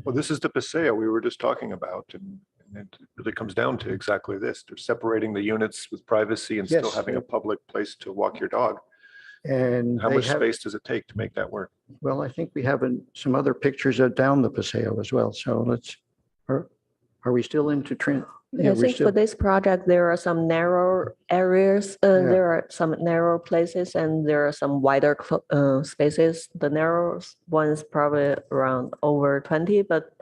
Well, this is the paseo we were just talking about, and it really comes down to exactly this. They're separating the units with privacy and still Yes. having a public place to walk your dog. And How much space does it take to make that work? Well, I think we have some other pictures down the paseo as well. So are we still into trend? I think for this project, there are some narrow areas, there are some narrow places, and there are some wider spaces. The narrow ones probably around over 20, but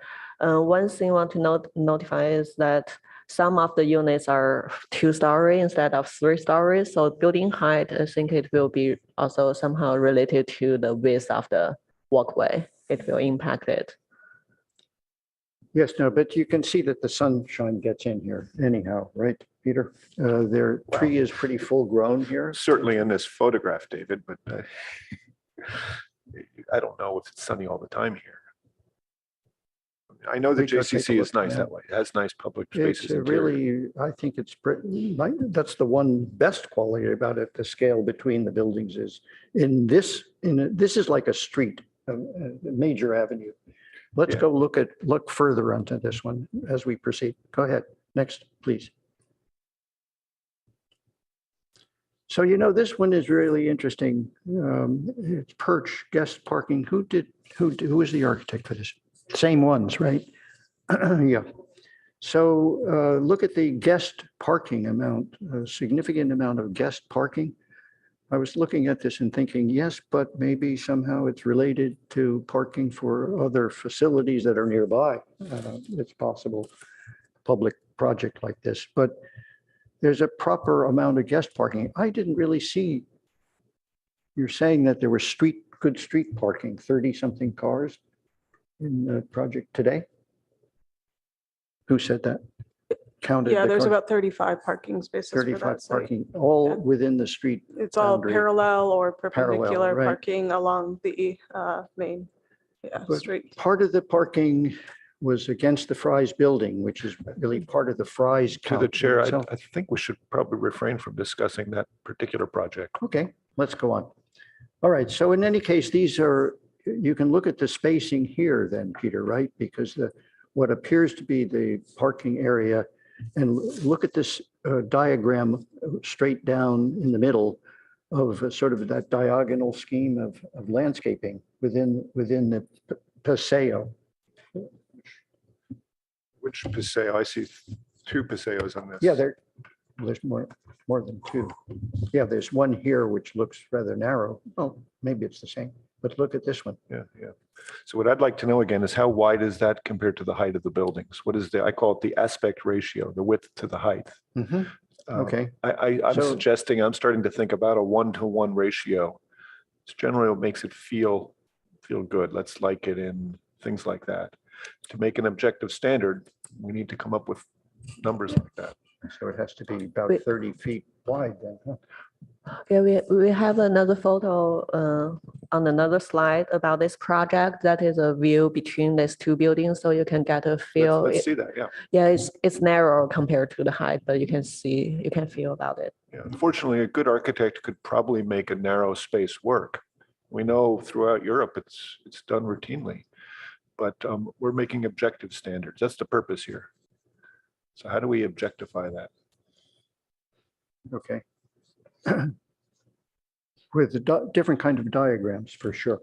one thing I want to notify is that some of the units are 2-story instead of 3 stories. So building height, I think it will be also somehow related to the width of the walkway. It will impact it. Yes, no, but you can see that the sunshine gets in here anyhow, right, Peter? Their tree is pretty full grown here. Certainly in this photograph, David, but I don't know if it's sunny all the time here. I know the JCC is nice that way. It has nice public spaces. It's really, I think that's the one best quality about it. The scale between the buildings is this is like a street, a major avenue. Let's go look further onto this one as we proceed. Go ahead. Next, please. So, this one is really interesting. It's perch guest parking. Who was the architect for this? Same ones, right? Yeah. So look at the guest parking amount, a significant amount of guest parking. I was looking at this and thinking, yes, but maybe somehow it's related to parking for other facilities that are nearby. It's possible, public project like this, but there's a proper amount of guest parking. I didn't really see, you're saying that there was good street parking, 30-something cars in the project today? Who said that? Counted Yeah, the there's cars? about 35 parking spaces for 35 that site. parking, all Yeah. within the street. It's all boundary. parallel or perpendicular right. parking along the main But street. part of the parking was against the Fry's building, which is really part of the Fry's To the count chair, itself. I think we should probably refrain from discussing that particular project. Okay, let's go on. All right, so in any case, these are, you can look at the spacing here then, Peter, right? Because what appears to be the parking area, and look at this diagram straight down in the middle of sort of that diagonal scheme of landscaping within the paseo. Which paseo? I see two paseos on this. Yeah, there's more than two. Yeah, there's one here which looks rather narrow. Oh, maybe it's the same, but look at this one. Yeah. So what I'd like to know again is how wide is that compared to the height of the buildings? What is I call it the aspect ratio, the width to the height. Okay. I'm So- suggesting, I'm starting to think about a 1-to-1 ratio. It's generally what makes it feel good. Let's like it in things like that. To make an objective standard, we need to come up with numbers like that. So it has to be about Wait. 30 feet wide then, huh? Yeah, we have another photo on another slide about this project. That is a view between these two buildings, so you can get a feel. Let's see that, yeah. Yeah, it's narrow compared to the height, but you can feel about it. Yeah. Unfortunately, a good architect could probably make a narrow space work. We know throughout Europe, it's done routinely, but we're making objective standards. That's the purpose here. So how do we objectify that? Okay. With the different kind of diagrams for sure.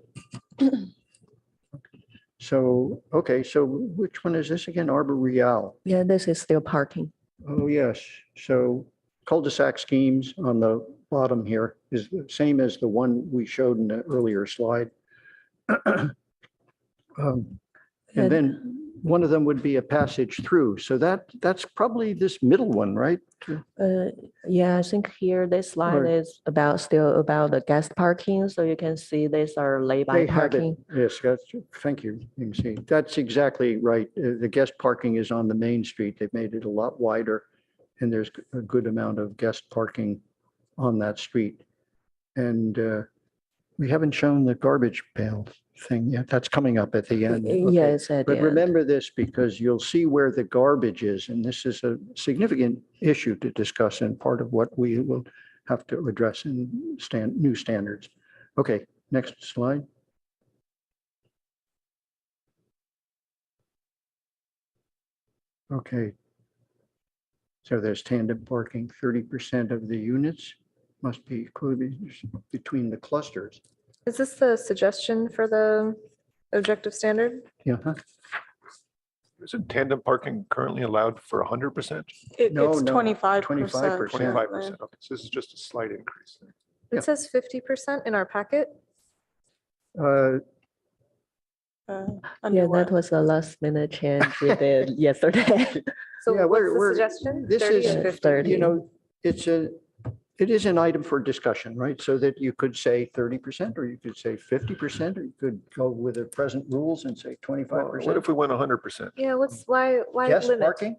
So, okay, so which one is this again? Arbor Real. Yeah, this is still parking. Oh, yes. So cul-de-sac schemes on the bottom here is the same as the one we showed in the earlier slide. And then one of them would be a passage through. So that's probably this middle one, right? Yeah, I think here this slide Or- is still about the guest parking. So you can see these are lay-by They have it. parking. Yes, thank you. You can see, that's exactly right. The guest parking is on the main street. They've made it a lot wider. And there's a good amount of guest parking on that street. And we haven't shown the garbage pail thing yet. That's coming up at the end. Okay. Yes, at the But end. remember this, because you'll see where the garbage is, and this is a significant issue to discuss and part of what we will have to address in new standards. Okay, next slide. Okay. So there's tandem parking, 30% of the units must be included between the clusters. Is this the suggestion for the objective standard? Yeah. Huh? Isn't tandem parking currently allowed for 100%? No, It's no, 25%. 25%. 25%. Okay, so this is just a slight increase. Yeah. It says 50% in our packet. Uh, Under Yeah, what? that was a last minute change we did yesterday. So Yeah, what's we're- the suggestion? this 30 is- and 50? 30. You know, it is an item for discussion, right? So that you could say 30%, or you could say 50%, or you could go with the present rules and say Well, 25%. what if we went 100%? Yeah, why Guest limit? parking,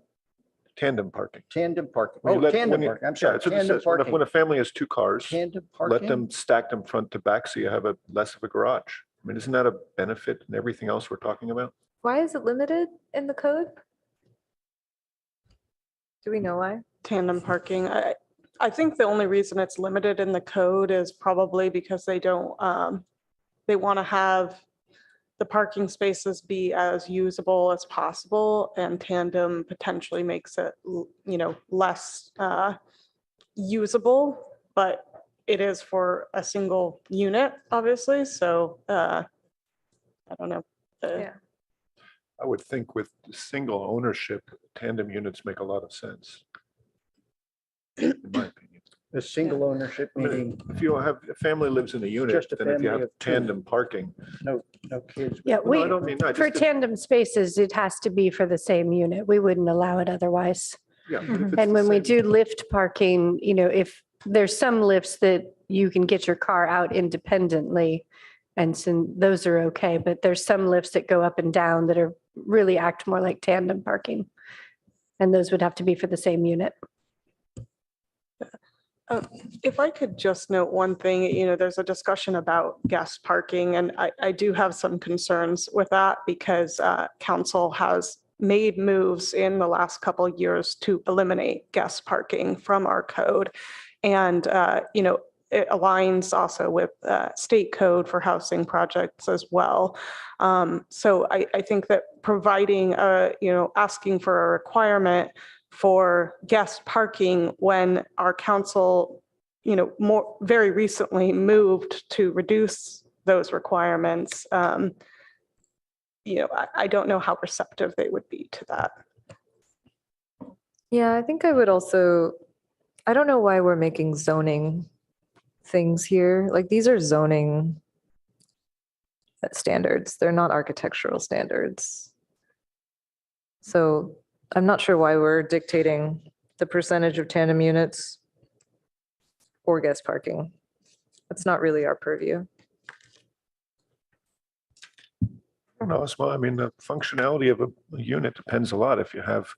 Tandem parking. tandem parking. When you Oh, let- tandem when you- parking. I'm Yeah, sorry, that's what it tandem says. When parking. a family has two cars, Tandem let parking. them stack them front to back so you have a less of a garage. I mean, isn't that a benefit in everything else we're talking about? Why is it limited in the code? Do we know why? Tandem parking. I think the only reason it's limited in the code is probably because they don't, they want to have the parking spaces be as usable as possible, and tandem potentially makes it, less usable. But it is for a single unit, obviously, so I don't know. Yeah. I would think with single ownership, tandem units make a lot of sense. In my opinion. A single ownership I mean, meaning if you have, a family lives in a unit, Just a then if you family have of two. tandem parking. no kids. Yeah, No, I don't mean that. for just tandem spaces, it has to be for the same unit. We wouldn't allow it otherwise. Yeah. but if it's And the when we same- do lift parking, if there's some lifts that you can get your car out independently, and so those are okay, but there's some lifts that go up and down that are really act more like tandem parking. And those would have to be for the same unit. If I could just note one thing, there's a discussion about guest parking, and I do have some concerns with that because council has made moves in the last couple of years to eliminate guest parking from our code. And, it aligns also with state code for housing projects as well. So I think that providing, asking for a requirement for guest parking when our council, very recently moved to reduce those requirements. I don't know how receptive they would be to that. Yeah, I think I would also, I don't know why we're making zoning things here. Like these are zoning standards. They're not architectural standards. So I'm not sure why we're dictating the percentage of tandem units or guest parking. That's not really our purview. I don't know, Asma, I mean, the functionality of a unit depends a lot. If you have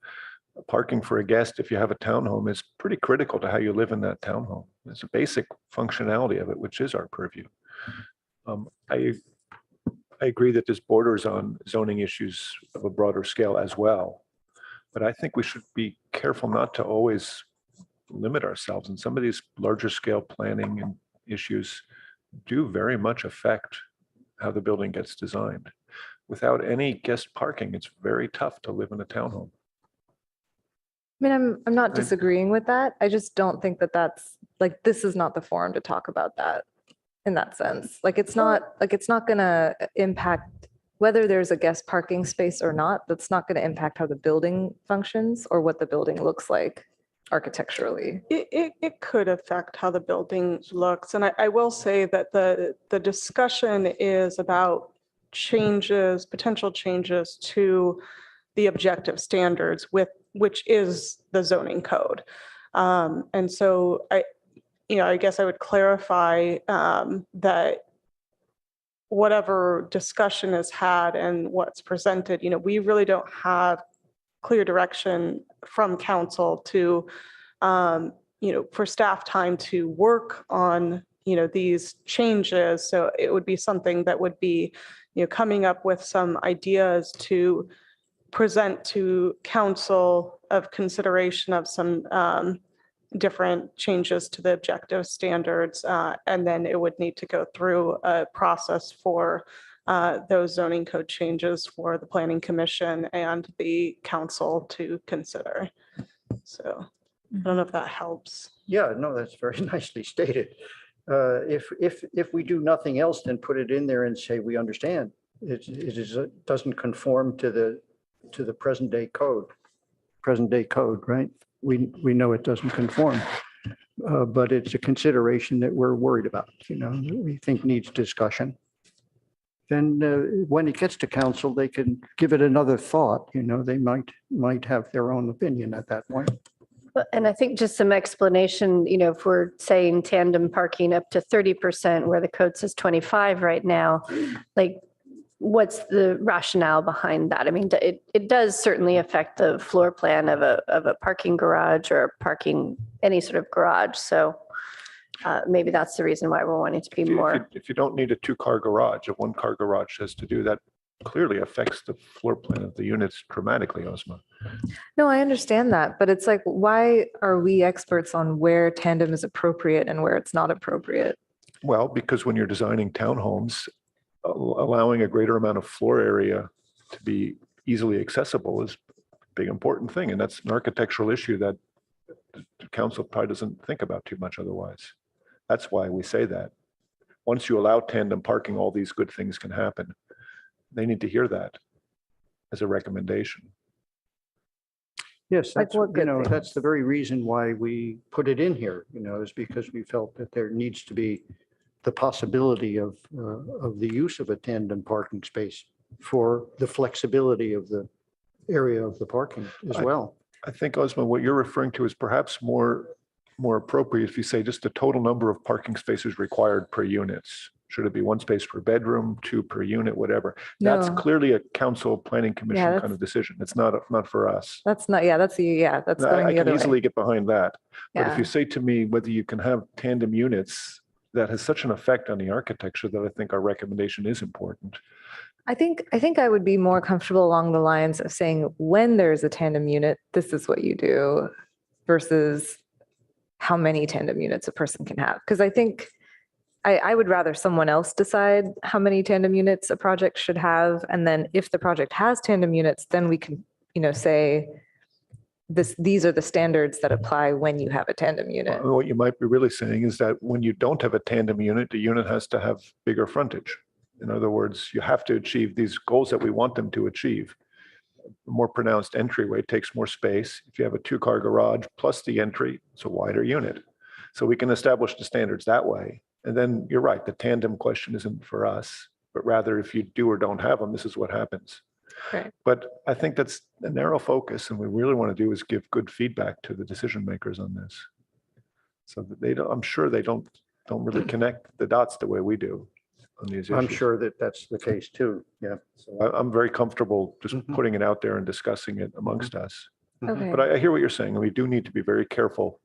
parking for a guest, if you have a townhome, is pretty critical to how you live in that townhome. It's a basic functionality of it, which is our purview. I agree that this borders on zoning issues of a broader scale as well. But I think we should be careful not to always limit ourselves. And some of these larger scale planning and issues do very much affect how the building gets designed. Without any guest parking, it's very tough to live in a townhome. I mean, I'm not disagreeing with that. I just don't think that that's like, this is not the forum to talk about that in that sense. Like, it's not gonna impact whether there's a guest parking space or not. That's not gonna impact how the building functions or what the building looks like architecturally. It could affect how the building looks. And I will say that the discussion is about potential changes to the objective standards which is the zoning code. And so I guess I would clarify that whatever discussion is had and what's presented, we really don't have clear direction from council to, for staff time to work on, these changes. So it would be something that would be, coming up with some ideas to present to council of consideration of some different changes to the objective standards. And then it would need to go through a process for those zoning code changes for the planning commission and the council to consider. So I don't know if that helps. Yeah, no, that's very nicely stated. If we do nothing else, then put it in there and say, we understand. It doesn't conform to the present day code, right? We know it doesn't conform, but it's a consideration that we're worried about, that we think needs discussion. Then when it gets to council, they can give it another thought, they might have their own opinion at that point. And I think just some explanation, if we're saying tandem parking up to 30% where the code says 25 right now, like what's the rationale behind that? I mean, it does certainly affect the floor plan of a parking garage or any sort of garage. So maybe that's the reason why we're wanting to be more. If you don't need a 2-car garage, a 1-car garage has to do that, clearly affects the floor plan of the units dramatically, Osma. No, I understand that, but it's like, why are we experts on where tandem is appropriate and where it's not appropriate? Well, because when you're designing townhomes, allowing a greater amount of floor area to be easily accessible is a big important thing. And that's an architectural issue that the council probably doesn't think about too much otherwise. That's why we say that. Once you allow tandem parking, all these good things can happen. They need to hear that as a recommendation. Yes, Like that's, what good that's the very reason why we put it in here, is because we felt that there needs to be the possibility of the use of a tandem parking space for the flexibility of the area of the parking as well. I think, Osman, what you're referring to is perhaps more appropriate if you say just the total number of parking spaces required per units. Should it be one space per bedroom, 2 per unit, whatever? That's No. clearly a council planning commission that's- kind of decision. It's not for us. That's not, yeah, that's going I the can other way. easily get behind that. But if Yeah. you say to me whether you can have tandem units, that has such an effect on the architecture that I think our recommendation is important. I think I would be more comfortable along the lines of saying when there's a tandem unit, this is what you do versus how many tandem units a person can have. Because I think I would rather someone else decide how many tandem units a project should have. And then if the project has tandem units, then we can, say these are the standards that apply when you have a tandem unit. What you might be really saying is that when you don't have a tandem unit, the unit has to have bigger frontage. In other words, you have to achieve these goals that we want them to achieve. A more pronounced entryway takes more space. If you have a 2-car garage plus the entry, it's a wider unit. So we can establish the standards that way. And then you're right, the tandem question isn't for us, but rather if you do or don't have them, this is what happens. Right. But I think that's a narrow focus, and what we really want to do is give good feedback to the decision makers on this. So that they don't, I'm sure they don't really connect the dots the way we do on these issues. I'm sure that that's the case too. Yeah. So, I'm very comfortable just putting it out there and discussing it amongst us. Okay. But I hear what you're saying, and we do need to be very careful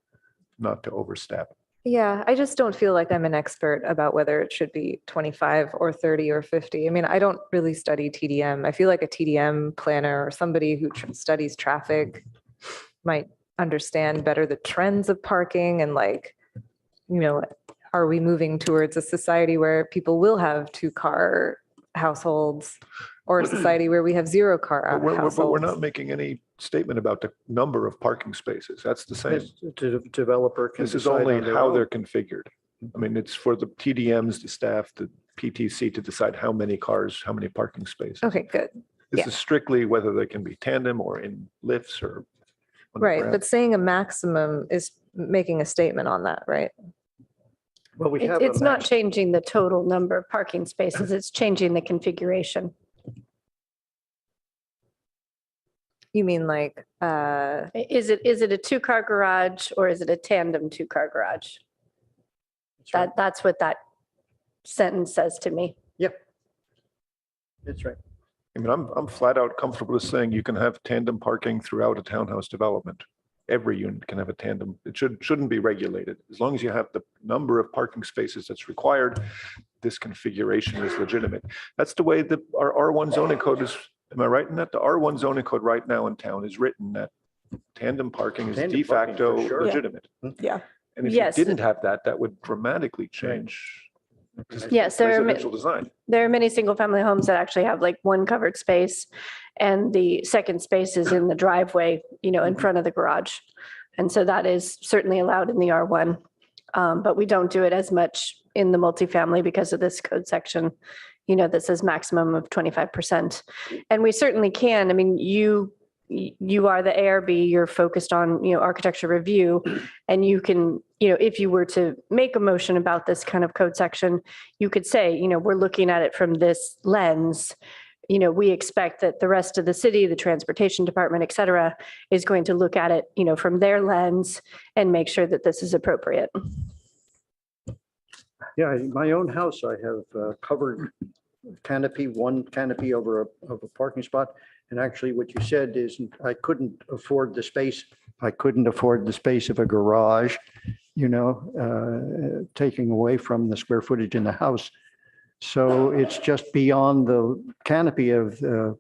not to overstep. Yeah, I just don't feel like I'm an expert about whether it should be 25 or 30 or 50. I mean, I don't really study TDM. I feel like a TDM planner or somebody who studies traffic might understand better the trends of parking and are we moving towards a society where people will have 2-car households or a society where we have 0-car households? But we're not making any statement about the number of parking spaces. That's the same. the developer can This is decide only on their how own. they're configured. I mean, it's for the TDMs, the staff, the PTC to decide how many cars, how many parking spaces. Okay, good. This yeah. is strictly whether they can be tandem or in lifts or. Right, underground. but saying a maximum is making a statement on that, right? Well, we have. It's not changing the total number of parking spaces, it's changing the configuration. You mean Is it a 2-car garage or is it a tandem 2-car garage? That's what that sentence says to me. Yep. That's right. I mean, I'm flat out comfortable with saying you can have tandem parking throughout a townhouse development. Every unit can have a tandem. It shouldn't be regulated. As long as you have the number of parking spaces that's required, this configuration is legitimate. That's the way that our R1 zoning code is. Am I right in that? The R1 zoning code right now in town is written that tandem parking is Tandem de parking, for facto sure. legitimate. Yeah. And if Yes. you didn't have that, that would dramatically change. Yes, there are residential design. There are many single-family homes that actually have like one covered space and the second space is in the driveway, in front of the garage. And so that is certainly allowed in the R1. But we don't do it as much in the multifamily because of this code section, that says maximum of 25%. And we certainly can. I mean, you are the ARB, you're focused on, architecture review, and you can, if you were to make a motion about this kind of code section, you could say, we're looking at it from this lens. We expect that the rest of the city, the transportation department, et cetera, is going to look at it, from their lens and make sure that this is appropriate. Yeah, in my own house, I have covered canopy, one canopy over a parking spot. And actually what you said is I couldn't afford the space. I couldn't afford the space of a garage, taking away from the square footage in the house. So it's just beyond the canopy of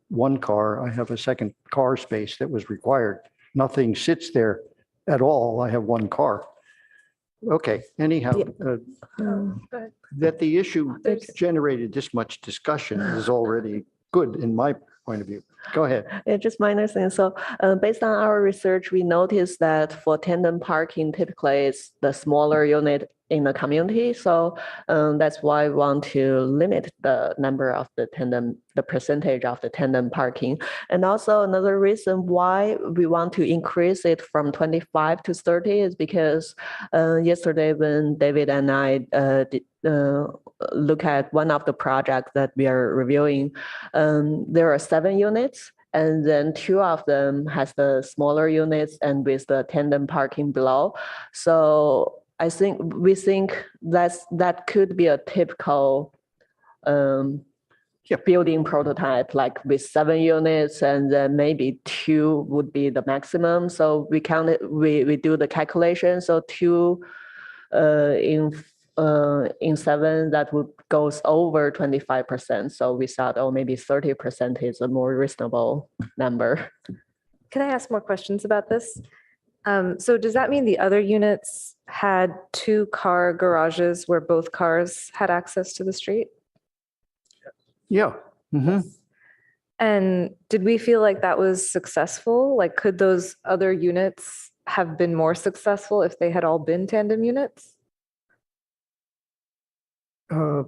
one car. I have a second car space that was required. Nothing sits there at all. I have one car. Okay, anyhow, that the issue generated this much discussion is already good in my point of view. Go ahead. Yeah, just minor thing. So based on our research, we noticed that for tandem parking, typically it's the smaller unit in the community. So that's why we want to limit the number of the percentage of the tandem parking. And also another reason why we want to increase it from 25 to 30 is because yesterday when David and I look at one of the projects that we are reviewing, there are 7 units, and then 2 of them has the smaller units and with the tandem parking below. So we think that could be a typical building prototype, like with 7 units, and then maybe 2 would be the maximum. So we do the calculation. So 2 in 7, that would goes over 25%. So we thought, oh, maybe 30% is a more reasonable number. Can I ask more questions about this? So does that mean the other units had 2-car garages where both cars had access to the street? Yeah. Mhm. And did we feel like that was successful? Like, could those other units have been more successful if they had all been tandem units?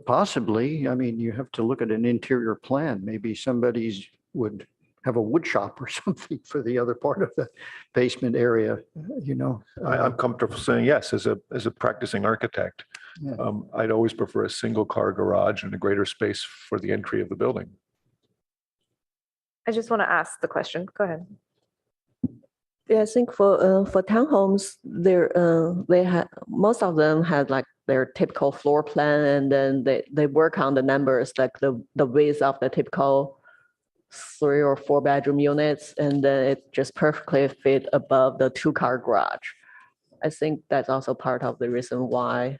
Possibly. I mean, you have to look at an interior plan. Maybe somebody's would have a wood shop or something for the other part of the basement area, you know. I'm comfortable saying yes, as a practicing architect. Yeah. I'd always prefer a single car garage and a greater space for the entry of the building. I just want to ask the question. Go ahead. Yeah, I think for townhomes, they had most of them had like their typical floor plan, and then they work on the numbers, like the width of the typical 3 or 4 bedroom units, and then it just perfectly fit above the 2-car garage. I think that's also part of the reason why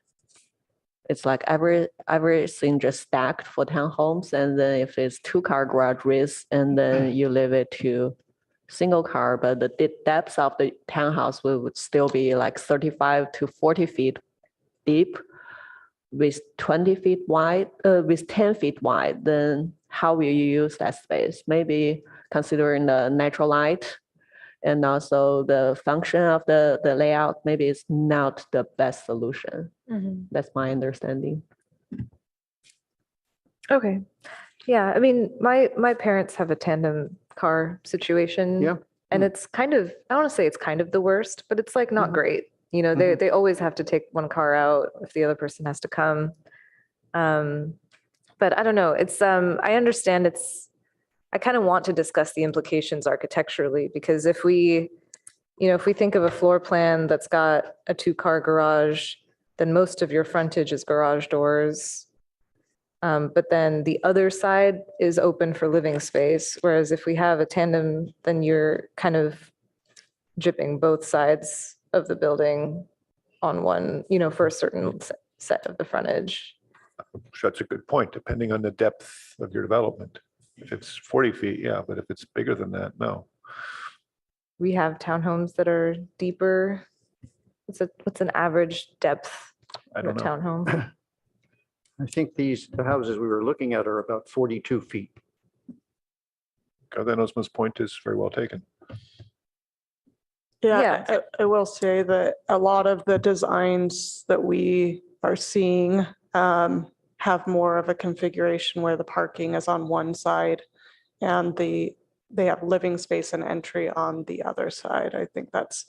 it's like everything just stacked for townhomes, and then if it's 2-car garage width, and then you leave it to single car, but the depth of the townhouse would still be like 35 to 40 feet deep with 20 feet wide, with 10 feet wide. Then how will you use that space? Maybe considering the natural light and also the function of the layout, maybe it's not the best solution. That's my understanding. Okay. Yeah, I mean, my parents have a tandem car situation. Yeah. And it's kind of, I want to say it's kind of the worst, but it's like not great. You know, they always have to take one car out if the other person has to come. But I don't know. It's I understand I kind of want to discuss the implications architecturally, because if we think of a floor plan that's got a 2-car garage, then most of your frontage is garage doors. But then the other side is open for living space. Whereas if we have a tandem, then you're kind of jipping both sides of the building on one, for a certain set of the frontage. So that's a good point, depending on the depth of your development. If it's 40 feet, yeah, but if it's bigger than that, no. We have townhomes that are deeper. What's an average depth I of a don't know. townhome? I think the houses we were looking at are about 42 feet. Then Osma's point is very well taken. Yeah, I will say that a lot of the designs that we are seeing have more of a configuration where the parking is on one side and they have living space and entry on the other side. I think that's,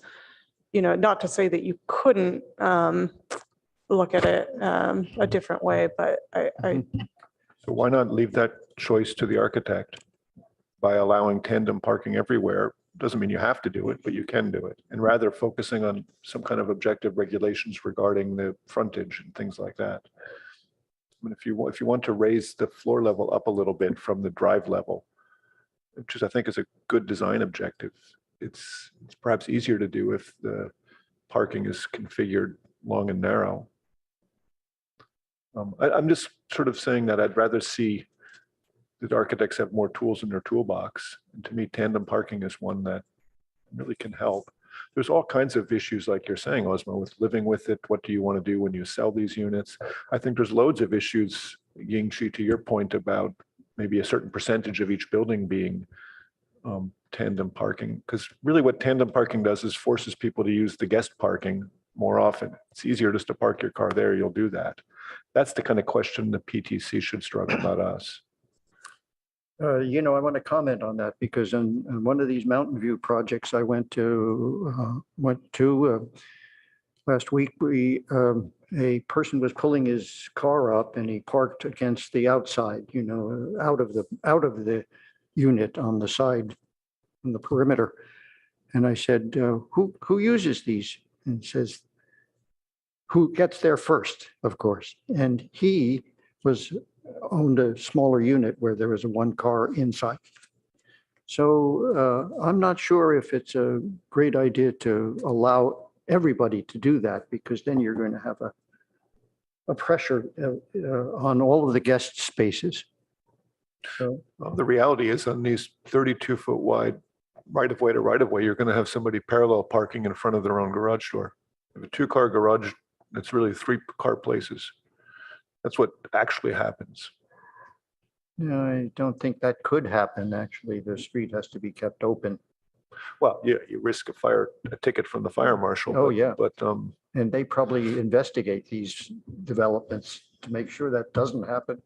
not to say that you couldn't look at it a different way, but So why not leave that choice to the architect by allowing tandem parking everywhere? Doesn't mean you have to do it, but you can do it. And rather focusing on some kind of objective regulations regarding the frontage and things like that. I mean, if you want to raise the floor level up a little bit from the drive level, which I think is a good design objective, it's perhaps easier to do if the parking is configured long and narrow. I'm just sort of saying that I'd rather see that architects have more tools in their toolbox. And to me, tandem parking is one that really can help. There's all kinds of issues, like you're saying, Osmo, with living with it. What do you want to do when you sell these units? I think there's loads of issues, Yingxi, to your point about maybe a certain percentage of each building being tandem parking. Because really what tandem parking does is forces people to use the guest parking more often. It's easier just to park your car there, you'll do that. That's the kind of question the PTC should struggle, not us. You know, I want to comment on that because on one of these Mountain View projects I went to last week, a person was pulling his car up and he parked against the outside, you know, out of the unit on the side, on the perimeter. And I said, who uses these? And he says, who gets there first, of course. And he owned a smaller unit where there was a one car inside. So I'm not sure if it's a great idea to allow everybody to do that, because then you're going to have a pressure on all of the guest spaces. So Well, the reality is on these 32-foot wide right-of-way to right-of-way, you're going to have somebody parallel parking in front of their own garage door. If a two-car garage, it's really 3-car places. That's what actually happens. no, I don't think that could happen. Actually, the street has to be kept open. Well, yeah, you risk a ticket from the fire marshal. Oh, but- yeah. But And they probably investigate these developments to make sure that doesn't happen,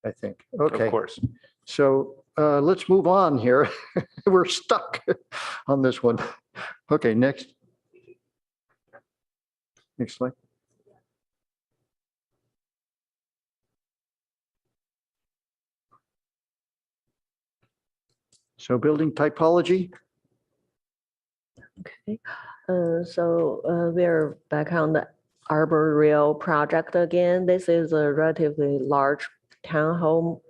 I think. Okay. of course. So let's move on here. We're stuck on this one. Okay, next. Next slide. So building typology. Okay, we're back on the Arbor Rail project again. This is a relatively large townhome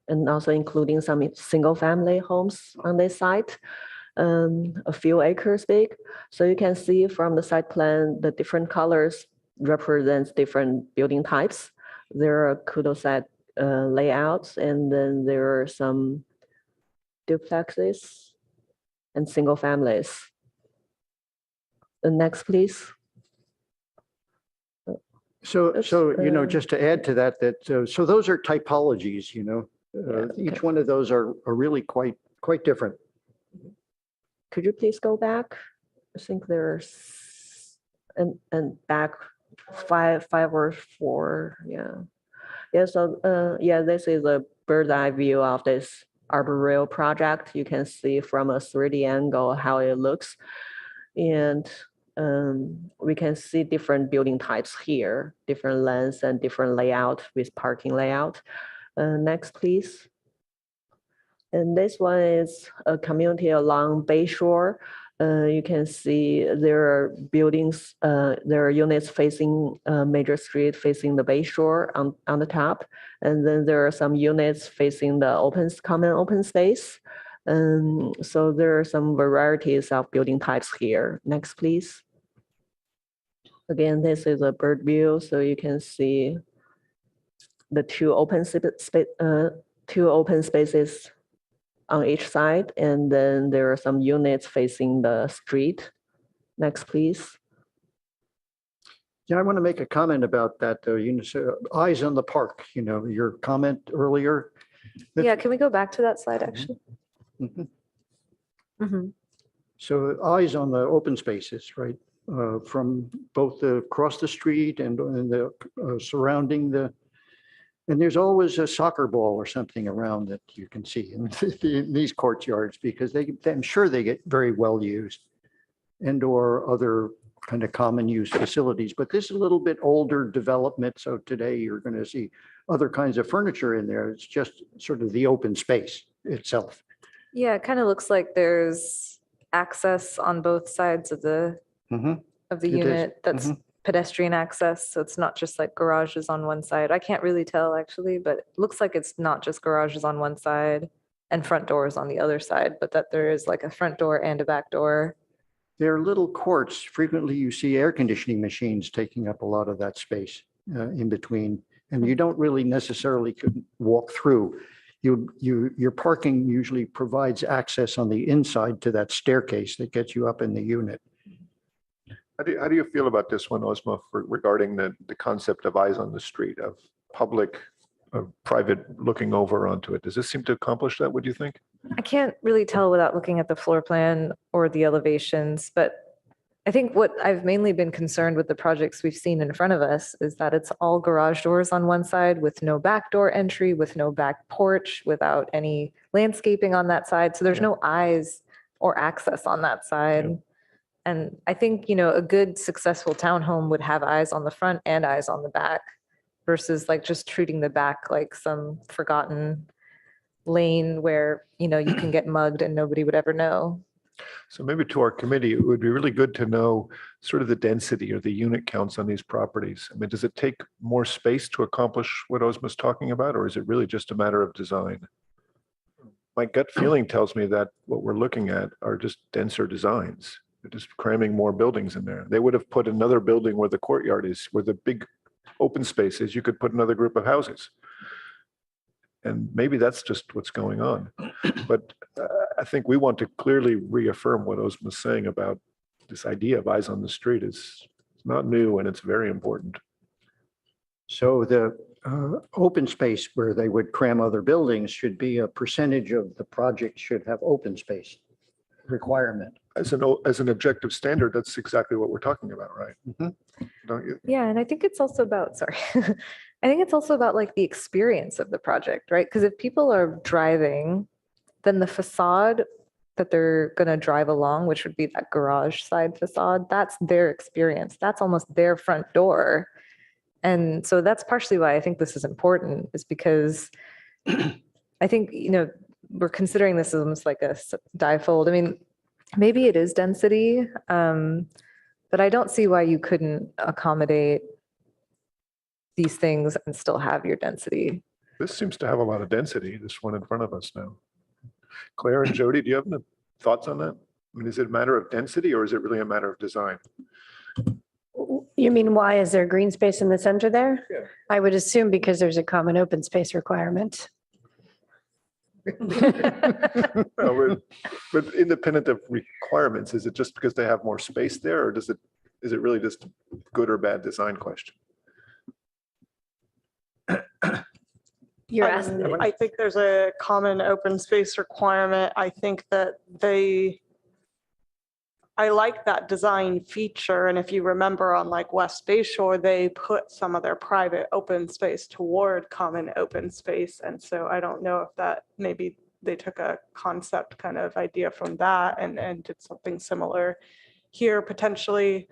and also including some single-family homes on this site, a few acres big. So you can see from the site plan, the different colors represents different building types. There are cul-de-sac layouts, and then there are some duplexes and single families. The next, please. So, Oops, you know, just to add to that, so those are typologies, you know. Each one of those are really quite different. Could you please go back? I think there's and back five or four. Yeah. So this is a bird's eye view of this Arbor Rail project. You can see from a 3D angle how it looks, and we can see different building types here, different lengths and different layout with parking layout. Next, please. And this one is a community along Bay Shore. You can see there are buildings, there are units facing major street facing the Bay Shore on the top. And then there are some units facing the common open space. So there are some varieties of building types here. Next, please. Again, this is a bird view, so you can see the two open spaces on each side, and then there are some units facing the street. Next, please. Yeah, I want to make a comment about that, though. You know, eyes on the park, you know, your comment earlier. Yeah, can we go back to that slide, actually? Mhm. Mhm. So eyes on the open spaces, right? From both across the street and the surrounding and there's always a soccer ball or something around that you can see in these courtyards, because I'm sure they get very well used, and or other kind of common use facilities. But this is a little bit older development. So today you're going to see other kinds of furniture in there. It's just sort of the open space itself. Yeah, it kind of looks like there's access on both sides of the Mhm. It is. unit that's pedestrian access. So it's not just like garages on one side. I can't really tell actually, but it looks like it's not just garages on one side and front doors on the other side, but that there is like a front door and a back door. They're little courts. Frequently you see air conditioning machines taking up a lot of that space in between. And you don't really necessarily could walk through. Your parking usually provides access on the inside to that staircase that gets you up in the unit. How do you feel about this one, Ozma, regarding the concept of eyes on the street, of public a private looking over onto it. Does this seem to accomplish that, would you think? I can't really tell without looking at the floor plan or the elevations, but I think what I've mainly been concerned with the projects we've seen in front of us is that it's all garage doors on one side with no back door entry, with no back porch, without any landscaping on that side. So there's no eyes or access on that side. Yeah. And I think, a good successful townhome would have eyes on the front and eyes on the back versus like just treating the back like some forgotten lane where, you can get mugged and nobody would ever know. So maybe to our committee, it would be really good to know sort of the density or the unit counts on these properties. I mean, does it take more space to accomplish what Ozma's talking about, or is it really just a matter of design? My gut feeling tells me that what we're looking at are just denser designs. They're just cramming more buildings in there. They would have put another building where the courtyard is, where the big open space is. You could put another group of houses. And maybe that's just what's going on. But I think we want to clearly reaffirm what Ozma's saying about this idea of eyes on the street is not new and it's very important. So the open space where they would cram other buildings should be a percentage of the project should have open space requirement. As an objective standard, that's exactly what we're talking about, right? Mm-hmm. Don't you? Yeah, and I think it's also about, sorry, I think it's also about like the experience of the project, right? Because if people are driving, then the facade that they're going to drive along, which would be that garage side facade, that's their experience. That's almost their front door. And so that's partially why I think this is important, is because I think, we're considering this as almost like a difold. I mean, maybe it is density, but I don't see why you couldn't accommodate these things and still have your density. This seems to have a lot of density, this one in front of us now. Claire and Jody, do you have any thoughts on that? I mean, is it a matter of density or is it really a matter of design? You mean, why is there green space in the center there? Yeah. I would assume because there's a common open space requirement. No, but independent of requirements, is it just because they have more space there, or is it really just a good or bad design question? You're asking. I think there's a common open space requirement. I think that I like that design feature. And if you remember on like West Bay Shore, they put some of their private open space toward common open space. And so I don't know if that maybe they took a concept kind of idea from that and did something similar here potentially.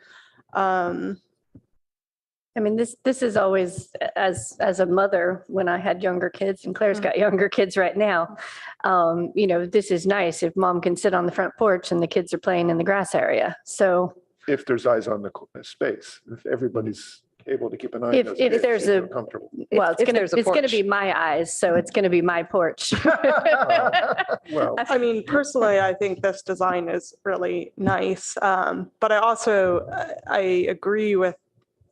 I mean, this is always, as a mother, when I had younger kids, and Claire's got younger kids right now, this is nice if mom can sit on the front porch and the kids are playing in the grass area. So if there's eyes on the space, if everybody's able to keep an eye on if those kids, there's they're a, comfortable. well, If there's a it's going to porch. be my eyes, so it's going to be my porch. Well, I mean, personally, I think this design is really nice. But I agree with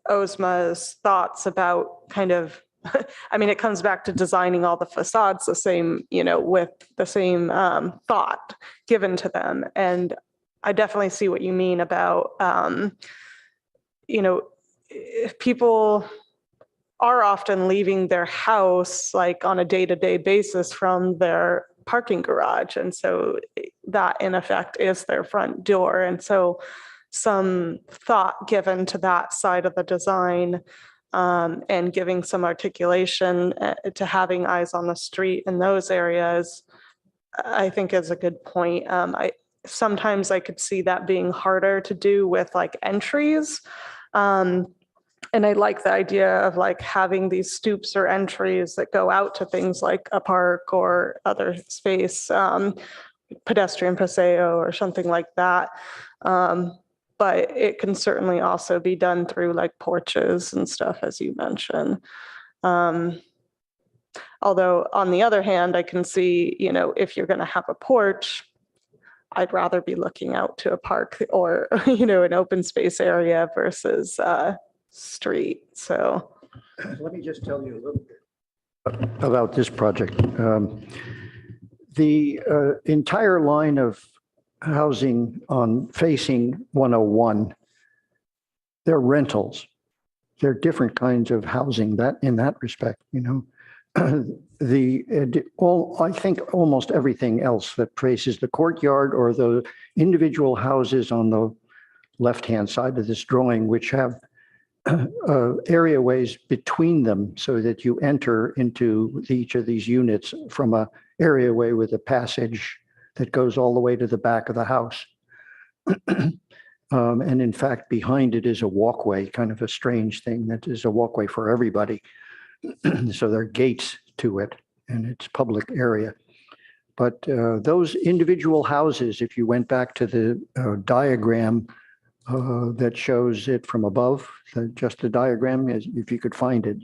Ozma's thoughts about kind of, I mean, it comes back to designing all the facades the same, with the same thought given to them. And I definitely see what you mean about, if people are often leaving their house like on a day-to-day basis from their parking garage. And so that in effect is their front door. And so some thought given to that side of the design and giving some articulation to having eyes on the street in those areas, I think is a good point. Sometimes I could see that being harder to do with like entries. And I like the idea of like having these stoops or entries that go out to things like a park or other space, pedestrian paseo or something like that. But it can certainly also be done through like porches and stuff, as you mentioned. Although on the other hand, I can see, if you're going to have a porch, I'd rather be looking out to a park or, an open space area versus street. So let me just tell you a little bit about this project. The entire line of housing on facing 101, they're rentals. They're different kinds of housing that in that respect, I think almost everything else that faces the courtyard or the individual houses on the left-hand side of this drawing, which have areaways between them so that you enter into each of these units from a areaway with a passage that goes all the way to the back of the house. And in fact, behind it is a walkway, kind of a strange thing that is a walkway for everybody. So there are gates to it and it's public area. But those individual houses, if you went back to the diagram that shows it from above, just the diagram, if you could find it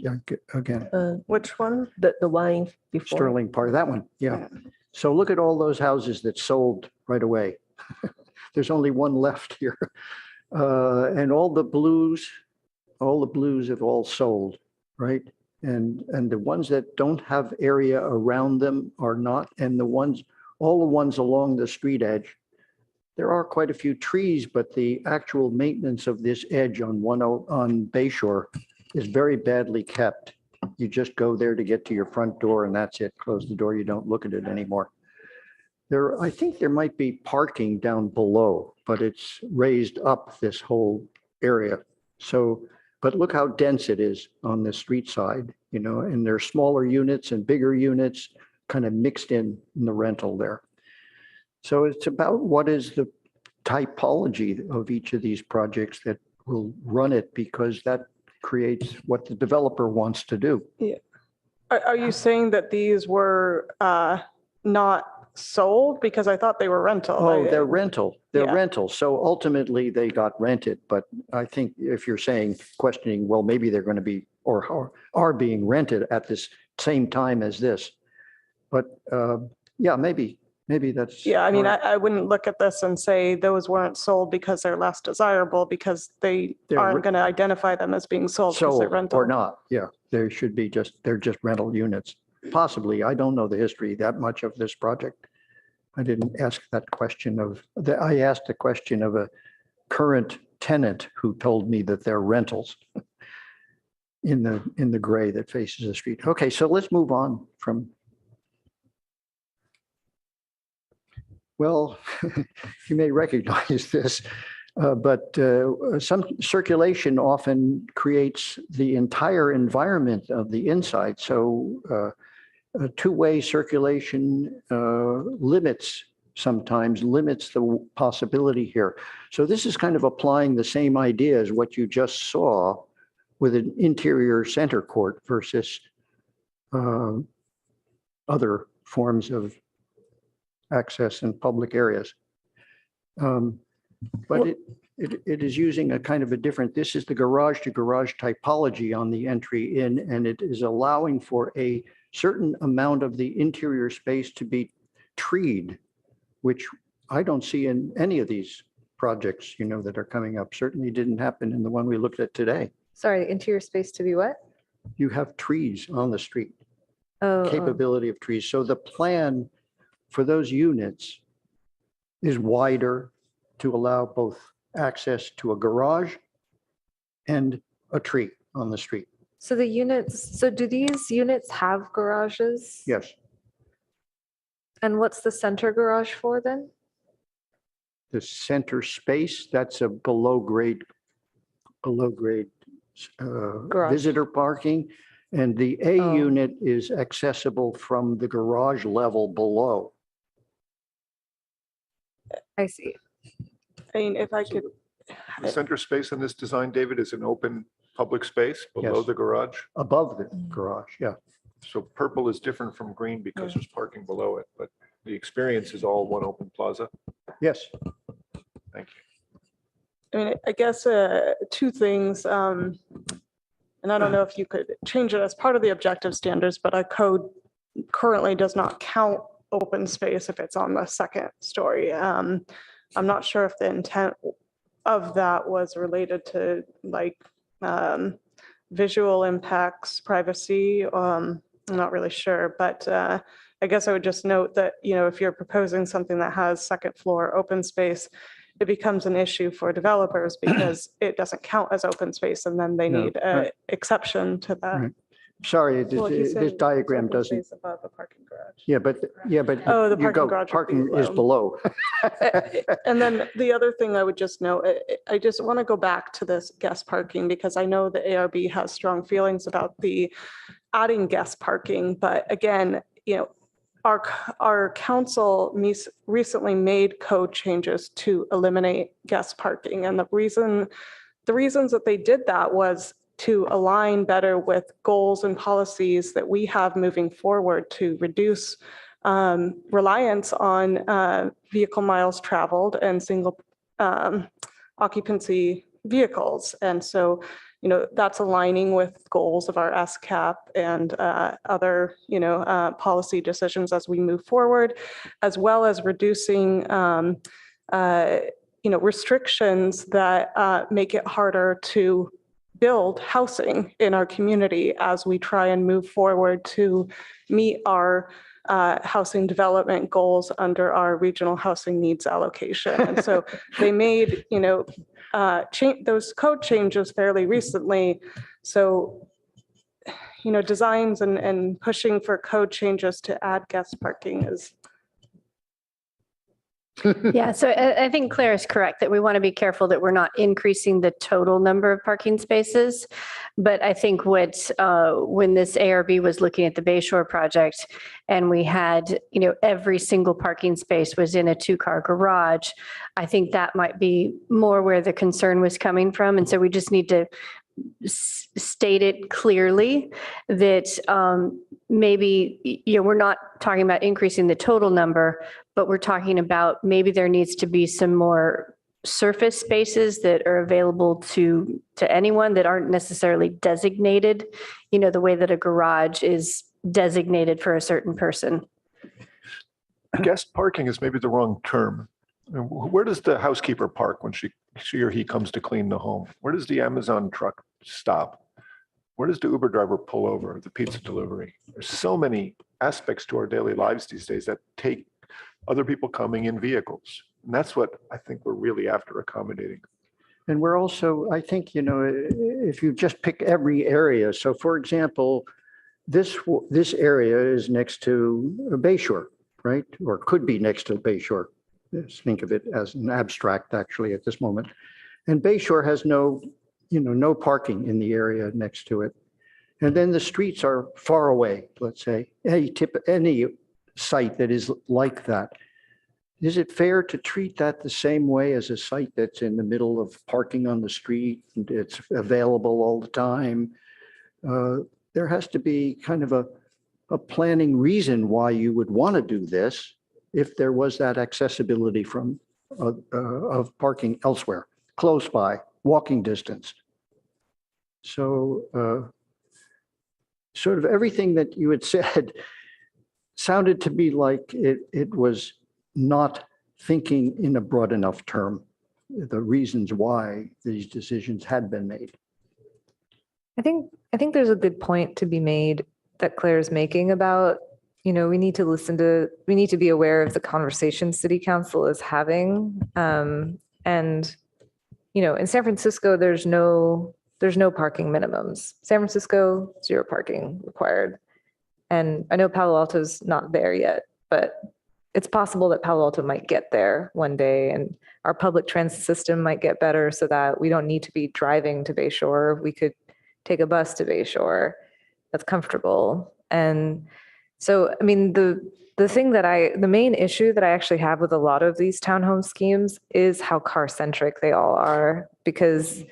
again. Which one? The one before. Sterling Park, that one, yeah. So look at all those houses that sold right away. There's only one left here. And all the blues have all sold, right? And the ones that don't have area around them are not, and all the ones along the street edge, there are quite a few trees, but the actual maintenance of this edge on Bayshore is very badly kept. You just go there to get to your front door and that's it. Close the door, you don't look at it anymore. I think there might be parking down below, but it's raised up this whole area. So, but look how dense it is on the street side, and there's smaller units and bigger units kind of mixed in the rental there. So it's about what is the typology of each of these projects that will run it, because that creates what the developer wants to do. Yeah. Are you saying that these were not sold? Because I thought they were rental. Oh, they're rental. They're Yeah. rental. So ultimately they got rented. But I think if you're questioning, well, maybe they're going to be or are being rented at this same time as this. But yeah, maybe that's. Yeah, I mean, correct. I wouldn't look at this and say those weren't sold because they're less desirable, because they They're aren't going to identify them as being sold because they're Sold rental. or not. Yeah, they're just rental units. Possibly. I don't know the history that much of this project. I didn't ask that question I asked the question of a current tenant who told me that they're rentals in the gray that faces the street. Okay, so let's move on from. Well, you may recognize this, but some circulation often creates the entire environment of the inside. So two-way circulation sometimes limits the possibility here. So this is kind of applying the same idea as what you just saw with an interior center court versus other forms of access in public areas. But it is using a kind of a different, this is the garage to garage typology on the entry in, and it is allowing for a certain amount of the interior space to be treed, which I don't see in any of these projects, that are coming up. Certainly didn't happen in the one we looked at today. Sorry, interior space to be what? You have trees on the street, Oh, capability of trees. So the plan for those units is wider to allow both access to a garage and a tree on the street. so do these units have garages? Yes, And what's the center garage for then? the center space, that's a below grade Garage. visitor parking. And the A Oh. unit is accessible from the garage level below. I see. I mean, if I could, The center space in this design, David, is an open public space below Yes. the garage. Above the garage, yeah. So purple is different from green because there's parking below it, but the experience is all one open plaza. Yes, Thank you. I mean, I guess two things. And I don't know if you could change it as part of the objective standards, but our code currently does not count open space if it's on the second story. I'm not sure if the intent of that was related to visual impacts, privacy. I'm not really sure, but I guess I would just note that, if you're proposing something that has second floor open space, it becomes an issue for developers because it doesn't count as open space and then they No, need an exception to that. right. Sorry, Well, he's this saying diagram open doesn't, space above a parking garage. but Oh, the you parking go, garage would be parking is low. below. And then the other thing I would just note, I just want to go back to this guest parking because I know the ARB has strong feelings about the adding guest parking, but again, our council recently made code changes to eliminate guest parking. And the reasons that they did that was to align better with goals and policies that we have moving forward to reduce reliance on vehicle miles traveled and single occupancy vehicles. And so, that's aligning with goals of our SCAP and other, policy decisions as we move forward, as well as reducing, restrictions that make it harder to build housing in our community as we try and move forward to meet our housing development goals under our regional housing needs allocation. And so they made, those code changes fairly recently. So, designs and pushing for code changes to add guest parking is. Yeah, so I think Claire is correct that we want to be careful that we're not increasing the total number of parking spaces. But I think when this ARB was looking at the Bayshore project and we had, every single parking space was in a 2-car garage, I think that might be more where the concern was coming from. And so we just need to state it clearly that maybe, we're not talking about increasing the total number, but we're talking about maybe there needs to be some more surface spaces that are available to anyone that aren't necessarily designated, the way that a garage is designated for a certain person. Guest parking is maybe the wrong term. Where does the housekeeper park when she or he comes to clean the home? Where does the Amazon truck stop? Where does the Uber driver pull over, the pizza delivery? There's so many aspects to our daily lives these days that take other people coming in vehicles. And that's what I think we're really after accommodating. And we're also, I think, if you just pick every area. So for example, this area is next to a Bayshore, right? Or could be next to Bayshore. Let's think of it as an abstract actually at this moment. And Bayshore has no parking in the area next to it. And then the streets are far away, let's say, any site that is like that. Is it fair to treat that the same way as a site that's in the middle of parking on the street and it's available all the time? There has to be kind of a planning reason why you would want to do this if there was that accessibility of parking elsewhere, close by, walking distance. So sort of everything that you had said sounded to me like it was not thinking in a broad enough term, the reasons why these decisions had been made. I think there's a good point to be made that Claire's making about, we need to be aware of the conversation city council is having. And, in San Francisco, there's no parking minimums. San Francisco, 0 parking required. And I know Palo Alto's not there yet, but it's possible that Palo Alto might get there one day and our public transit system might get better so that we don't need to be driving to Bayshore. We could take a bus to Bayshore that's comfortable. And so, I mean, the main issue that I actually have with a lot of these townhome schemes is how car centric they all are, because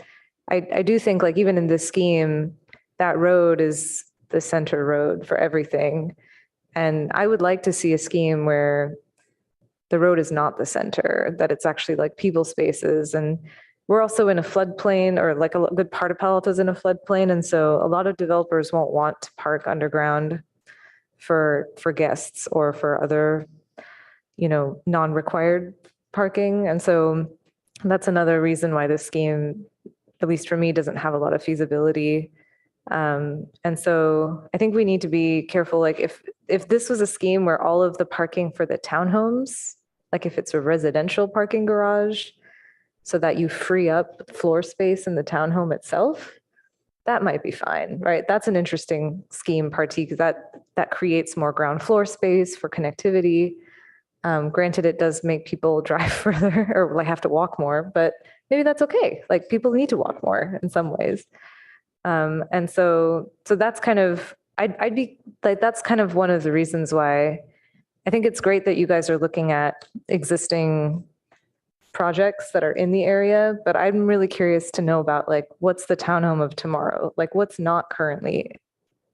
I do think like even in this scheme, that road is the center road for everything. And I would like to see a scheme where the road is not the center, that it's actually like people spaces. And we're also in a floodplain, or like a good part of Palo Alto is in a floodplain. And so a lot of developers won't want to park underground for guests or for other, non-required parking. And so that's another reason why this scheme, at least for me, doesn't have a lot of feasibility. And so I think we need to be careful. Like if this was a scheme where all of the parking for the townhomes, like if it's a residential parking garage, so that you free up floor space in the townhome itself, that might be fine, right? That's an interesting scheme party because that creates more ground floor space for connectivity. Granted, it does make people drive further or like have to walk more, but maybe that's okay. Like people need to walk more in some ways. And so that's kind of, I'd be like, that's kind of one of the reasons why I think it's great that you guys are looking at existing projects that are in the area, but I'm really curious to know about like, what's the townhome of tomorrow? Like what's not currently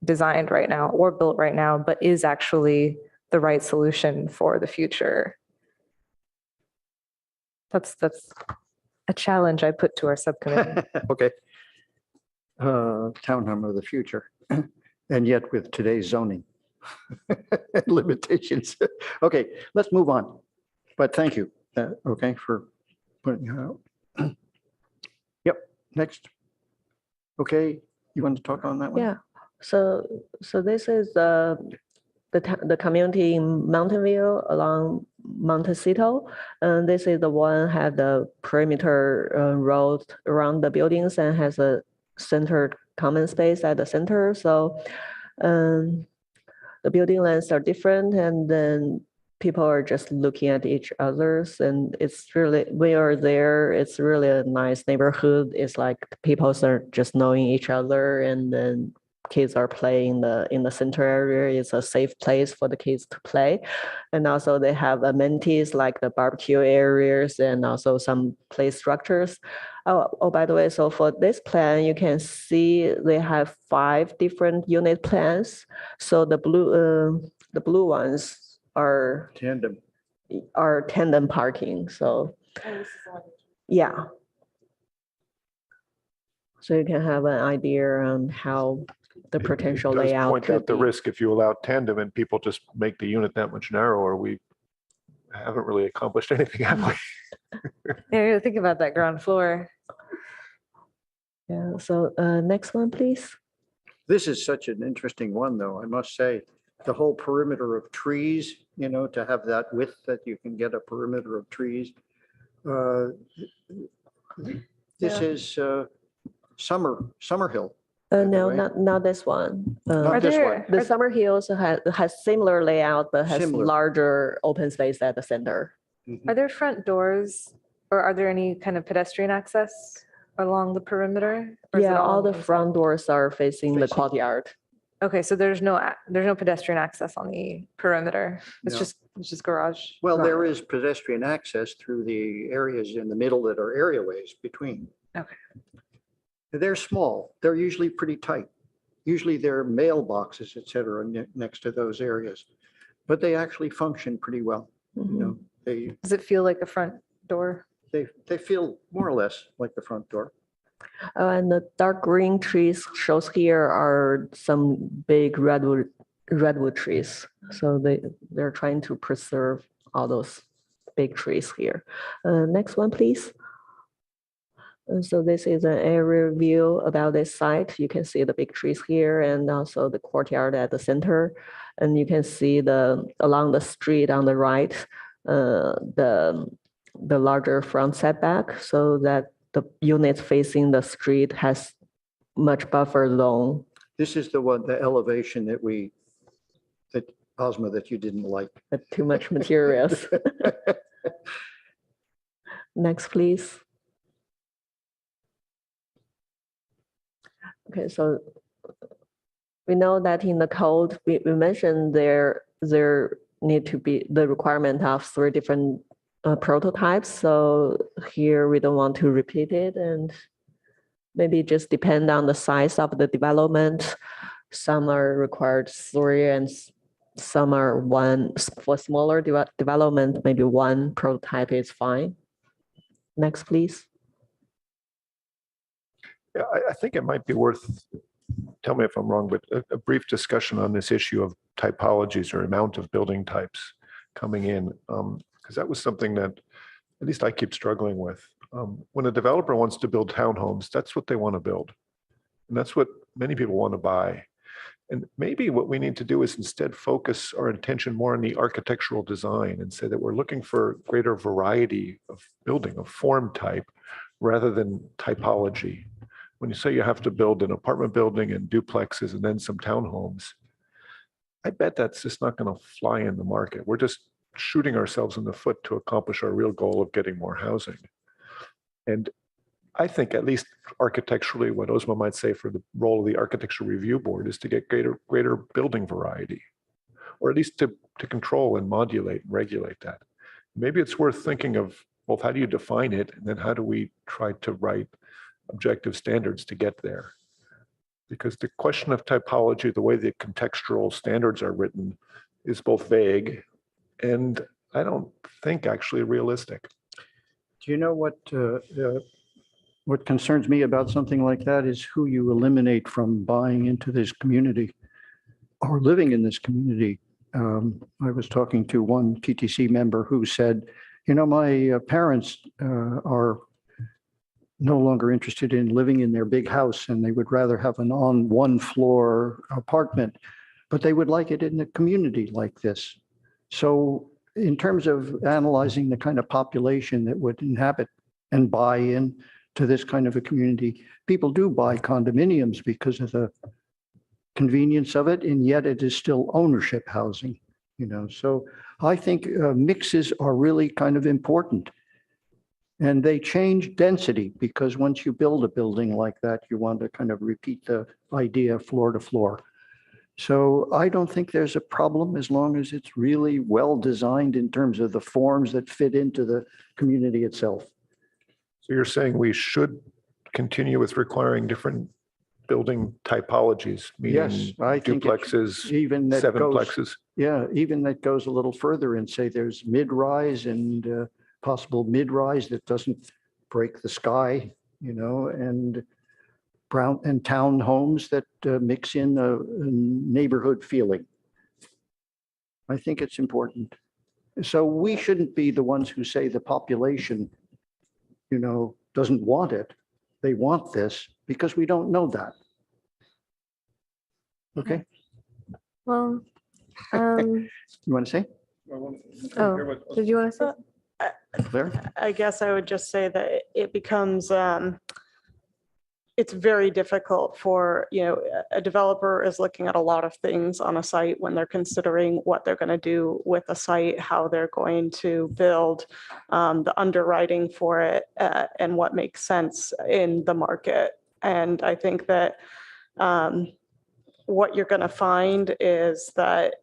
designed right now or built right now, but is actually the right solution for the future? That's a challenge I put to our subcommittee. Okay. Townhome of the future, and yet with today's zoning limitations. Okay, let's move on. But thank you, okay, for putting it out. Yep, next. Okay, you want to talk on that one? Yeah, so this is the community in Mountain View along Montecito. And this is the one had the perimeter road around the buildings and has a centered common space at the center. So the building lengths are different, and then people are just looking at each other's, and it's really, we are there, it's really a nice neighborhood. It's like people are just knowing each other, and then kids are playing in the center area. It's a safe place for the kids to play. And also they have amenities like the barbecue areas and also some play structures. Oh, by the way, so for this plan, you can see they have 5 different unit plans. So the blue ones are tandem parking. So yeah. So you can have an idea on how the potential It does layout point could out the be. risk if you allow tandem and people just make the unit that much narrower. We haven't really accomplished anything, have we? Yeah, you gotta think about that ground floor. Yeah, so next one, please. This is such an interesting one, though, I must say. The whole perimeter of trees, you know, to have that width that you can get a perimeter of trees. This is Summer Hill. No, way. not this one. Not this one. The Summer Hills has similar layout, but has Similar. larger open space at the center. Are there front doors or are there any kind of pedestrian access along the perimeter? Or is it Yeah, all the inside? front doors are facing the Facing- courtyard. Okay, so there's no pedestrian access on the perimeter. It's No. just garage. Well, there is pedestrian access through the areas in the middle that are areaways between. Okay. They're small. They're usually pretty tight. Usually there are mailboxes, et cetera, next to those areas. But they actually function pretty well. You know, Does it feel like a front door? they feel more or less like the front door. And the dark green trees shows here are some big redwood trees. So they're trying to preserve all those big trees here. Next one, please. And so this is an aerial view about this site. You can see the big trees here and also the courtyard at the center. And you can see along the street on the right, the larger front setback, so that the unit facing the street has much buffer zone. This is the one, the elevation that Ozma, that you didn't like. But too much materials. Next, please. Okay, so we know that in the code, we mentioned there need to be the requirement of 3 different prototypes. So here we don't want to repeat it, and maybe just depend on the size of the development. Some are required 3 and some are 1. For smaller development, maybe 1 prototype is fine. Next, please. Yeah, I think it might be worth, tell me if I'm wrong, but a brief discussion on this issue of typologies or amount of building types coming in. Because that was something that at least I keep struggling with. When a developer wants to build townhomes, that's what they want to build. And that's what many people want to buy. And maybe what we need to do is instead focus our attention more on the architectural design and say that we're looking for greater variety of building, of form type, rather than typology. when you say you have to build an apartment building and duplexes and then some townhomes, I bet that's just not going to fly in the market. We're just shooting ourselves in the foot to accomplish our real goal of getting more housing. And I think, at least architecturally, what Ozma might say for the role of the Architecture Review Board is to get greater building variety, or at least to control and modulate and regulate that. Maybe it's worth thinking of both how do you define it, and then how do we try to write objective standards to get there? Because the question of typology, the way the contextual standards are written, is both vague and I don't think actually realistic. Do you know what concerns me about something like that is who you eliminate from buying into this community or living in this community. I was talking to one TTC member who said, my parents are no longer interested in living in their big house and they would rather have an on one floor apartment, but they would like it in a community like this. So in terms of analyzing the kind of population that would inhabit and buy in to this kind of a community, people do buy condominiums because of the convenience of it, and yet it is still ownership housing, So I think mixes are really kind of important. And they change density because once you build a building like that, you want to kind of repeat the idea floor to floor. So I don't think there's a problem as long as it's really well designed in terms of the forms that fit into the community itself. So you're saying we should continue with requiring different building typologies, meaning Yes, I think duplexes, even that sevenplexes? Yeah, even that goes a little further and say there's mid-rise and possible mid-rise that doesn't break the sky, and brown and townhomes that mix in a neighborhood feeling. I think it's important. So we shouldn't be the ones who say the population, doesn't want it. They want this because we don't know that. Okay. Well, You want to say? oh, did you want to say? Claire? I guess I would just say that it becomes, it's very difficult for, a developer is looking at a lot of things on a site when they're considering what they're going to do with a site, how they're going to build, the underwriting for it, and what makes sense in the market. And I think that what you're going to find is that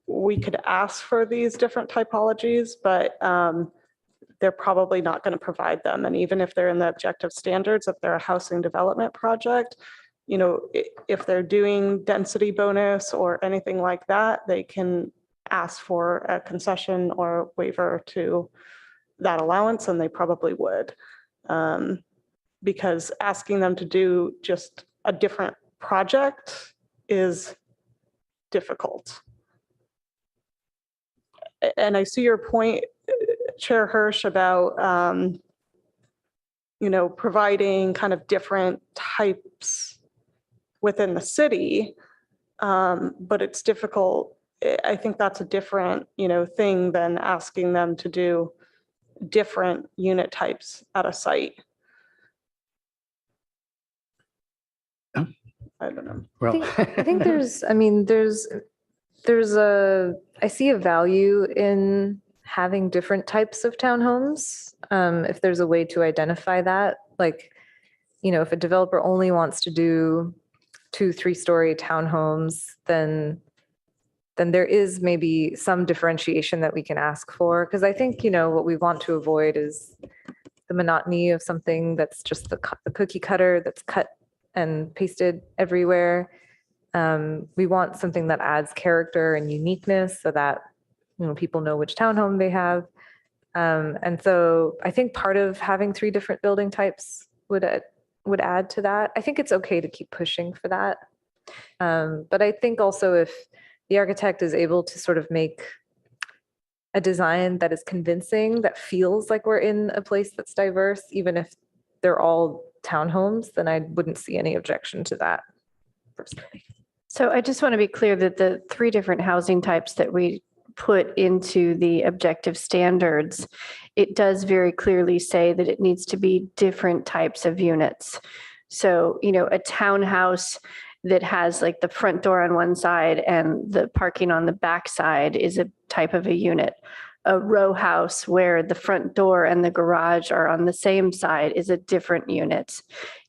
we could ask for these different typologies, but they're probably not going to provide them. And even if they're in the objective standards, if they're a housing development project, if they're doing density bonus or anything like that, they can ask for a concession or waiver to that allowance, and they probably would. Because asking them to do just a different project is difficult. And I see your point, Chair Hirsch, about, providing kind of different types within the city, but it's difficult. I think that's a different, thing than asking them to do different unit types at a site. I don't know. Well, I think I see a value in having different types of townhomes. If there's a way to identify that, like, if a developer only wants to do 2-3-story townhomes, then there is maybe some differentiation that we can ask for. Because I think, what we want to avoid is the monotony of something that's just the cookie cutter that's cut and pasted everywhere. We want something that adds character and uniqueness so that people know which townhome they have. And so I think part of having 3 different building types would add to that. I think it's okay to keep pushing for that. But I think also if the architect is able to sort of make a design that is convincing, that feels like we're in a place that's diverse, even if they're all townhomes, then I wouldn't see any objection to that personally. So I just want to be clear that the 3 different housing types that we put into the objective standards, it does very clearly say that it needs to be different types of units. So, a townhouse that has like the front door on one side and the parking on the back side is a type of a unit. A row house where the front door and the garage are on the same side is a different unit.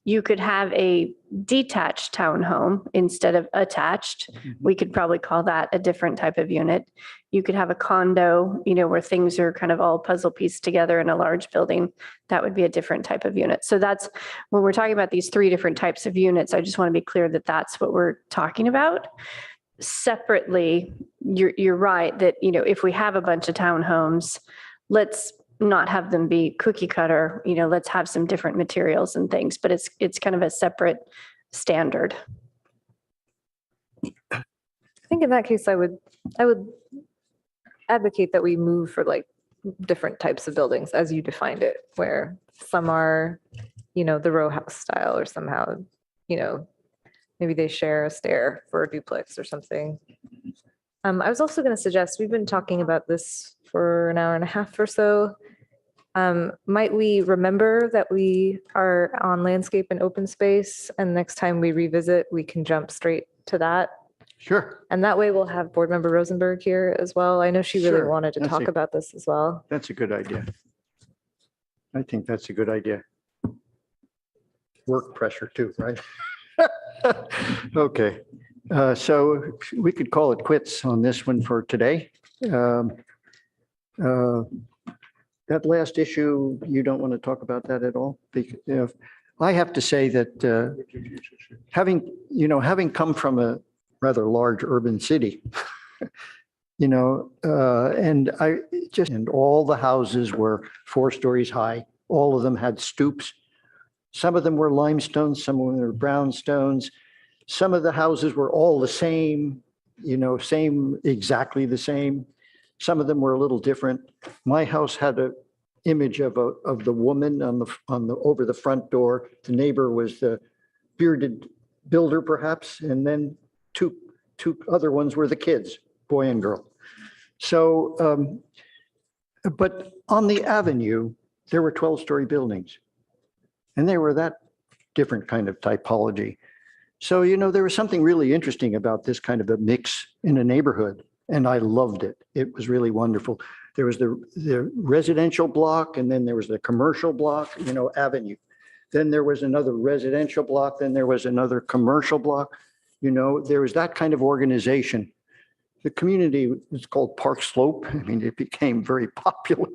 You could have a detached townhome instead of attached. We could probably call that a different type of unit. You could have a condo, where things are kind of all puzzle pieced together in a large building. That would be a different type of unit. So that's when we're talking about these three different types of units, I just want to be clear that that's what we're talking about. Separately, you're right that, if we have a bunch of townhomes, let's not have them be cookie cutter, let's have some different materials and things, but it's kind of a separate standard. I think in that case, I would advocate that we move for like different types of buildings as you defined it, where some are, the row house style, or somehow, maybe they share a stair for a duplex or something. I was also going to suggest, we've been talking about this for an hour and a half or so. Might we remember that we are on landscape and open space, and next time we revisit, we can jump straight to that? Sure. And that way we'll have Board Member Rosenberg here as well. I know she really Sure. wanted to That's talk a- about this as well. That's a good idea. I think that's a good idea. Work pressure too, right? Okay, so we could call it quits on this one for today. That last issue, you don't want to talk about that at all? I have to say that having come from a rather large urban city, and all the houses were 4 stories high. All of them had stoops. Some of them were limestones, some of them were brownstones. Some of the houses were all the same, exactly the same. Some of them were a little different. My house had an image of the woman on the over the front door. The neighbor was the bearded builder, perhaps, and then two other ones were the kids, boy and girl. So, but on the avenue, there were 12-story buildings, and they were that different kind of typology. So, there was something really interesting about this kind of a mix in a neighborhood, and I loved it. It was really wonderful. There was the residential block, and then there was the commercial block, avenue. Then there was another residential block, then there was another commercial block. There was that kind of organization. The community was called Park Slope. I mean, it became very popular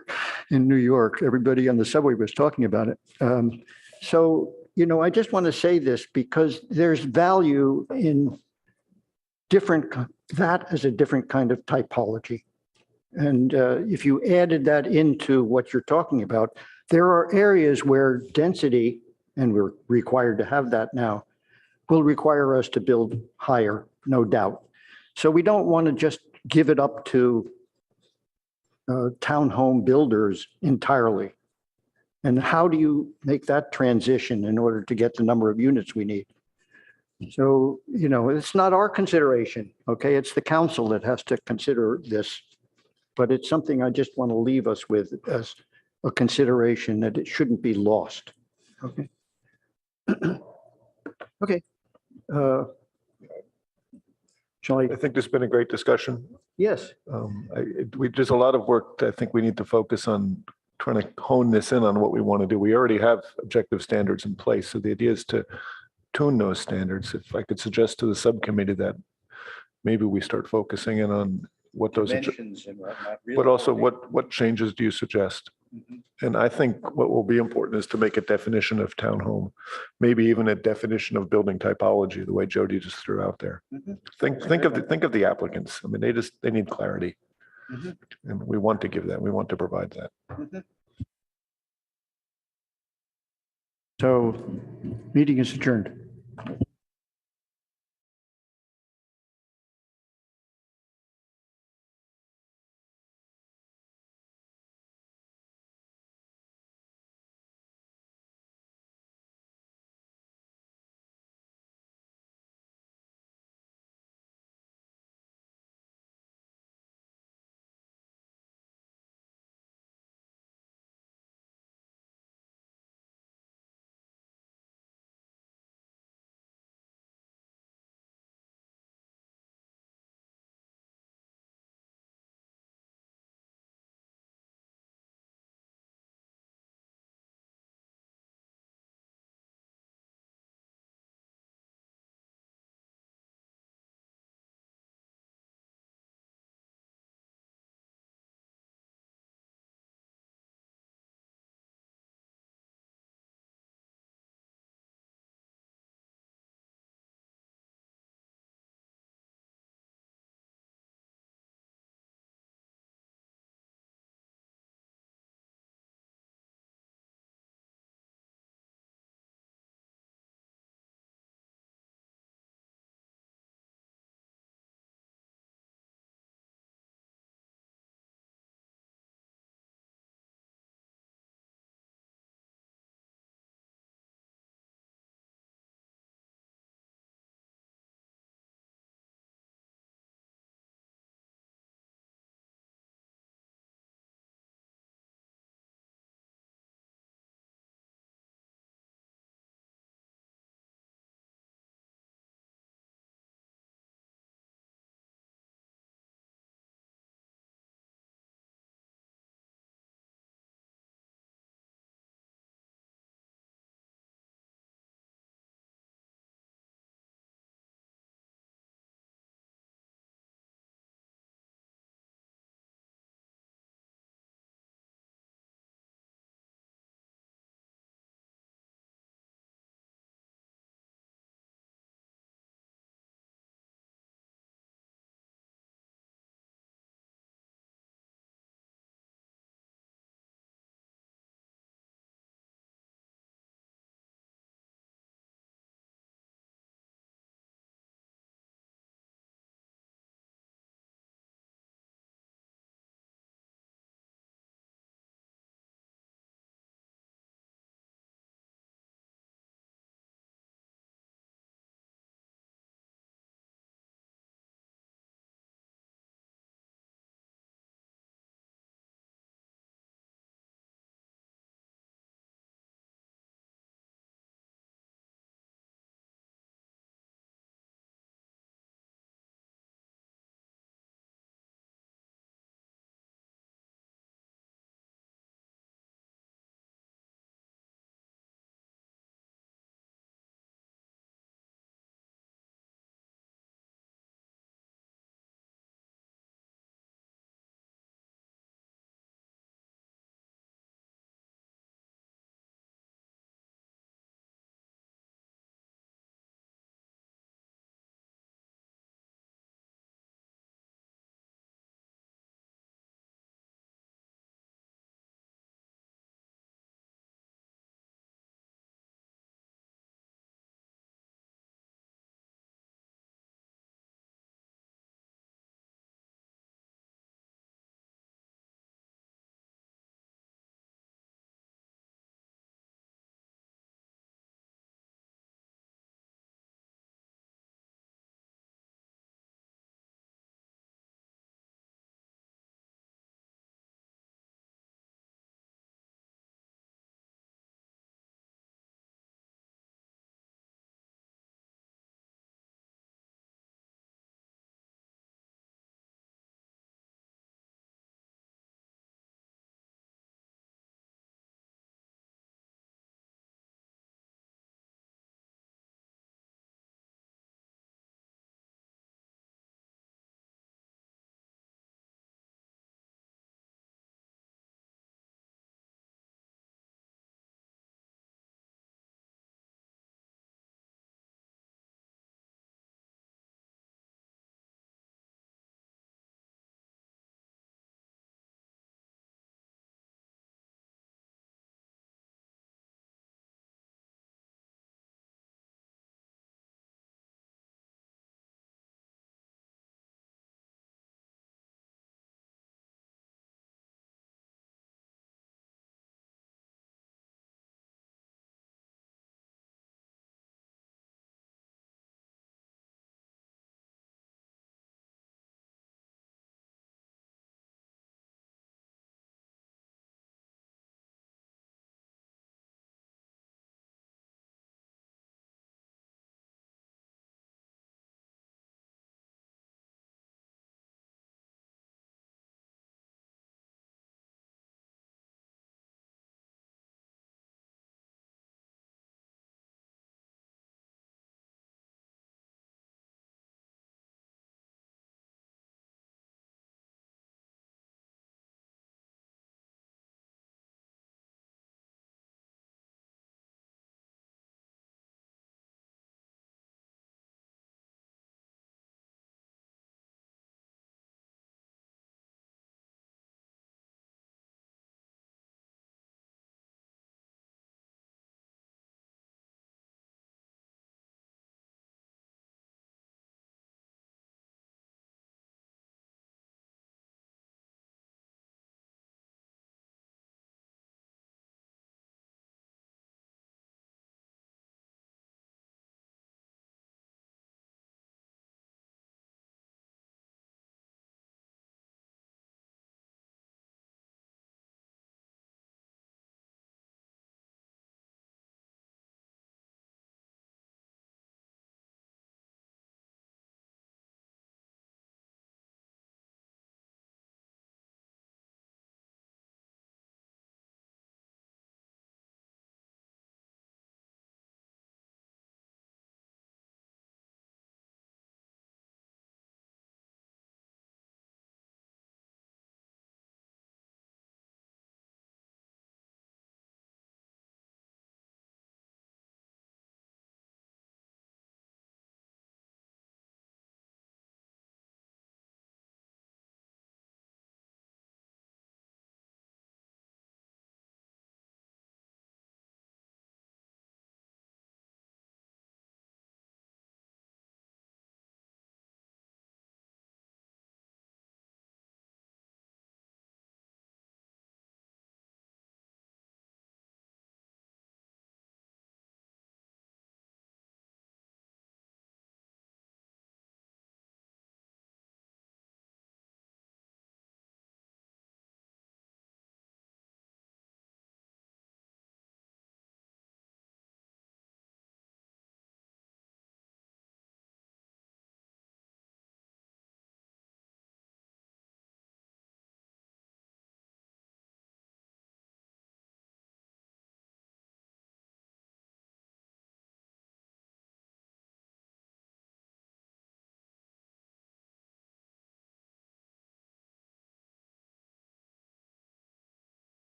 in New York. Everybody on the subway was talking about it. So, I just want to say this because there's value in that as a different kind of typology. And if you added that into what you're talking about, there are areas where density, and we're required to have that now, will require us to build higher, no doubt. So we don't want to just give it up to townhome builders entirely. And how do you make that transition in order to get the number of units we need? So, it's not our consideration, okay? It's the council that has to consider this. But it's something I just want to leave us with as a consideration that it shouldn't be lost. Okay. Okay. Shall I? I think there's been a great discussion. Yes. There's a lot of work that I think we need to focus on trying to hone this in on what we want to do. We already have objective standards in place. So the idea is to tune those standards. If I could suggest to the subcommittee that maybe we start focusing in on what those, Dimensions and whatnot, really. but also what changes do you suggest? And I think what will be important is to make a definition of townhome, maybe even a definition of building typology, the way Jody just threw out there. Think of the applicants. I mean, they need clarity. And we want to give that, we want to provide that. So meeting is adjourned.